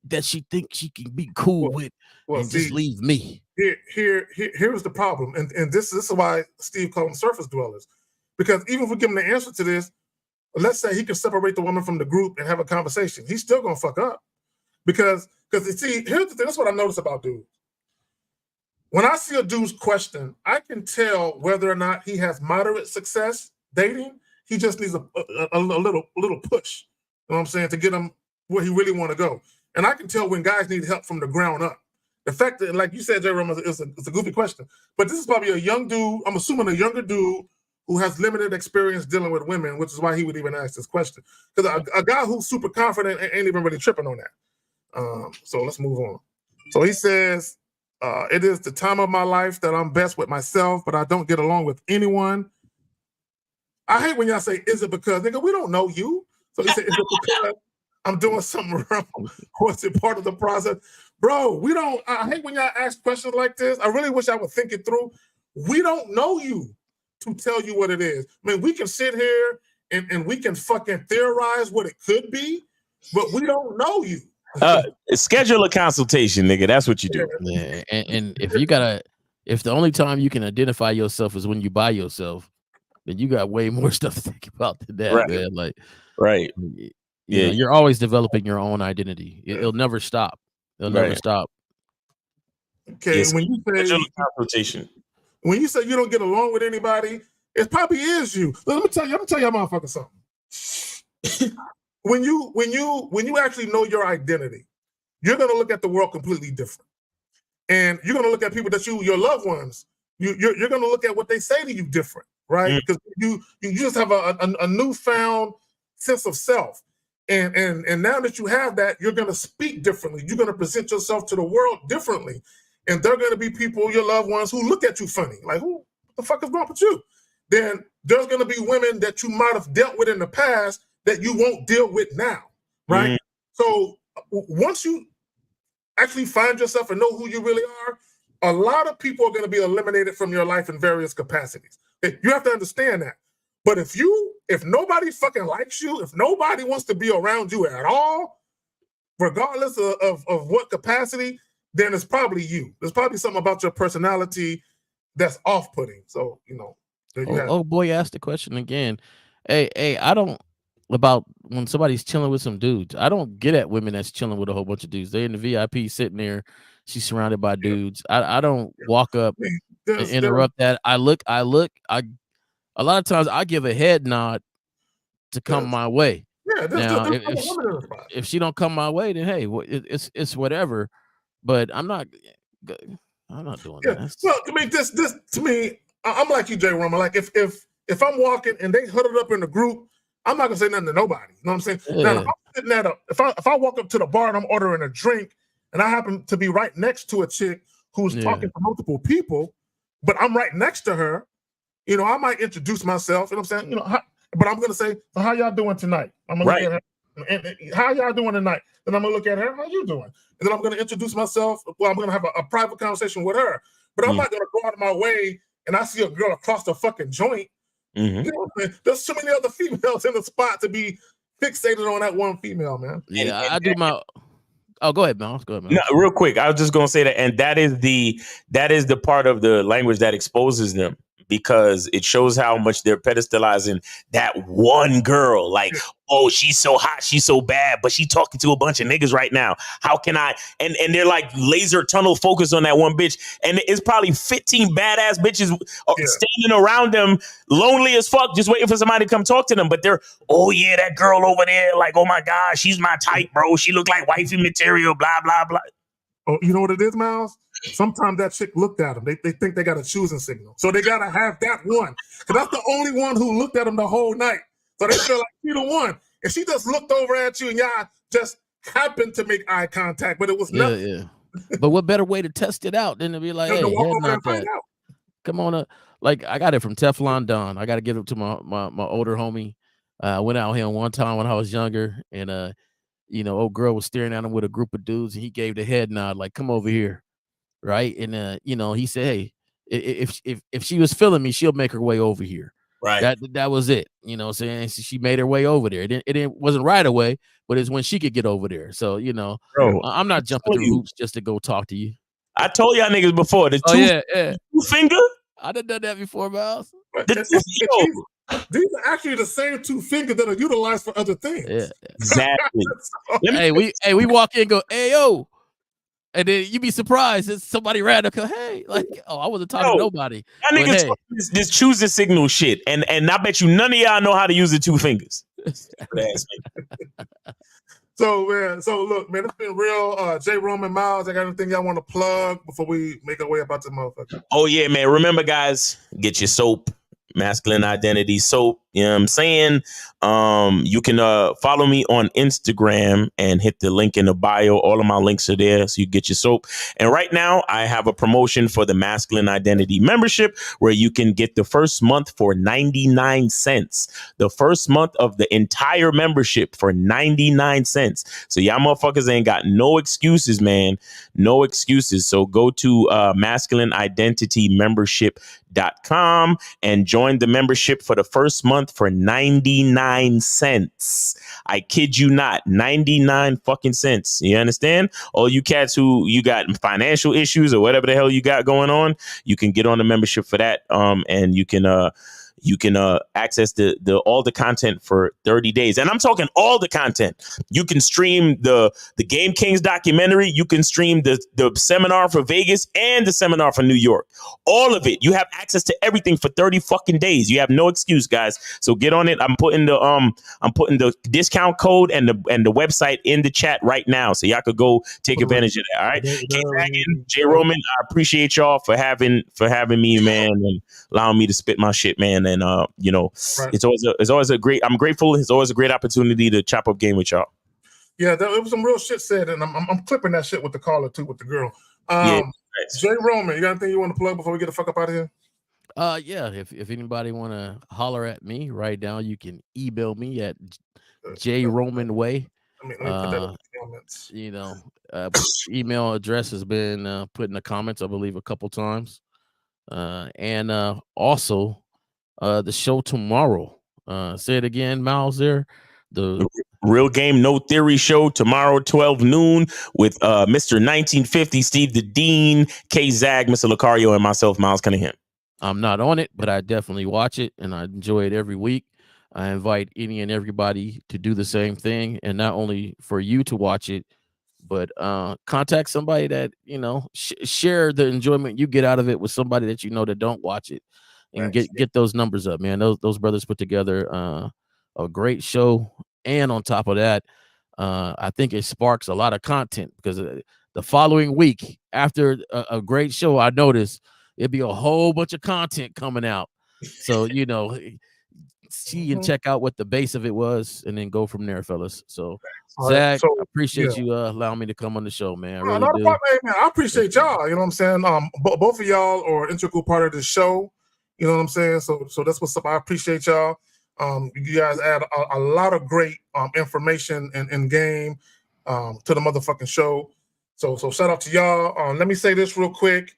that she thinks she can be cool with and just leave me? Here's the problem, and this is why Steve called them surface dwellers, because even if we give him the answer to this, let's say he can separate the woman from the group and have a conversation, he's still gonna fuck up, because you see, here's the thing. That's what I notice about dudes. When I see a dude's question, I can tell whether or not he has moderate success dating. He just needs a little push. You know what I'm saying, to get him where he really want to go. And I can tell when guys need help from the ground up. The fact that, like you said, J-Rum, it's a goofy question, but this is probably a young dude. I'm assuming a younger dude who has limited experience dealing with women, which is why he would even ask this question. Because a guy who's super confident ain't even really tripping on that. So let's move on. So he says, it is the time of my life that I'm best with myself, but I don't get along with anyone. I hate when y'all say, is it because, nigga, we don't know you. So he said, is it because I'm doing something wrong? Or is it part of the process? Bro, I hate when y'all ask questions like this. I really wish I would think it through. We don't know you to tell you what it is. I mean, we can sit here and we can fucking theorize what it could be, but we don't know you. Schedule a consultation, nigga. That's what you do. Yeah, and if the only time you can identify yourself is when you by yourself, then you got way more stuff to think about than that, right, man. Like, right. You know, you're always developing your own identity. It'll never stop. It'll never stop. Okay, yes. When you say consultation, when you say you don't get along with anybody, it probably is you. Let me tell you, motherfucker, something. when you actually know your identity, you're gonna look at the world completely different, and you're gonna look at people that your loved ones. You're gonna look at what they say to you different, right? Because you just have a newfound sense of self. And now that you have that, you're going to speak differently. You're going to present yourself to the world differently. And there are going to be people, your loved ones, who look at you funny. Like, what the fuck is wrong with you? Then there's going to be women that you might have dealt with in the past that you won't deal with now, right? So once you actually find yourself and know who you really are, a lot of people are going to be eliminated from your life in various capacities. You have to understand that. But if nobody fucking likes you, if nobody wants to be around you at all, regardless of what capacity, then it's probably you. There's probably something about your personality that's off-putting. So, there you have it. Oh boy, asked the question again. Hey, I don't about when somebody's chilling with some dudes. I don't get at women that's chilling with a whole bunch of dudes. They're in the VIP sitting there. She's surrounded by dudes. I don't walk up and interrupt that. I look. A lot of times I give a head nod to come my way. Yeah, Now, if she don't come my way, then hey, it's whatever. But I'm not doing that. Well, I mean, this to me, I'm like you, Jay Roman. Like if I'm walking and they huddled up in a group, I'm not gonna say nothing to nobody. You know what I'm saying? Yeah. Now, if I'm sitting at if I walk up to the bar and I'm ordering a drink, and I happen to be right next to a chick who's talking to multiple people, but I'm right next to her, I might introduce myself. You know what I'm saying? But I'm gonna say, so how y'all doing tonight? I'm gonna look at her. And how y'all doing tonight? Then I'm gonna look at her. How you doing? And then I'm gonna introduce myself. Well, I'm gonna have a private conversation with her. But I'm not gonna go out of my way and I see a girl across the fucking joint. You know what I'm saying? There's so many other females in the spot to be fixated on that one female, man. Yeah, I do my. Oh, go ahead, Miles. Go ahead, Miles. No, real quick. I was just gonna say that, and that is the part of the language that exposes them, because it shows how much they're pedestalizing that one girl. Like, oh, she's so hot, she's so bad, but she talking to a bunch of niggas right now. How can I? And they're like laser tunnel focused on that one bitch, and it's probably 15 badass bitches standing around them, lonely as fuck, just waiting for somebody to come talk to them. But they're, oh yeah, that girl over there, like, oh my god, she's my type, bro. She look like wifey material, blah blah blah. Oh, you know what it is, Miles? Sometimes that chick looked at them. They think they got a choosing signal. So they got to have that one. Because that's the only one who looked at them the whole night. So they feel like she the one. And she just looked over at you and y'all just happened to make eye contact, but it was nothing. Yeah. But what better way to test it out than to be like, hey, not that. Come on. Like, I got it from Teflon Don. I got to give it to my older homie. I went out here one time when I was younger, and old girl was staring at him with a group of dudes, and he gave the head nod, like, come over here. Right. And he said, hey, if she was feeling me, she'll make her way over here. Right. That was it. Saying she made her way over there. It wasn't right away, but it's when she could get over there. So, Bro, I'm not jumping through hoops just to go talk to you. I told y'all niggas before. The two finger. I done done that before, Miles. These are actually the same two fingers that are utilized for other things. Yeah, exactly. we walk in and go, hey, yo. And then you be surprised if somebody ran up, hey, like, oh, I wasn't talking to nobody. Y'all niggas this choosing signal shit. And I bet you none of y'all know how to use the two fingers. So look, man, it's been real. Jay Roman, Miles, I got anything y'all want to plug before we make our way about this motherfucker? Oh yeah, man. Remember, guys, get your soap. Masculine Identity Soap. You know what I'm saying? You can follow me on Instagram and hit the link in the bio. All of my links are there, so you get your soap. And right now, I have a promotion for the Masculine Identity membership where you can get the first month for 99 cents. The first month of the entire membership for 99 cents. So y'all motherfuckers ain't got no excuses, man. No excuses. So go to masculineidentitymembership.com and join the membership for the first month for 99 cents. I kid you not, 99 fucking cents. You understand? All you cats who you got financial issues or whatever the hell you got going on, you can get on the membership for that. And you can access the all the content for 30 days. And I'm talking all the content. You can stream the Game Kings documentary. You can stream the seminar for Vegas and the seminar for New York. All of it. You have access to everything for 30 fucking days. You have no excuse, guys. So get on it. I'm putting the discount code and the website in the chat right now. So y'all could go take advantage of that. All right. Jay Roman, I appreciate y'all for having me, man, and allowing me to spit my shit, man. And it's always a great. I'm grateful. It's always a great opportunity to chop up game with y'all. Yeah, there was some real shit said, and I'm clipping that shit with the caller too, with the girl. Jay Roman, you got anything you want to plug before we get the fuck up out of here? Yeah. If anybody want to holler at me right now, you can email me at jromanway. Let me put that in the comments. Email address has been put in the comments, I believe, a couple times. And also the show tomorrow. Say it again, Miles. There, the Real Game No Theory show tomorrow, 12 noon, with Mr. 1950, Steve the Dean, K Zag, Mr. Lucario, and myself, Miles Cunningham. I'm not on it, but I definitely watch it, and I enjoy it every week. I invite any and everybody to do the same thing, and not only for you to watch it, but contact somebody that, you know, share the enjoyment you get out of it with somebody that you know that don't watch it, and get those numbers up, man. Those brothers put together a great show, and on top of that, I think it sparks a lot of content, because the following week after a great show, I noticed it'd be a whole bunch of content coming out. So, you know, see and check out what the base of it was, and then go from there, fellas. So, Zach, I appreciate you allowing me to come on the show, man. I really not do. a problem, hey, man. I appreciate y'all. You know what I'm saying? Both of y'all are an integral part of the show. You know what I'm saying? So that's what's up. I appreciate y'all. You guys add a lot of great information and game to the motherfucking show. So shout out to y'all. Let me say this real quick.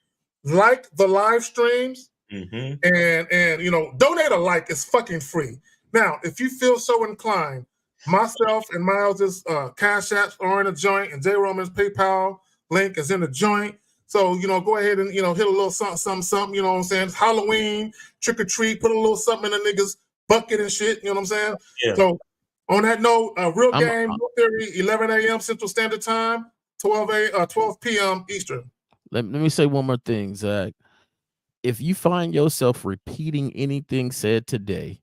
Like the live streams, and you know, donate a like. It's fucking free. Now, if you feel so inclined, myself and Miles's Cash Apps are in the joint, and J Roman's PayPal link is in the joint. So, you know, go ahead and, you know, hit a little something, you know what I'm saying? It's Halloween, trick or treat, put a little something in the niggas bucket and shit, you know what I'm saying? Yeah. So on that note, Real Game, No Theory, 11 a.m. Central Standard Time, 12 p.m. Eastern. Let me say one more thing, Zach. If you find yourself repeating anything said today,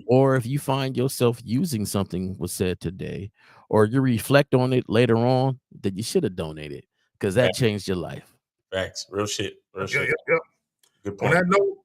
or if you find yourself using something was said today, or you reflect on it later on, then you should have donated, because that changed your life. Facts. Real shit. Real shit. Yeah. Good On point. that note,